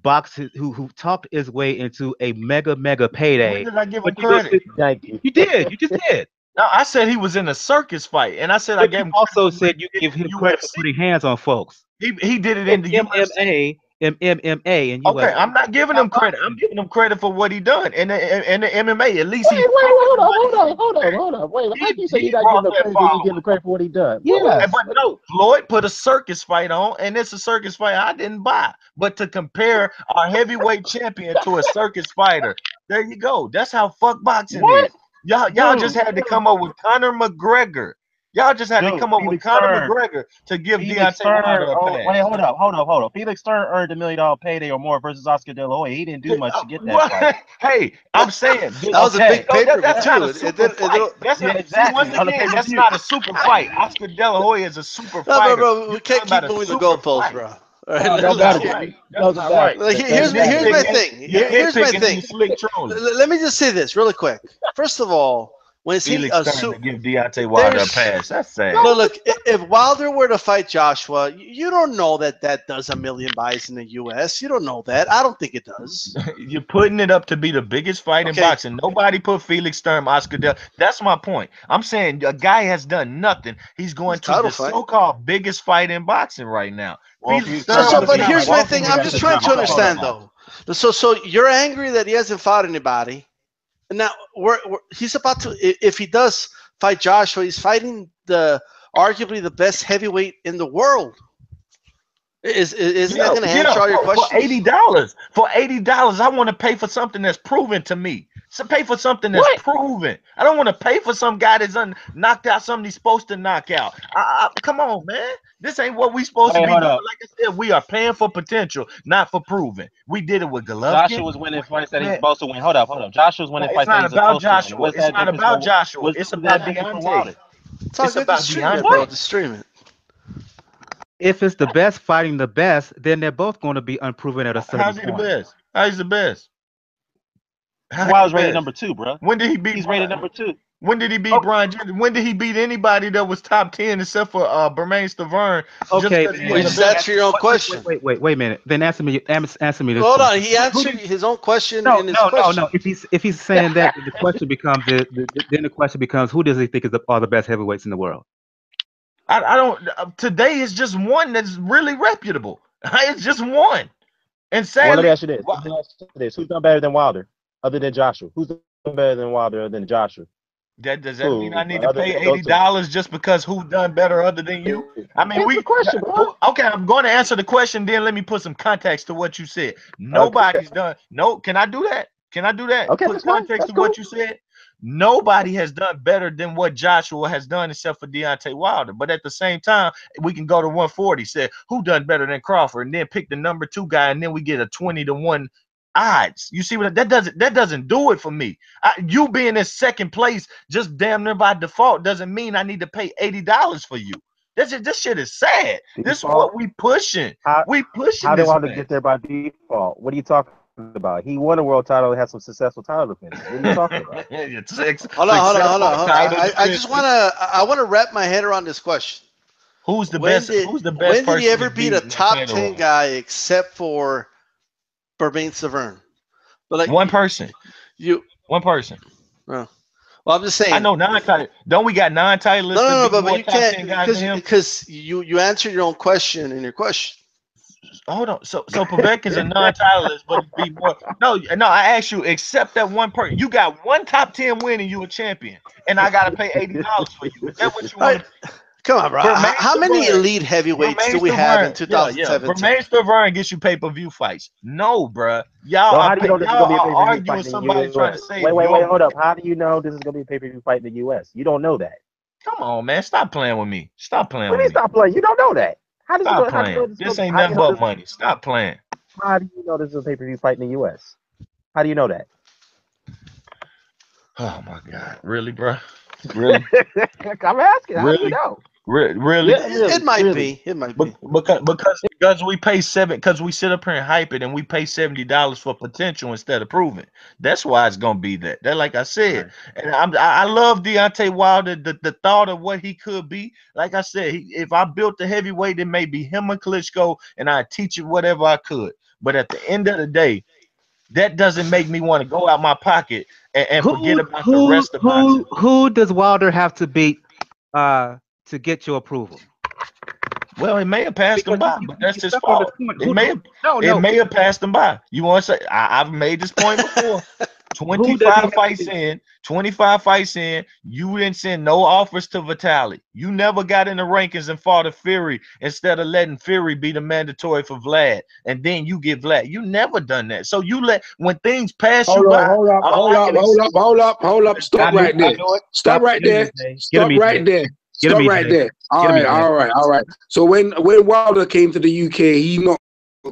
talked his way into a mega payday. When did I give him credit? You did. You just did. No, I said he was in a circus fight, and I said I gave him. Also said you give him credit for putting hands on folks. He did it in the MMA. MMA and okay, I'm not giving him credit. I'm giving him credit for what he done in the MMA. At least hold on. Wait, how can you say he's not giving him credit? You give him credit for what he done? Yeah, but no, Floyd put a circus fight on, and it's a circus fight I didn't buy. But to compare our heavyweight champion to a circus fighter, there you go. That's how fuck boxing is. Y'all just had to come up with Conor McGregor. Y'all just had to come up with Conor McGregor to give Deontay Wilder a pass. Wait, hold up. Felix Stern earned $1 million payday or more versus Oscar De La Hoya. He didn't do much to get that fight. Hey, I'm saying that was a big pay-per-view too. Once again, that's not a super fight. Oscar De La Hoya is a super fighter. Bro, we can't keep moving the goalposts, bro. All right, here's my thing. Let me just say this really quick. First of all, when Felix Stern to give Deontay Wilder a pass, that's sad. No, look, if Wilder were to fight Joshua, you don't know that does 1 million buys in the U.S. You don't know that. I don't think it does. You're putting it up to be the biggest fight in boxing. Nobody put Felix Stern, Oscar Del. That's my point. I'm saying a guy has done nothing. He's going to the so-called biggest fight in boxing right now. But here's my thing. I'm just trying to understand, though. So you're angry that he hasn't fought anybody. Now, he's about to, if he does fight Joshua, he's fighting arguably the best heavyweight in the world. Isn't that going to answer all your questions? For $80, I want to pay for something that's proven to me. So pay for something that's proven. I don't want to pay for some guy that's knocked out something he's supposed to knock out. Come on, man. This ain't what we supposed to be doing. Like I said, we are paying for potential, not for proven. We did it with Golovkin. Joshua was winning fights that he's supposed to win. Hold up. Joshua's winning fights that he's supposed to win. It's not about Joshua. It's about Deontay. It's about Deontay, bro. Just stream it. If it's the best fighting the best, then they're both going to be unproven at a certain point. How's he the best? How's the best? Wilder's rated number 2, bro. When did he beat? He's rated number 2. When did he beat Brian Johnson? When did he beat anybody that was top 10 except for Bermain Stavern? Okay, answer your own question. Wait a minute. Then answer me this. Hold on, he answered his own question. No. If he's saying that, the question becomes who does he think are the best heavyweights in the world? I don't. Today is just one that's really reputable. It's just one. And sadly, let me ask you this: who's done better than Wilder, other than Joshua? Who's done better than Wilder other than Joshua? Does that mean I need to pay $80 just because who done better other than you? I mean, question, bro. Okay, I'm going to answer the question. Then let me put some context to what you said. Nobody's done. No, can I do that? Okay, put context to what you said. Nobody has done better than what Joshua has done except for Deontay Wilder. But at the same time, we can go to 140. Say who done better than Crawford, and then pick the number 2 guy, and then we get a 20-1 odds. You see what that doesn't do it for me. You being in second place just damn near by default doesn't mean I need to pay $80 for you. This shit is sad. This is what we pushing. How do I get there by default? What are you talking about? He won a world title and had some successful title defenses. What are you talking about? Hold on. I want to wrap my head around this question. Who's the best? Who's the best? When did he person ever to beat a top 10 guy except for Bermane-Stiverne? But like one person. One person. Well, I'm just saying. I know non-title. Don't we got non-titleists? No, but you can't because you answered your own question in your question. Hold on. So Povetkin's a non-titleist, but be more. No. I asked you, except that one person. You got one top 10 win and you a champion, and I gotta pay $80 for you. Is that what you want? Come on, bro. How many elite heavyweights do we have in 2017? Bermane-Stiverne gets you pay-per-view fights. No, bro. Y'all are arguing somebody trying to say. Wait, hold up. How do you know this is gonna be a pay-per-view fight in the U.S.? You don't know that. Come on, man. Stop playing with me. Stop playing with me. Stop playing. You don't know that. Stop playing. This ain't nothing but money. Stop playing. How do you know this is a pay-per-view fight in the U.S.? How do you know that? Oh my God! Really, bro? Really? I'm asking. How do you know? Really? It might be. It might be. Because we pay because we sit up here and hype it, and we pay $70 for potential instead of proving. That's why it's gonna be that. That, like I said, and I love Deontay Wilder. The thought of what he could be. Like I said, if I built the heavyweight, it may be him and Klitschko, and I'd teach it whatever I could. But at the end of the day, that doesn't make me want to go out my pocket and forget about the rest of my. Who does Wilder have to beat to get your approval? Well, it may have passed him by, but that's his fault. It may have passed him by. You want to say I've made this point before. 25 fights in, you didn't send no offers to Vitaly. You never got in the rankings and fought a Fury instead of letting Fury be the mandatory for Vlad, and then you get Vlad. You never done that. So you when things pass you by. Hold up. Stop right there. Stop right there. Stop right there. Stop right there. All right. So when Wilder came to the UK, he knocked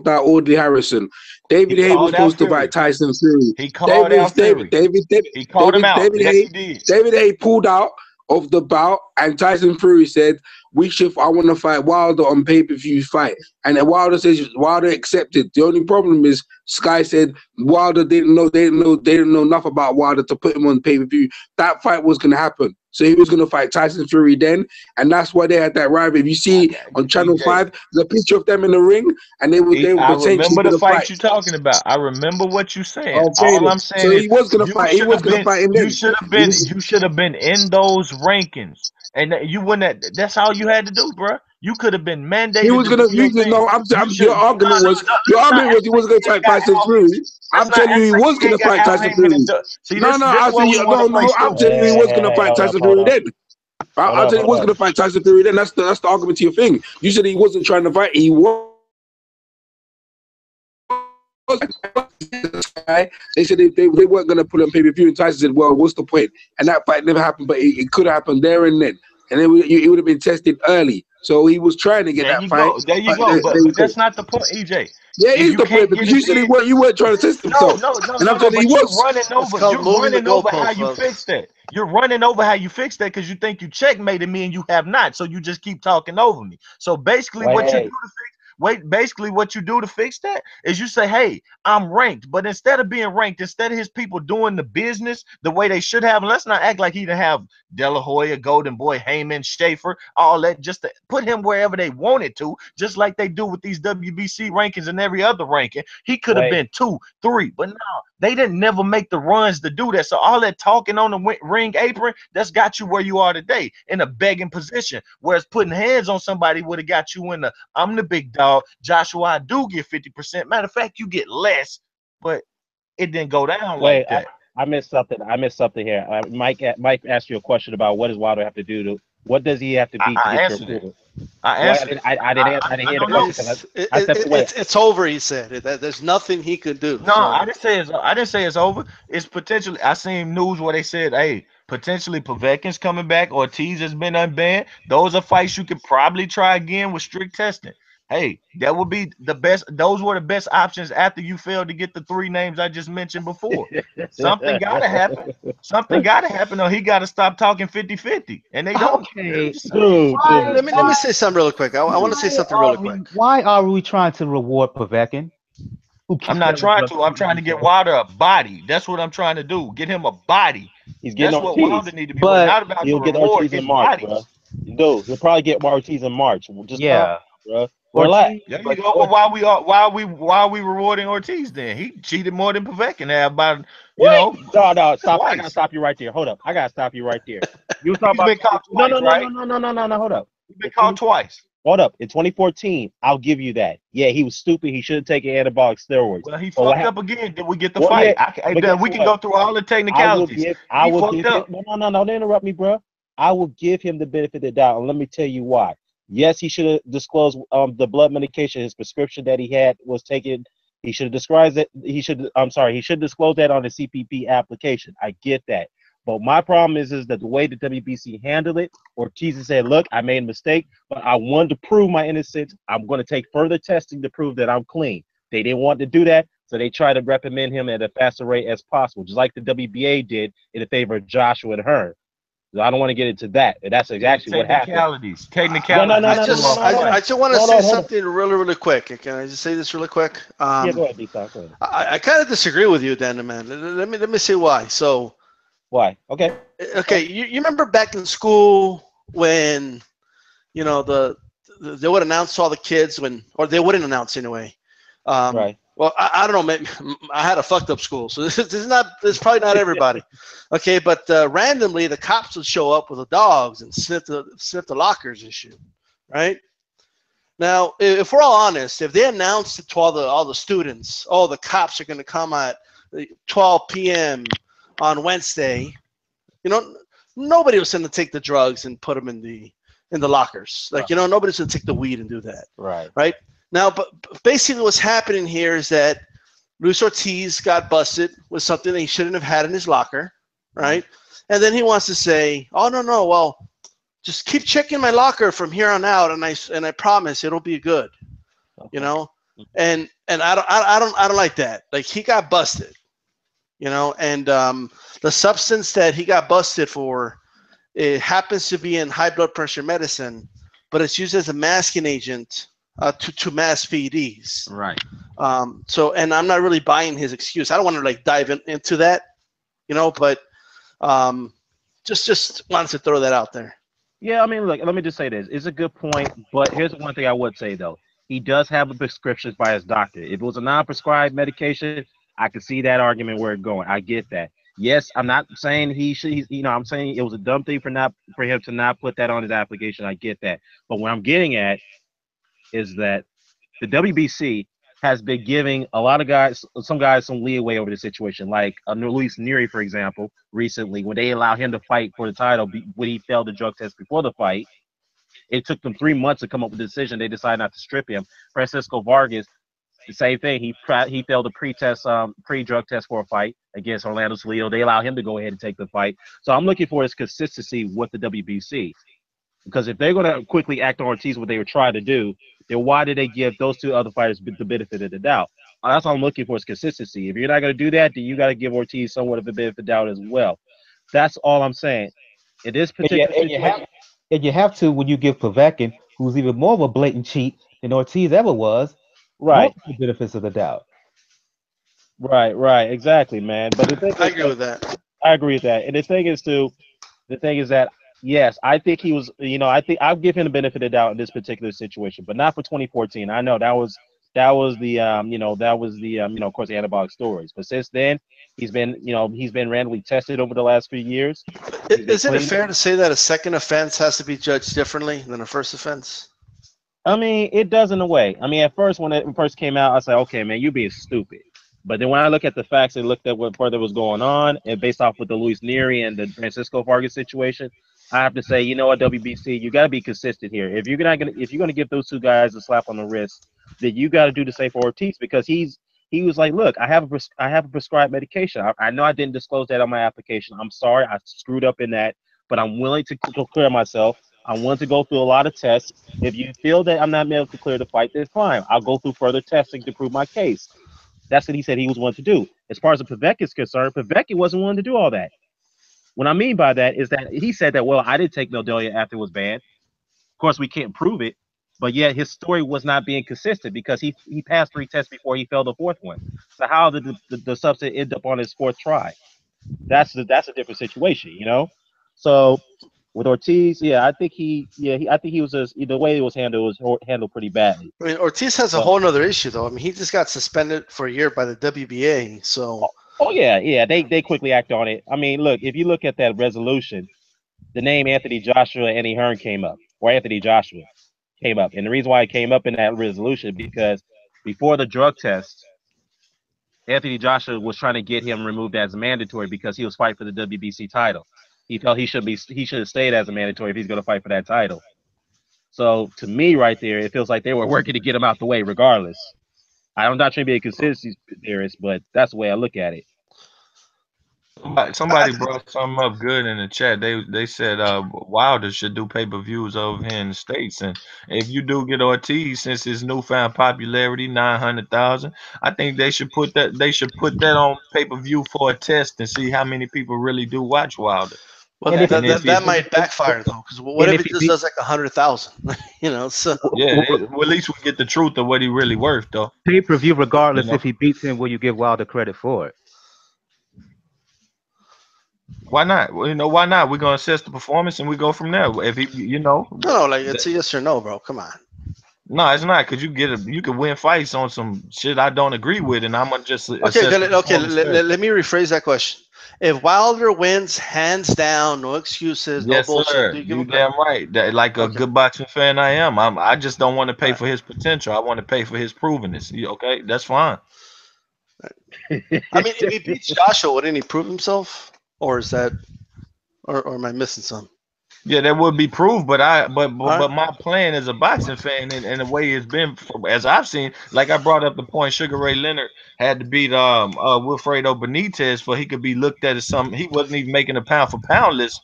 out Audley Harrison. David Haye was supposed to fight Tyson Fury. He called out Fury. He called him out. David Haye pulled out of the bout, and Tyson Fury said, I want to fight Wilder on pay-per-view fight. And then Wilder says Wilder accepted. The only problem is Sky said Wilder didn't know enough about Wilder to put him on pay-per-view. That fight was gonna happen. So he was going to fight Tyson Fury then, and that's why they had that rivalry. If you see on Channel 5, there's a picture of them in the ring, and they were I remember the fight you're talking about. I remember what you're saying. Okay, all I'm saying so he was going to fight. He was going to fight him then. You should have been in those rankings, and you wouldn't. That's all you had to do, bro. You could have been mandated. He was going to. Your argument was he was going to fight Tyson Fury. I'm telling you, he was going to fight Tyson Fury. I'm telling you, he was going to fight Tyson Fury then. I'll tell you, he was going to fight Tyson Fury then. That's the argument to your thing. You said he wasn't trying to fight. He was. They said they weren't going to put on pay-per-view, and Tyson said, well, what's the point? And that fight never happened, but it could have happened there and then. And then he would have been tested early. So he was trying to get that fight. There you go. But that's not the point, EJ. Yeah, it is the point, because you said you weren't trying to test himself. No. And I'm telling you, he was. You're running over how you fixed that. You're running over how you fixed that because you think you checkmated me and you have not. So you just keep talking over me. So basically what you do to fix that is you say, hey, I'm ranked. But instead of being ranked, instead of his people doing the business the way they should have, and let's not act like he didn't have De La Hoya, Golden Boy, Haymon, Schaefer, all that, just to put him wherever they wanted to, just like they do with these WBC rankings and every other ranking. He could have been 2, 3, but no, they didn't never make the runs to do that. So all that talking on the ring apron, that's got you where you are today in a begging position. Whereas putting hands on somebody would have got you in the I'm the big dog. Joshua, I do get 50%. Matter of fact, you get less, but it didn't go down like that. I missed something. Here. Mike asked you a question about what does Wilder have to do to. What does he have to beat to get your approval? I didn't hear the question. It's over. He said there's nothing he could do. No, I didn't say it's over. It's potentially. I seen news where they said, hey, potentially Povetkin's coming back. Ortiz has been unbanned. Those are fights you could probably try again with strict testing. Hey, that would be the best. Those were the best options after you failed to get the 3 names I just mentioned before. Something got to happen. Something got to happen, or he got to stop talking 50-50. And they don't. Okay. Let me say something real quick. I want to say something real quick. Why are we trying to reward Povetkin? Who keeps I'm not telling trying drugs to. I'm trying to get Wilder a body. That's what I'm trying to do. Get him a body. He's getting That's what Wilder Ortiz, need to be worried. But Not about the he'll get reward. Ortiz in It's March, bro. bodies. Dude, he'll probably get Ortiz in March. Just calm yeah, down, bro. Relax. Ortiz, There you but go. But why we rewarding Ortiz then? He cheated more than Povetkin had about What? No, stop. I gotta twice. stop you right there. Hold up. I gotta stop you right there. You was talking He's about been caught no, twice, no, no, right? no, no, no, no, no. Hold up. He's been caught twice. Hold up. In 2014, I'll give you that. Yeah, he was stupid. He should have taken anabolic steroids. Well, he But what fucked up happened? again. Did we get the Well, fight? yeah, but guess We can what? go through all the technicalities. I He will fucked give him. up. No, don't interrupt me, bro. I will give him the benefit of the doubt, and let me tell you why. Yes, he should have disclosed the blood medication, his prescription that he had was taken. He should have described it. I'm sorry. He should disclose that on the CPP application. I get that. But my problem is that the way the WBC handled it, Ortiz said, look, I made a mistake, but I wanted to prove my innocence. I'm going to take further testing to prove that I'm clean. They didn't want to do that, so they tried to reprimand him at a faster rate as possible, just like the WBA did in favor of Joshua and Hearn. So I don't want to get into that. And that's exactly what happened. Technicalities. No. I just want to say something really quick. Can I just say this really quick? Yeah, go ahead, D-Stock. Go ahead. I kind of disagree with you, Dan, man. Let me say why. So, why? Okay. You remember back in school when, they would announce to all the kids or they wouldn't announce anyway. Right. Well, I don't know. Maybe I had a fucked up school, so this is probably not everybody. Okay, but randomly the cops would show up with the dogs and sniff the lockers and shit. Right. Now, if we're all honest, if they announced it to all the students, the cops are going to come at 12 p.m. on Wednesday, nobody was going to take the drugs and put them in the lockers. Like, nobody's going to take the weed and do that. Right. Right. Now, but basically what's happening here is that Luis Ortiz got busted with something that he shouldn't have had in his locker, right? And then he wants to say, oh, no, well, just keep checking my locker from here on out, and I promise it'll be good, Okay. And I don't like that. Like, he got busted, and the substance that he got busted for, it happens to be in high blood pressure medicine, but it's used as a masking agent to mask PEDs. Right. So, and I'm not really buying his excuse. I don't want to dive into that, but just wanted to throw that out there. Yeah, I mean, look, let me just say this. It's a good point, but here's one thing I would say, though. He does have a prescription by his doctor. If it was a non-prescribed medication, I could see that argument where it's going. I get that. Yes, I'm not saying I'm saying it was a dumb thing for him to not put that on his application. I get that. But what I'm getting at is that the WBC has been giving a lot of some guys some leeway over the situation, like Luis Neri, for example, recently, when they allowed him to fight for the title when he failed the drug test before the fight. It took them 3 months to come up with a decision. They decided not to strip him. Francisco Vargas, the same thing. He failed a pre-drug test for a fight against Orlando Salido. They allowed him to go ahead and take the fight. So I'm looking for his consistency with the WBC. Because if they're going to quickly act on Ortiz, what they were trying to do, then why did they give those two other fighters the benefit of the doubt? That's all I'm looking for is consistency. If you're not going to do that, then you got to give Ortiz somewhat of a benefit of the doubt as well. That's all I'm saying. In this particular situation, and you have to when you give Povetkin, who's even more of a blatant cheat than Ortiz ever was, right? The benefits of the doubt. Right, exactly, man. But the thing I agree with that. I agree with that. And the thing is that yes, I think he was. I think I'll give him the benefit of the doubt in this particular situation, but not for 2014. I know that was the of course the anabolic stories. But since then, he's been randomly tested over the last few years. Isn't it fair to say that a second offense has to be judged differently than a first offense? I mean, it does in a way. I mean, at first when it first came out, I said, okay, man, you're being stupid. But then when I look at the facts and looked at what further was going on, and based off with the Luis Neri and the Francisco Vargas situation, I have to say, you know what, WBC, you got to be consistent here. If you're gonna give those two guys a slap on the wrist, then you got to do the same for Ortiz, because he was like, look, I have a prescribed medication. I know I didn't disclose that on my application. I'm sorry, I screwed up in that, but I'm willing to clear myself. I'm willing to go through a lot of tests. If you feel that I'm not able to clear the fight, then fine. I'll go through further testing to prove my case. That's what he said he was willing to do. As far as the Povetkin is concerned, Povetkin wasn't willing to do all that. What I mean by that is that he said that, well, I didn't take Meldelia after it was banned. Of course, we can't prove it. but yet his story was not being consistent because he passed 3 tests before he failed the fourth one. So how did the substance end up on his fourth try? That's a different situation, you know. So with Ortiz, yeah, I think he was just the way it was handled pretty badly. I mean, Ortiz has a So, whole other issue, though. I mean, he just got suspended for a year by the WBA. So, oh yeah, they quickly act on it. I mean, look, if you look at that resolution, the name Anthony Joshua and Eddie Hearn came up, or Anthony Joshua came up, and the reason why it came up in that resolution because before the drug test, Anthony Joshua was trying to get him removed as a mandatory because he was fighting for the WBC title. He felt he should have stayed as a mandatory if he's going to fight for that title. So to me, right there, it feels like they were working to get him out the way, regardless. I'm not trying to be a conspiracy theorist, but that's the way I look at it. Somebody brought something up good in the chat. They said Wilder should do pay-per-views over here in the States, and if you do get Ortiz, since his newfound popularity, 900,000, I think they should put that on pay-per-view for a test and see how many people really do watch Wilder. well, that might backfire though, because what if it just does like 100,000? You know, so yeah, well, at least we get the truth of what he really worth, though. Pay-per-view, regardless if he beats him, will you give Wilder credit for it? Why not? Well, why not? We're gonna assess the performance and we go from there. If he, no, like it's a yes or no, bro. Come on. No, it's not because you can win fights on some shit I don't agree with, and I'm gonna just okay. Let me rephrase that question. If Wilder wins, hands down, no excuses, yes, no bullshit. Sir. You damn right. That, like a good boxing fan I am. I just don't want to pay for his potential. I want to pay for his provenness. Okay, that's fine. I mean, if he beats Joshua, wouldn't he prove himself? Or is that, or am I missing something? Yeah, that would be proved, but my plan as a boxing fan and the way it's been, as I've seen, like I brought up the point, Sugar Ray Leonard had to beat Wilfredo Benitez for he could be looked at as something. He wasn't even making a pound for pound list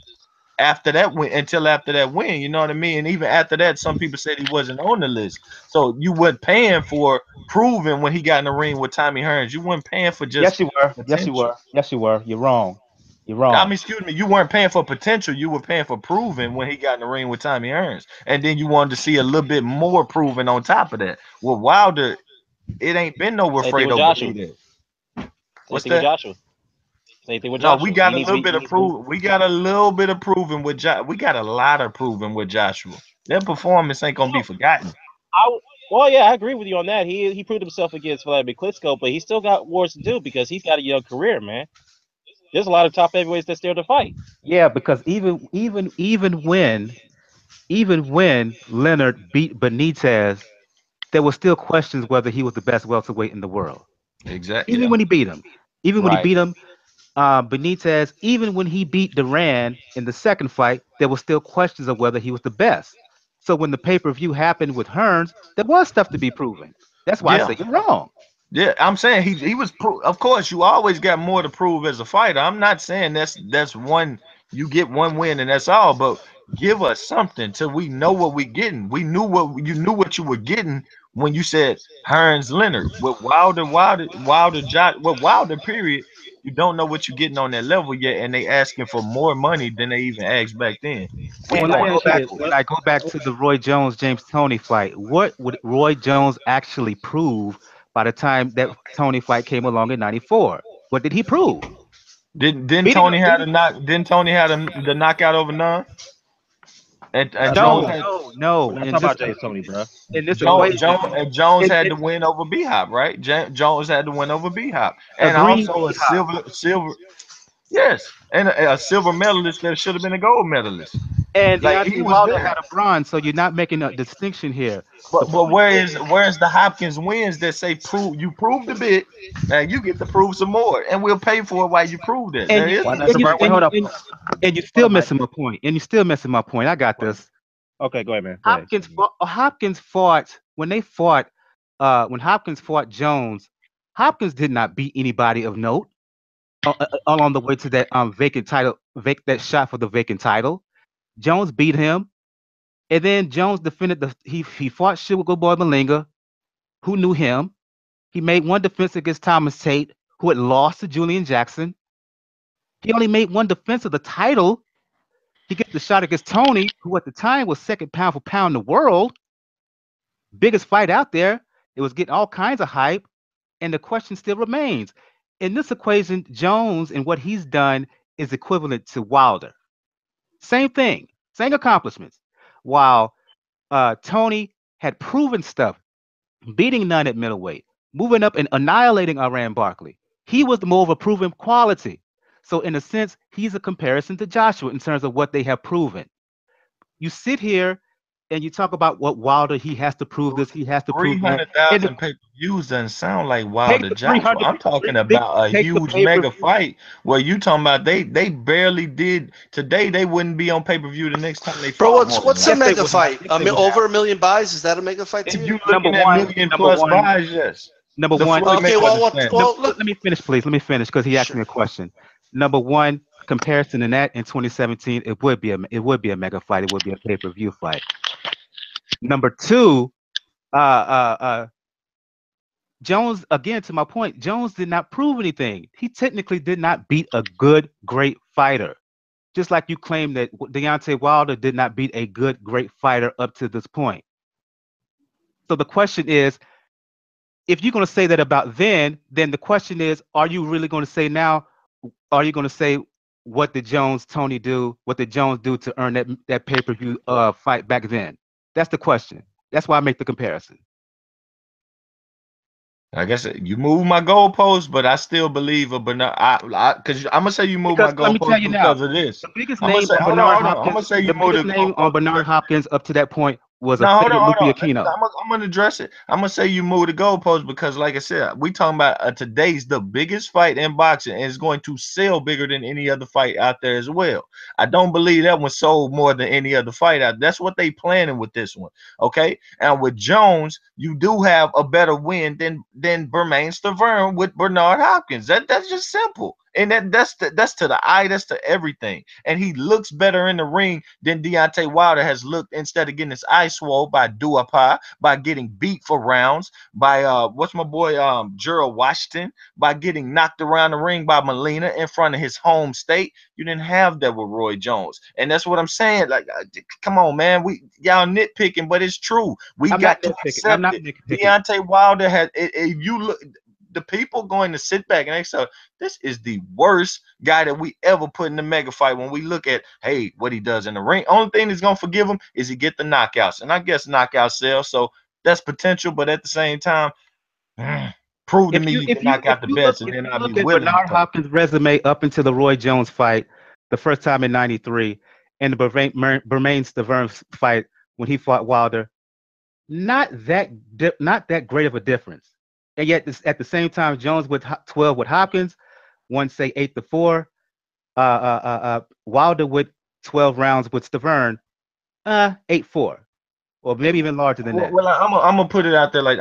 after that win, until after that win. You know what I mean? And even after that, some people said he wasn't on the list. So you weren't paying for proving when he got in the ring with Tommy Hearns. You weren't paying for just yes, you were. potential. Yes, you were. Yes, you were. You're wrong. You're wrong. I mean, excuse me, you weren't paying for potential. You were paying for proving when he got in the ring with Tommy Hearns. And then you wanted to see a little bit more proving on top of that. Well, Wilder, it ain't been no Wilfredo Benitez. What's that? Joshua. Same thing with No, Joshua. we got a little bit of proof. We got a little bit of proving with Joshua. We got a lot of proving with Joshua. That performance ain't gonna be forgotten. Well, yeah, I agree with you on that. He proved himself against Vladimir Klitschko, but he still got wars to do because he's got a young career, man. There's a lot of top heavyweights that's there to fight. Yeah, because even when Leonard beat Benitez, there were still questions whether he was the best welterweight in the world. Exactly. Even when he beat him, Benitez, even when he beat Duran in the second fight, there were still questions of whether he was the best. So when the pay-per-view happened with Hearns, there was stuff to be proven. That's why I say you're wrong. Yeah, I'm saying he was. Of course, you always got more to prove as a fighter. I'm not saying that's one. You get one win and that's all. But give us something till we know what we're getting. We knew what you were getting when you said Hearns Leonard with Wilder. With Wilder. Period. You don't know what you're getting on that level yet, and they asking for more money than they even asked back then. When I go back to the Roy Jones James Toney fight, what would Roy Jones actually prove by the time that Toney fight came along in '94? What did he prove? Didn't Toney have the knockout over Nunn? And No. We're not talking about James Toney, bro. Jones had to win over B-Hop, right? Jones had to win over B-Hop, and also a silver. Yes, and a silver medalist that should have been a gold medalist. And like, Wilder had a bronze, so you're not making a distinction here. But where's the Hopkins wins that say you proved a bit, now you get to prove some more, and we'll pay for it while you prove that. And you're still missing my point. I got this. Okay, go ahead, man. Hopkins fought when Hopkins fought Jones. Hopkins did not beat anybody of note along the way to that vacant title, that shot for the vacant title. Jones beat him, and then Jones defended he fought Sugar Boy Malinga, who knew him. He made one defense against Thomas Tate, who had lost to Julian Jackson. He only made one defense of the title. He gets the shot against Toney, who at the time was second pound for pound in the world. biggest fight out there. It was getting all kinds of hype, and the question still remains. In this equation, Jones and what he's done is equivalent to Wilder. Same thing, same accomplishments. While Tony had proven stuff, beating none at middleweight, moving up and annihilating Iran Barkley. He was the more of a proven quality. So in a sense, he's a comparison to Joshua in terms of what they have proven. You sit here and you talk about what Wilder, he has to prove this, he has to prove that. 300,000 pay-per-views doesn't sound like Wilder the Joshua. 300 I'm talking about a take the huge mega pay-per-view. fight where you talking about they barely did today. They wouldn't be on pay-per-view the next time they Bro, fought. what's a Yes, they mega would. fight? Yes, they would. Over 1 million buys? Is that a mega fight to If you? you looking at million plus buys, yes. Number The one. Floyd Okay, Mayweather well, Let me finish, please. Let me finish because he asked Sure. me a question. Number one, comparison in that in 2017, it would be a mega fight. It would be a pay-per-view fight. Number two, Jones, again, to my point, Jones did not prove anything. He technically did not beat a good, great fighter. Just like you claim that Deontay Wilder did not beat a good, great fighter up to this point. So the question is, if you're going to say that about then the question is, are you really going to say now, are you going to say what did Tony do, what did Jones do to earn that pay-per-view fight back then? That's the question. That's why I make the comparison. Like I said, you move my goalpost, but I still believe a Bernard. Because I'm gonna say you move my Let me tell goalpost you now, because of this. the biggest I'm gonna name say, on hold Bernard on. I'm Hopkins, gonna say you the move the biggest name on goalpost. Bernard Hopkins up to that point was a No, hold on. Aquino. I'm gonna address it. I'm gonna say you move the goalpost because, like I said, we talking about today's the biggest fight in boxing, and it's going to sell bigger than any other fight out there as well. I don't believe that one sold more than any other fight out. That's what they planning with this one. Okay, and with Jones, you do have a better win than Bermain Stavern with Bernard Hopkins. That's just simple. And that's to the eye, that's to everything. And he looks better in the ring than Deontay Wilder has looked instead of getting his eye swole by Duapa, by getting beat for rounds, by what's my boy Gerald Washington, by getting knocked around the ring by Molina in front of his home state. You didn't have that with Roy Jones. And that's what I'm saying. Like, come on, man. Y'all nitpicking, but it's true. I'm got to accept it. Deontay Wilder had, if you look, the people going to sit back and they say, this is the worst guy that we ever put in the mega fight. When we look at, hey, what he does in the ring, only thing that's going to forgive him is he get the knockouts. And I guess knockouts sell. So that's potential. But at the same time, prove to me you can knock out the best. And then I'll be willing. Bernard Hopkins' resume up until the Roy Jones fight, the first time in '93, and the Bermain Stavern fight when he fought Wilder, not that great of a difference. And yet, at the same time, Jones with 12 with Hopkins, won say 8-4. Wilder with 12 rounds with Stavern, 8-4, or maybe even larger than that. Well, I'm gonna put it out there like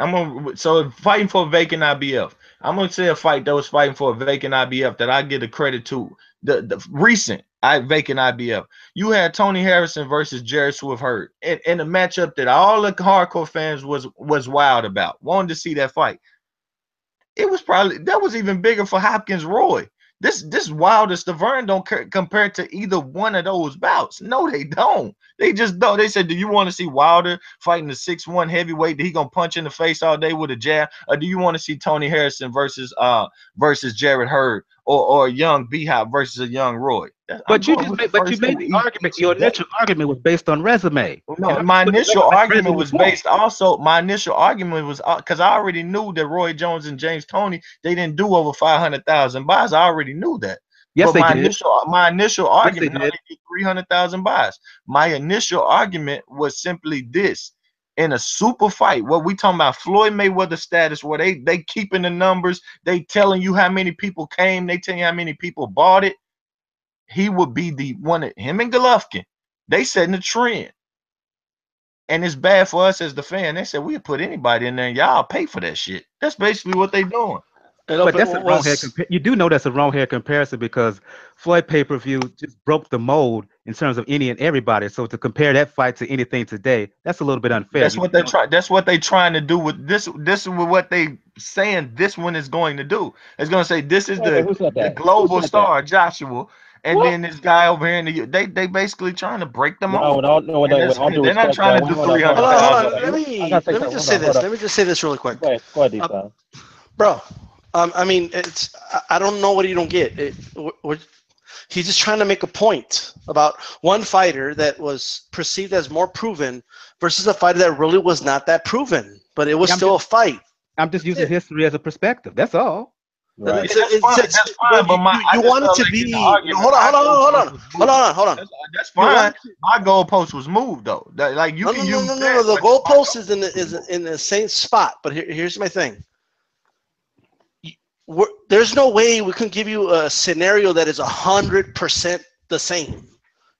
so fighting for a vacant IBF. I'm gonna say a fight that was fighting for a vacant IBF that I give the credit to the recent vacant IBF. You had Tony Harrison versus Jared Swift Hurd in a matchup that all the hardcore fans was wild about, wanted to see that fight. It was probably that was even bigger for Hopkins Roy. This Wilder Stavern don't compare to either one of those bouts. No, they don't. They just don't. They said, do you want to see Wilder fighting the 6'1" heavyweight that he gonna punch in the face all day with a jab, or do you want to see Tony Harrison versus Jared Hurd or a young Beehive versus a young Roy? But you made the argument. Your initial argument was based on resume. No, my initial argument was based also. My initial argument was because I already knew that Roy Jones and James Toney, they didn't do over 500,000 buys. I already knew that. Yes, but they my did. initial argument, yes, they did 300,000 buys. My initial argument was simply this: in a super fight, what we talking about, Floyd Mayweather status, where they keeping the numbers, they telling you how many people came, they telling you how many people bought it. He would be the one. Him and Golovkin, they setting the trend, and it's bad for us as the fan. They said we put anybody in there, and y'all pay for that shit. That's basically what they doing. But that's a wrong head. You do know that's a wrong head comparison because Floyd pay-per-view just broke the mold in terms of any and everybody. So to compare that fight to anything today, that's a little bit unfair. That's what they try. That's what they trying to do with this. This is what they saying. This one is going to do. It's going to say this is the global star Joshua, and then this guy over here in the they basically trying to break them No, off. with all due They're not respect, trying to do hold 300 on. pounds. Hold on. Let me I gotta say just something. say Hold this. on. Let me just say this really quick. Go ahead, D-Style. Bro, I mean, I don't know what you don't get. He's just trying to make a point about one fighter that was perceived as more proven versus a fighter that really was not that proven, but it was still a fight. I'm just using history as a perspective. That's all. Right. That's fine, but you want it to be. Hold on. That's fine. My goalpost was moved though. Like you can use that. The goalpost is in the same spot. But here's my thing. There's no way we can give you a scenario that is 100% the same,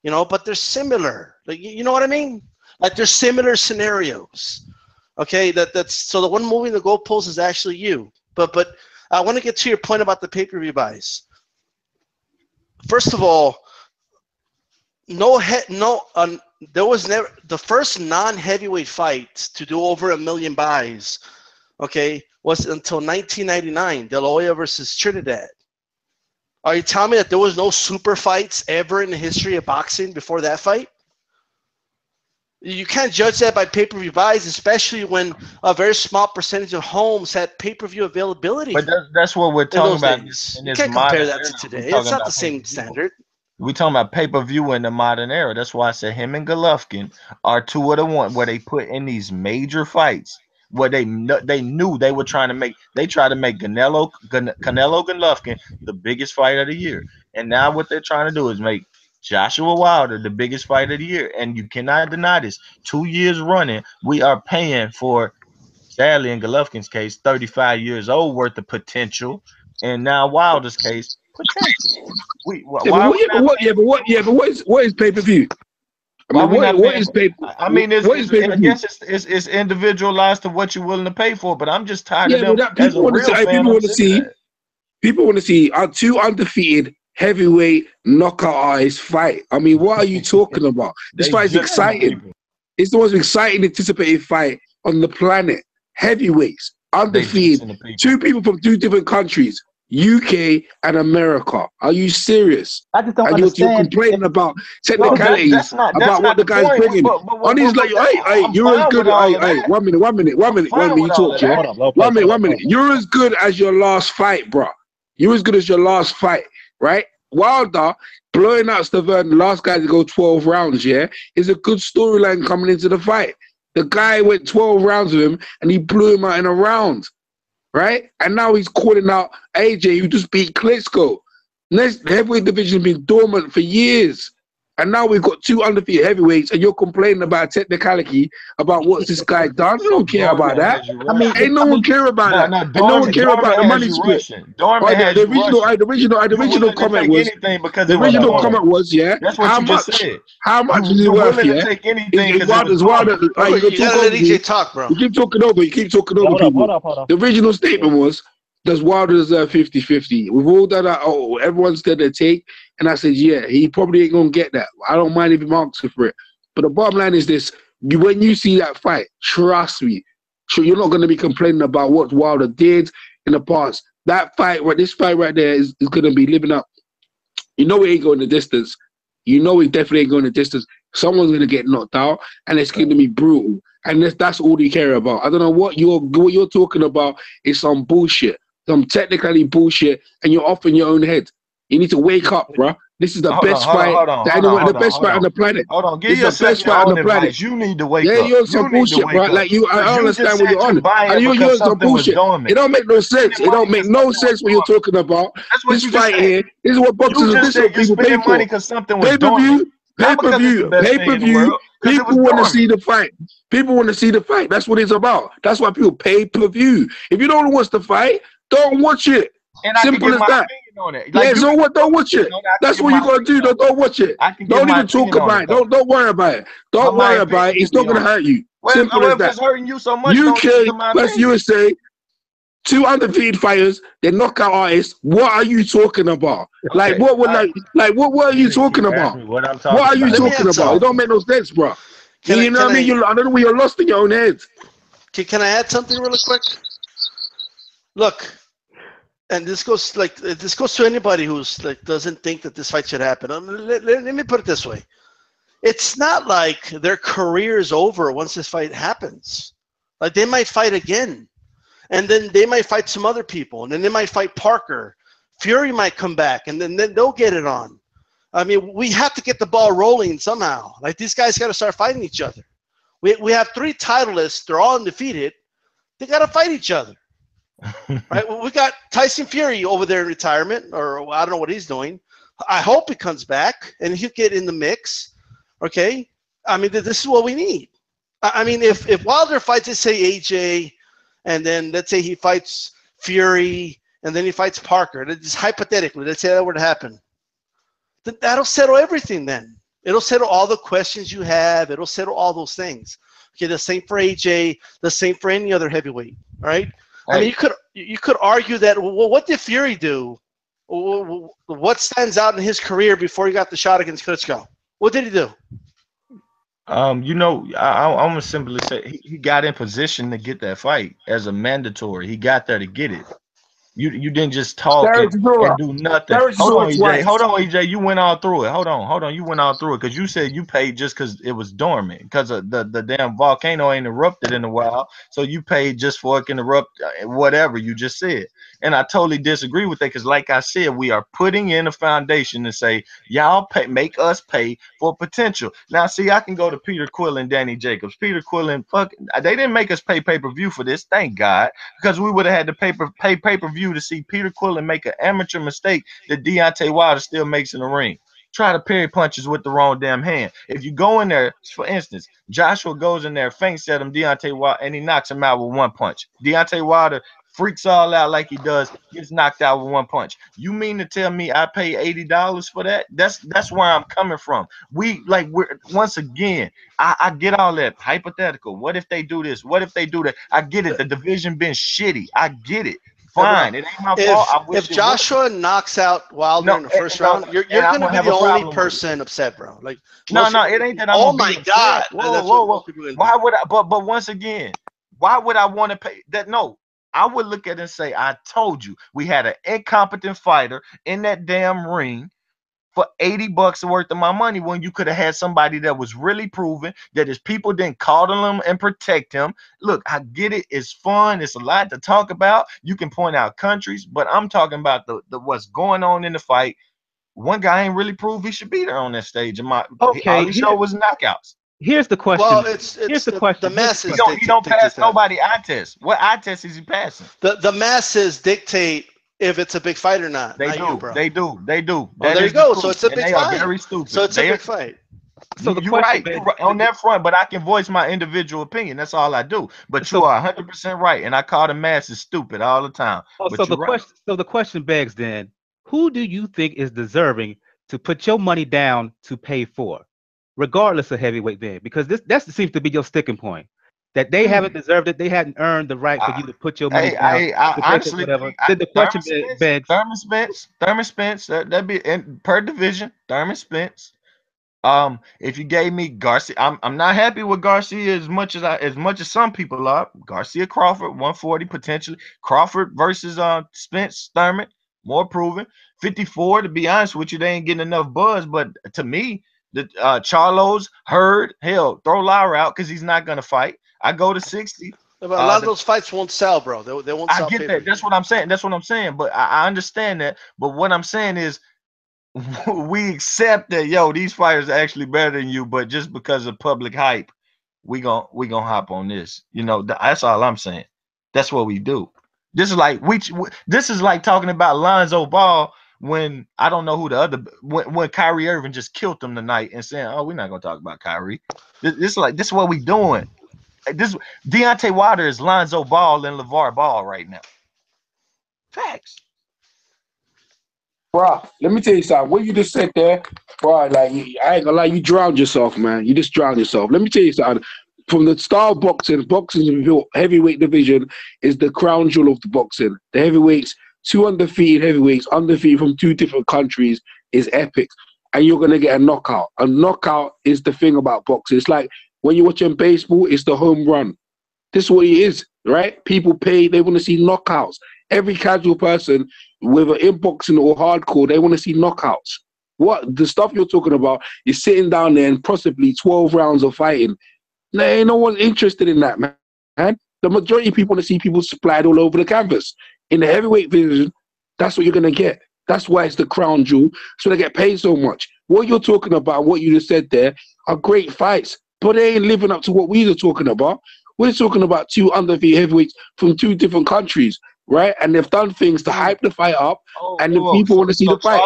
but they're similar. Like, you know what I mean? Like, they're similar scenarios. Okay, that's so the one moving the goalpost is actually you. But I want to get to your point about the pay-per-view buys. First of all, there was never the first non-heavyweight fight to do over 1 million buys. Okay, was until 1999, De La Hoya versus Trinidad. Are you telling me that there was no super fights ever in the history of boxing before that fight? You can't judge that by pay-per-view buys, especially when a very small percentage of homes had pay-per-view availability. But that's what we're talking about. You can't compare that to today. It's not the same standard. We're talking about pay-per-view in the modern era. That's why I said him and Golovkin are two of the ones where they put in these major fights where they knew they were trying to make. They tried to make Canelo Golovkin the biggest fight of the year, and now what they're trying to do is make Joshua Wilder the biggest fight of the year. And you cannot deny this. 2 years running, we are paying for, sadly in Golovkin's case, 35 years old worth of potential, and now Wilder's case, potential. What is pay-per-view? I mean, what is pay? I mean, I guess it's individualized to what you're willing to pay for, but I'm just tired of them. People want to see our two undefeated heavyweight knockout artists fight. I mean, what are you talking about? This fight is exciting. It's the most exciting, anticipated fight on the planet. Heavyweights, undefeated, two people from two different countries. UK and America. Are you serious? I just don't and understand. You're complaining about technicalities, about what the guy's bringing. On his like, hey, you're as good. Hey, 1 minute. You talk, yeah. 1 minute. You're as good as your last fight, bro. You're as good as your last fight, right? Wilder blowing out Stavern, the last guy to go 12 rounds, yeah, is a good storyline coming into the fight. The guy went 12 rounds with him and he blew him out in a round. Right? And now he's calling out AJ, who just beat Klitschko. The heavyweight division has been dormant for years. And now we've got two undefeated heavyweights, and you're complaining about technicality about what's this guy done. You don't care about that. I mean, ain't no one care about that. No one care about the money split. The original comment was, the original comment was, yeah, how much is it worth, yeah? You gotta let EJ talk, bro. You keep talking over people. Hold up. The original statement was, does Wilder deserve 50-50? With all that, everyone said their take, and I said, yeah, he probably ain't going to get that. I don't mind if he asking for it. But the bottom line is this, when you see that fight, trust me, you're not going to be complaining about what Wilder did in the past. That fight, this fight right there is going to be living up. You know he ain't going the distance. You know he definitely ain't going the distance. Someone's going to get knocked out, and it's going to be brutal. And that's all you care about. I don't know what you're talking about is some bullshit. Some technically bullshit, and you're off in your own head. You need to wake up, bro. This is the best fight. The best fight on the planet. Hold on, give yourself the best fight on the planet. You need to wake up. Yeah, you're some bullshit, bro. Like I understand what you're on. And you're some bullshit. It don't make no sense. It don't make no sense what you're talking about. This fight here, this is what boxers and this is what people pay for. Pay-per-view. People want to see the fight. People want to see the fight. That's what it's about. That's why people pay-per-view. If you don't watch the fight, don't watch it. And simple as that. Like, so what? Don't watch it. That's what you're gonna do. Don't watch it. Don't even talk about it. Don't worry about it. Don't worry about it. It's not gonna hurt you. Simple as that. It's hurting you so much. UK plus USA, two undefeated fighters. They're knockout artists. What are you talking about? Like what? What are you talking about? What are you talking about? It don't make no sense, bro. You know what I mean? I don't know where you're lost in your own head. Can I add something really quick? Look, and this goes to anybody who's like doesn't think that this fight should happen. Let me put it this way: it's not like their career is over once this fight happens. Like they might fight again, and then they might fight some other people, and then they might fight Parker. Fury might come back, and then they'll get it on. I mean, we have to get the ball rolling somehow. Like these guys got to start fighting each other. We have 3 titleists. They're all undefeated. They got to fight each other. Right? Well, we got Tyson Fury over there in retirement, or I don't know what he's doing. I hope he comes back and he'll get in the mix. Okay, I mean this is what we need. I mean if Wilder fights, let's say AJ, and then let's say he fights Fury, and then he fights Parker. Just hypothetically, let's say that were to happen. That'll settle everything. Then it'll settle all the questions you have. It'll settle all those things. Okay, the same for AJ. The same for any other heavyweight. All right. I mean, you could argue that. Well, what did Fury do? What stands out in his career before he got the shot against Klitschko? What did he do? You know, I'm gonna simply say he got in position to get that fight as a mandatory. He got there to get it. You didn't just talk and do nothing. Hold on, EJ. You went all through it. Hold on. You went all through it because you said you paid just because it was dormant, because the damn volcano ain't erupted in a while. So you paid just for it can erupt, whatever you just said. And I totally disagree with that because, like I said, we are putting in a foundation to say y'all make us pay for potential. Now, see, I can go to Peter Quill and Danny Jacobs. Peter Quill and they didn't make us pay pay-per-view for this, thank God, because we would have had to pay pay-per-view to see Peter Quillen make an amateur mistake that Deontay Wilder still makes in the ring. Try to parry punches with the wrong damn hand. If you go in there, for instance, Joshua goes in there, feints at him, Deontay Wilder, and he knocks him out with 1 punch. Deontay Wilder freaks all out like he does, gets knocked out with 1 punch. You mean to tell me I pay $80 for that? That's where I'm coming from. We're once again, I get all that hypothetical. What if they do this? What if they do that? I get it. The division been shitty. I get it. Fine, it ain't my fault. If Joshua knocks out Wilder in the first round, you're going to be the only person upset, bro. Like, no, it ain't that. Oh my God! Whoa. Why would I? But once again, why would I want to pay that? No, I would look at it and say, I told you we had an incompetent fighter in that damn ring for $80 worth of my money when you could have had somebody that was really proven, that his people didn't coddle him and protect him. Look, I get it. It's fun. It's a lot to talk about. You can point out countries, but I'm talking about the what's going on in the fight. One guy ain't really proved he should be there on that stage. All he showed was knockouts. Here's the question. Well, here's the question. The masses. He don't pass nobody eye test. What eye test is he passing? The masses dictate if it's a big fight or not. They do. Well, there you go. So it's a big fight. Very stupid. So it's a big fight. So you're right on that front, but I can voice my individual opinion. That's all I do. But you are 100% right, and I call the masses stupid all the time. So the question begs then: who do you think is deserving to put your money down to pay for, regardless of heavyweight? Then, because that seems to be your sticking point. That they haven't deserved it, they hadn't earned the right for you to put your money down. Honestly, then the question begs: Thurman Spence, that'd be per division. Thurman Spence. If you gave me Garcia, I'm not happy with Garcia as much as some people are. Garcia Crawford, 140 potentially. Crawford versus Spence Thurman, more proven. 54. To be honest with you, they ain't getting enough buzz. But to me, the Charlo's Hurd, hell, throw Lara out because he's not gonna fight. I go to 60. But a lot of those fights won't sell, bro. They won't sell. I get that. That's what I'm saying. But I understand that. But what I'm saying is, we accept that, these fighters are actually better than you. But just because of public hype, we gonna hop on this. That's all I'm saying. That's what we do. This is like talking about Lonzo Ball when I don't know who when Kyrie Irving just killed him tonight and saying, "Oh, we're not gonna talk about Kyrie." This is what we doing. This Deontay Wilder is Lonzo Ball and LeVar Ball right now. Facts. Bro, let me tell you something. What you just said there, bro, like, I ain't gonna lie, you drowned yourself, man. You just drowned yourself. Let me tell you something. From the style of boxing heavyweight division is the crown jewel of the boxing. The heavyweights, 2 undefeated heavyweights, undefeated from 2 different countries, is epic. And you're gonna get a knockout. A knockout is the thing about boxing. It's like when you're watching baseball, it's the home run. This is what it is, right? People pay, they want to see knockouts. every casual person, whether inboxing or hardcore, they want to see knockouts. What the stuff you're talking about is sitting down there and possibly 12 rounds of fighting. No one's interested in that, man. The majority of people want to see people splattered all over the canvas. In the heavyweight division, that's what you're going to get. That's why it's the crown jewel. So they get paid so much. What you're talking about, what you just said there, are great fights, but they ain't living up to what we are talking about. We're talking about two undefeated heavyweights from two different countries, right? And they've done things to hype the fight up, and the people want to see the fight.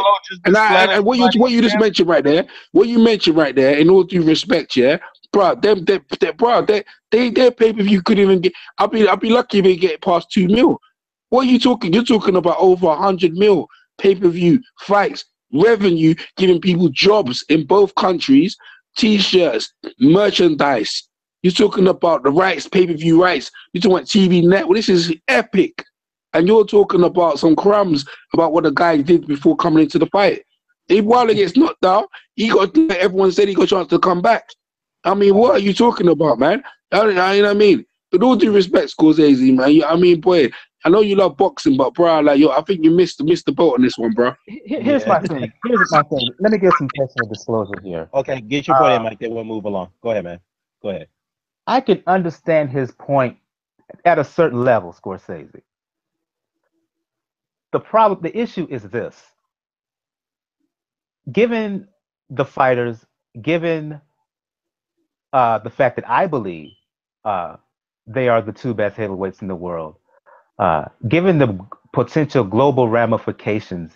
And what you just mentioned right there, in all due respect, yeah, bro, their pay-per-view couldn't even get. I'll be lucky if they get past 2 mil. What are you talking? You're talking about over 100 mil pay-per-view fights, revenue, giving people jobs in both countries, T-shirts, merchandise. You're talking about the rights, pay-per-view rights. You're talking about TV net. Well, this is epic. And you're talking about some crumbs about what the guy did before coming into the fight. If Wilder gets knocked out, everyone said he got a chance to come back. I mean, what are you talking about, man? You know what I mean? With all due respect, Scorsese, man. I mean, boy, I know you love boxing, but bro, like, I think you missed the boat on this one, bro. Here's my thing. Let me get some personal disclosure here. Okay, get your point in, Mike. Then we'll move along. Go ahead, man. Go ahead. I can understand his point at a certain level, Scorsese. The issue is this. Given the fighters, given the fact that I believe they are the two best heavyweights in the world, given the potential global ramifications,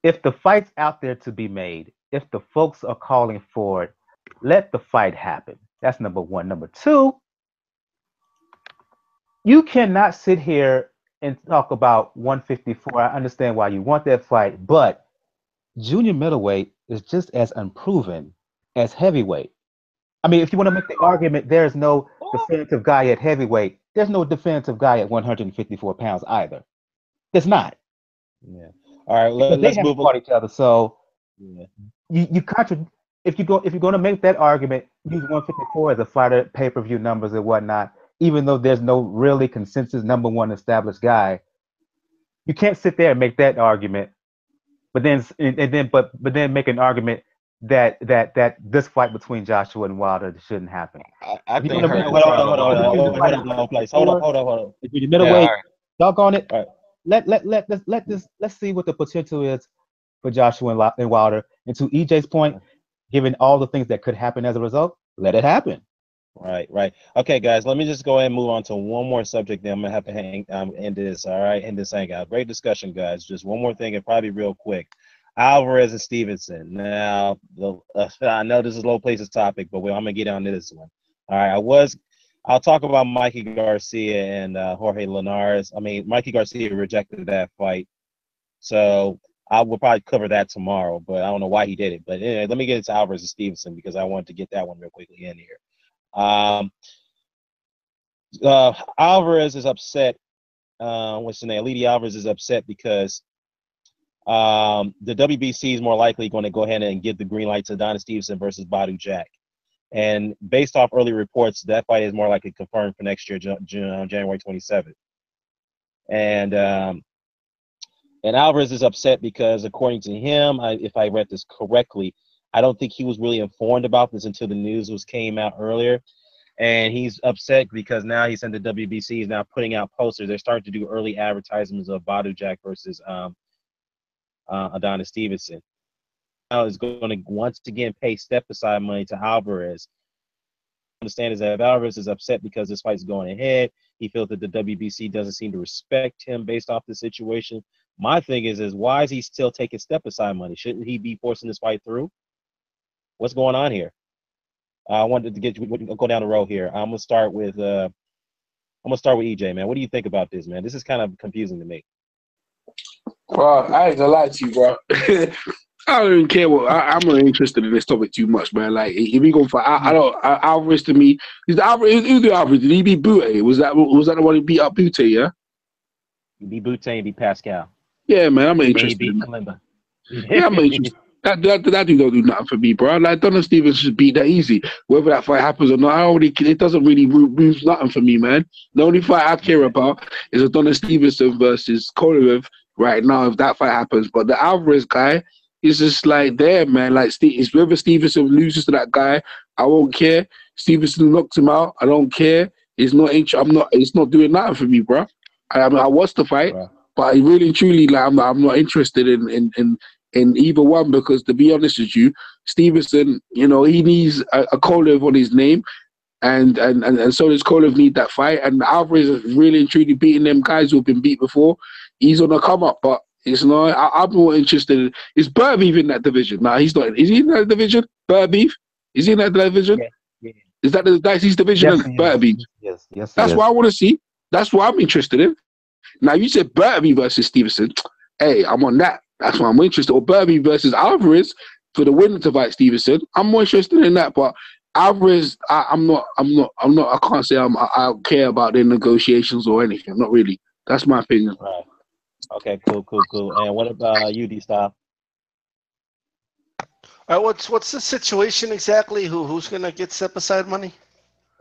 if the fight's out there to be made, if the folks are calling for it, let the fight happen. That's number one. Number two, you cannot sit here and talk about 154. I understand why you want that fight, but junior middleweight is just as unproven as heavyweight. I mean, if you want to make the argument, there's no definitive guy at heavyweight. There's no definitive guy at 154 pounds either. There's not. Yeah. All right. Let's move on each other. So you contradict. If you're going to make that argument, use 154 as a fighter pay-per-view numbers and whatnot, even though there's no really consensus number one established guy. You can't sit there and make that argument, but then make an argument that this fight between Joshua and Wilder shouldn't happen. I think. Hold on. If you're the middleweight, doggone it. All right. Let's see what the potential is for Joshua and Wilder. And to EJ's point, given all the things that could happen as a result, let it happen. Right. Okay, guys, let me just go ahead and move on to one more subject. Then I'm gonna have to end this. All right, end this hangout. Great discussion, guys. Just one more thing, and probably real quick. Alvarez and Stevenson. Now, I know this is Low Places topic, but I'm gonna get on to this one. All right, I'll talk about Mikey Garcia and Jorge Linares. I mean, Mikey Garcia rejected that fight, so I will probably cover that tomorrow. But I don't know why he did it. But anyway, let me get into Alvarez and Stevenson because I wanted to get that one real quickly in here. Alvarez is upset. What's his name? Lady Alvarez is upset because the WBC is more likely going to go ahead and give the green light to Adonis Stevenson versus Badu Jack. And based off early reports, that fight is more likely confirmed for next year, January 27th. And Alvarez is upset because, according to him, if I read this correctly, I don't think he was really informed about this until the news came out earlier. And he's upset because now he's in the WBC is now putting out posters. They're starting to do early advertisements of Badu Jack versus Adonis Stevenson. Now is going to once again pay step-aside money to Alvarez. Understand is that if Alvarez is upset because this fight is going ahead, he feels that the WBC doesn't seem to respect him based off the situation. My thing is why is he still taking step-aside money? Shouldn't he be forcing this fight through? What's going on here? I wanted to go down the road here. I'm gonna start with EJ, man. What do you think about this, man? This is kind of confusing to me. Bro, I ain't gonna lie to you, bro. I don't even care I'm not interested in this topic too much, man. Like, if we go for Alvarez to me, who's the Alvarez? Did he beat Butte? Was that the one who beat up Butte? Yeah. He beat Butte and beat Pascal. Yeah, man. I'm not interested. Yeah, I'm not interested. That dude don't do nothing for me, bro. Like Donald Stevens should beat that easy. Whether that fight happens or not, it doesn't really move nothing for me, man. The only fight I care about is Adonis Stevenson versus Kovalev right now. If that fight happens, but the Alvarez guy is just like there, man. Like it's whether Stevenson loses to that guy, I won't care. Stevenson knocks him out, I don't care. It's not. It's not doing nothing for me, bro. I mean, I watched the fight, but I really and truly like I'm not interested in either one because, to be honest with you, Stevenson, he needs a Kovalev on his name, and so does Kovalev need that fight. And Alvarez is really and truly beating them guys who've been beat before. He's on a come up, but it's not. I'm more interested in is Beterbiev in that division? Nah, he's not. Is he in that division? Beterbiev? Is he in that division? Yeah. Is that's his division? Yes, And Beterbiev? Yes. That's what I want to see. That's what I'm interested in. Now you said Beterbiev versus Stevenson. Hey, I'm on that. That's why I'm interested. Or Beterbiev versus Alvarez for the winner to fight Stevenson. I'm more interested in that. But Alvarez, I'm not. I can't say I don't care about their negotiations or anything. Not really. That's my opinion. Right. Okay. Cool. And what about you, D-Style? All right, what's the situation exactly? Who's gonna get step aside money?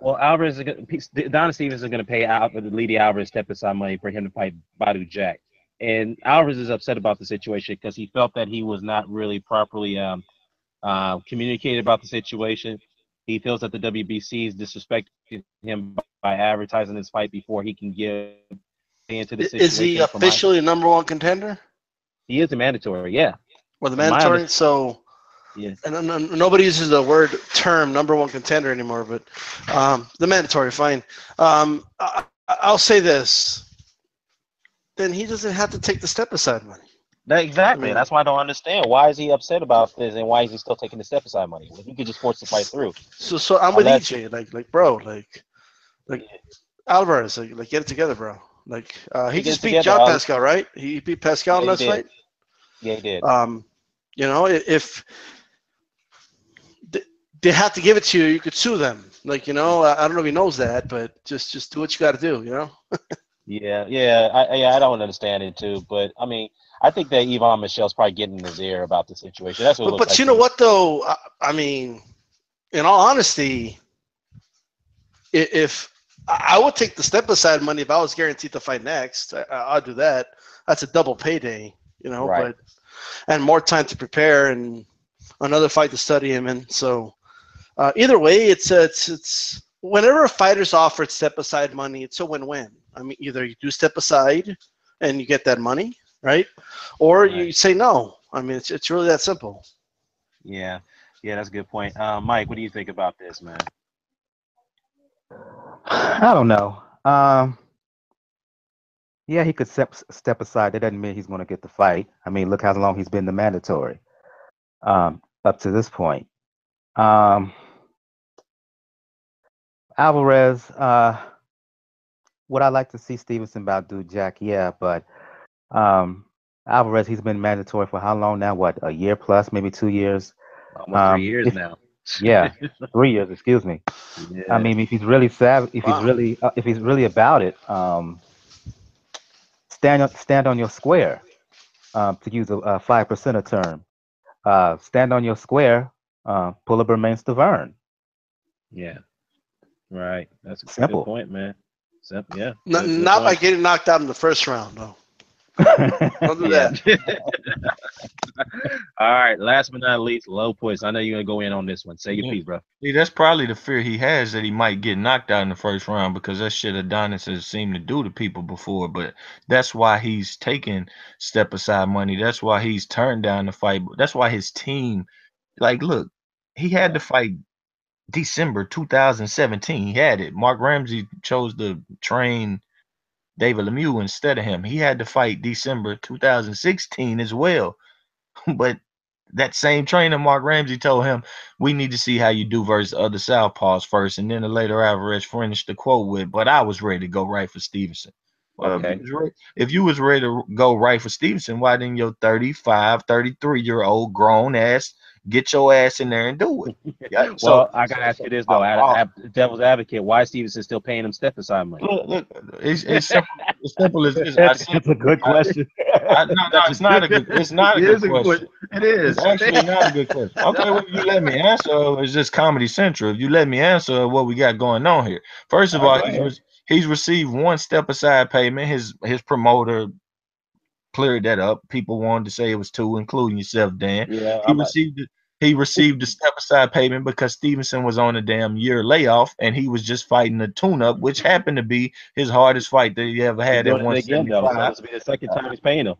Well, Alvarez is Don Stevens is going to pay out the Lady Alvarez step aside money for him to fight Badu Jack. And Alvarez is upset about the situation because he felt that he was not really properly communicated about the situation. He feels that the WBC is disrespecting him by advertising this fight before he can get into the situation. Is he officially a #1 contender? He is a mandatory, yeah. Well, the mandatory, so yeah. And nobody uses the word term #1 contender anymore, but the mandatory, fine. I'll say this. Then he doesn't have to take the step aside money. Exactly. I mean, that's why I don't understand. Why is he upset about this, and why is he still taking the step aside money? Well, he could just force the fight through. So I'm with EJ. Like, bro, like Alvarez, like get it together, bro. Like, he just beat John Pascal, right? He beat Pascal in that fight. Yeah, he did. If they have to give it to you, you could sue them. Like, I don't know if he knows that, but just do what you got to do, I don't understand it too, but I mean, I think that Yvonne Michelle's probably getting in his ear about the situation. That's what. But you know what though? I mean, in all honesty, if I would take the step aside money if I was guaranteed to fight next, I'll do that. That's a double payday, Right. and more time to prepare and another fight to study him in. So either way, it's whenever a fighter's offered step aside money, it's a win-win. I mean, either you do step aside and you get that money, right? Or you say no. I mean, it's really that simple. Yeah, that's a good point. Mike, what do you think about this, man? I don't know. Yeah, he could step aside. That doesn't mean he's going to get the fight. I mean, look how long he's been the mandatory up to this point. Alvarez, would I like to see Stevenson Badu Jack? Yeah, but Alvarez, he's been mandatory for how long now? What, a year plus, maybe 2 years? Almost 3 years now. Yeah, 3 years. Excuse me. Yeah. I mean, if he's really savvy, if he's really about it, stand on your square. To use a 5%er term, stand on your square. Pull up remains to Vern. Yeah, right. That's a simple good point, man. Simple, yeah. Not by getting knocked out in the first round, though. Don't do that. All right. Last but not least, low points. I know you're gonna go in on this one. Say your piece, bro. See, that's probably the fear he has, that he might get knocked out in the first round, because that's shit Adonis has seemed to do to people before. But that's why he's taking step aside money. That's why he's turned down the fight. That's why his team, like, look, he had to fight December 2017. He had it. Mark Ramsey chose to train David Lemieux instead of him. He had to fight December 2016 as well. But that same trainer, Mark Ramsey, told him, we need to see how you do versus other southpaws first. And then the later Alvarez finished the quote with, but I was ready to go right for Stevenson. Well, okay. If you was ready to go right for Stevenson, why didn't your 35, 33-year-old grown ass get your ass in there and do it. Yeah, Well, I gotta ask you this though, devil's advocate, why is Stevenson still paying him step aside money? look, it's simple as this. I said, That's a good question. no, it's not a good. It's not a It good is a good question. It is. It's actually not a good question. Okay, well, you let me answer. It's just Comedy Central. If you let me answer what we got going on here. First of all, he's received one step aside payment. His promoter cleared that up. People wanted to say it was two, including yourself, Dan. Yeah, He received the step aside payment because Stevenson was on a damn year layoff and he was just fighting a tune up, which happened to be his hardest fight that he ever had at 175. So this will be the second time he's paying him.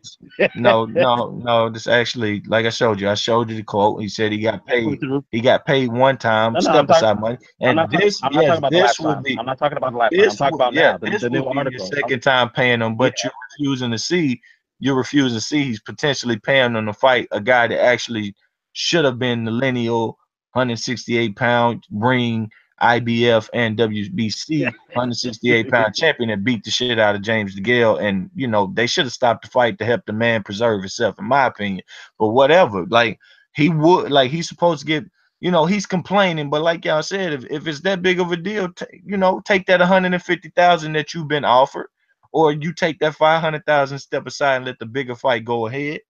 No. This actually, like I showed you the quote. He said he got paid. He got paid one time, step aside money. And I'm not talking about the last time. I'm not talking about the last time. I'm talking about now. The new article. Your second time paying him, but you're refusing to see. You're refusing to see he's potentially paying him to fight a guy that actually should have been the lineal 168-pound ring IBF and WBC 168-pound champion that beat the shit out of James DeGale. And, you know, they should have stopped the fight to help the man preserve himself, in my opinion. But whatever, like, he's supposed to get, you know, he's complaining. But like y'all said, if it's that big of a deal, you know, take that 150,000 that you've been offered, or you take that 500,000, step aside and let the bigger fight go ahead.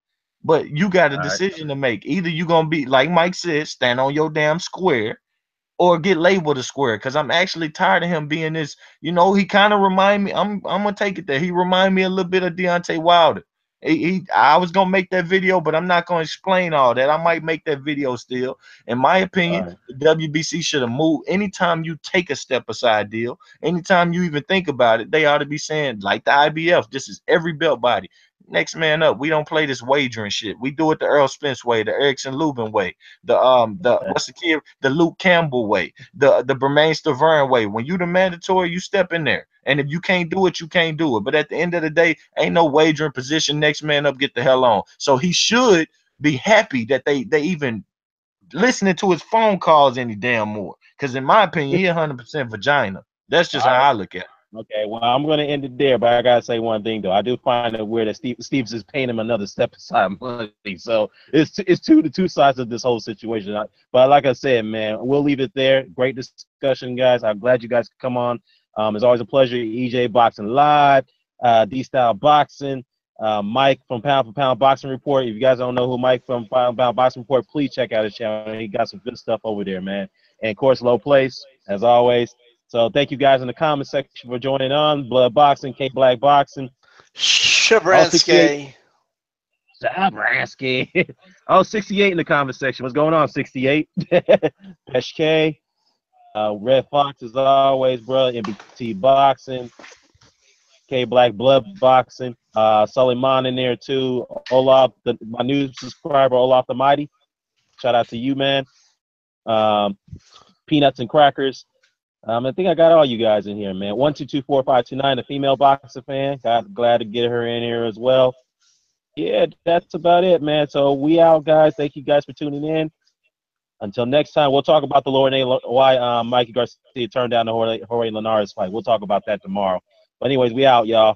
But you got a decision to make. Either you're gonna be, like Mike said, stand on your damn square, or get labeled a square. Because I'm actually tired of him being this. You know, he kind of remind me. I'm gonna take it there. He remind me a little bit of Deontay Wilder. I was gonna make that video, but I'm not gonna explain all that. I might make that video still. In my opinion, the WBC should have moved. Anytime you take a step aside deal, anytime you even think about it, they ought to be saying, like the IBF, this is every belt body. Next man up. We don't play this wagering shit. We do it the Earl Spence way, the Erickson Lubin way, the what's the kid, the Luke Campbell way, the Bermain Stavern way. When you the mandatory, you step in there. And if you can't do it, you can't do it. But at the end of the day, ain't no wagering position. Next man up, get the hell on. So he should be happy that they even listening to his phone calls any damn more. Because in my opinion, he 100% vagina. That's just how I look at it. Okay, well, I'm going to end it there, but I got to say one thing, though. I do find it weird that Steve's is paying him another step aside money. So it's two sides of this whole situation. But like I said, man, we'll leave it there. Great discussion, guys. I'm glad you guys could come on. It's always a pleasure. EJ Boxing Live, D-Style Boxing, Mike from Pound for Pound Boxing Report. If you guys don't know who Mike from Pound for Pound Boxing Report, please check out his channel. He got some good stuff over there, man. And, of course, Low Place, as always. So thank you guys in the comment section for joining on. Blood Boxing, K Black Boxing. Shabransky. Oh, 68 in the comment section. What's going on, 68? Pesh K. Red Fox, as always, bro. MBT Boxing. K Black Blood Boxing. Suleiman in there, too. Olaf, my new subscriber, Olaf the Mighty. Shout out to you, man. Peanuts and Crackers. I think I got all you guys in here, man. 1224529, a female boxer fan. Glad to get her in here as well. Yeah, that's about it, man. So we out, guys. Thank you guys for tuning in. Until next time, we'll talk about the why Mikey Garcia turned down the Jorge Linares fight. We'll talk about that tomorrow. But anyways, we out, y'all.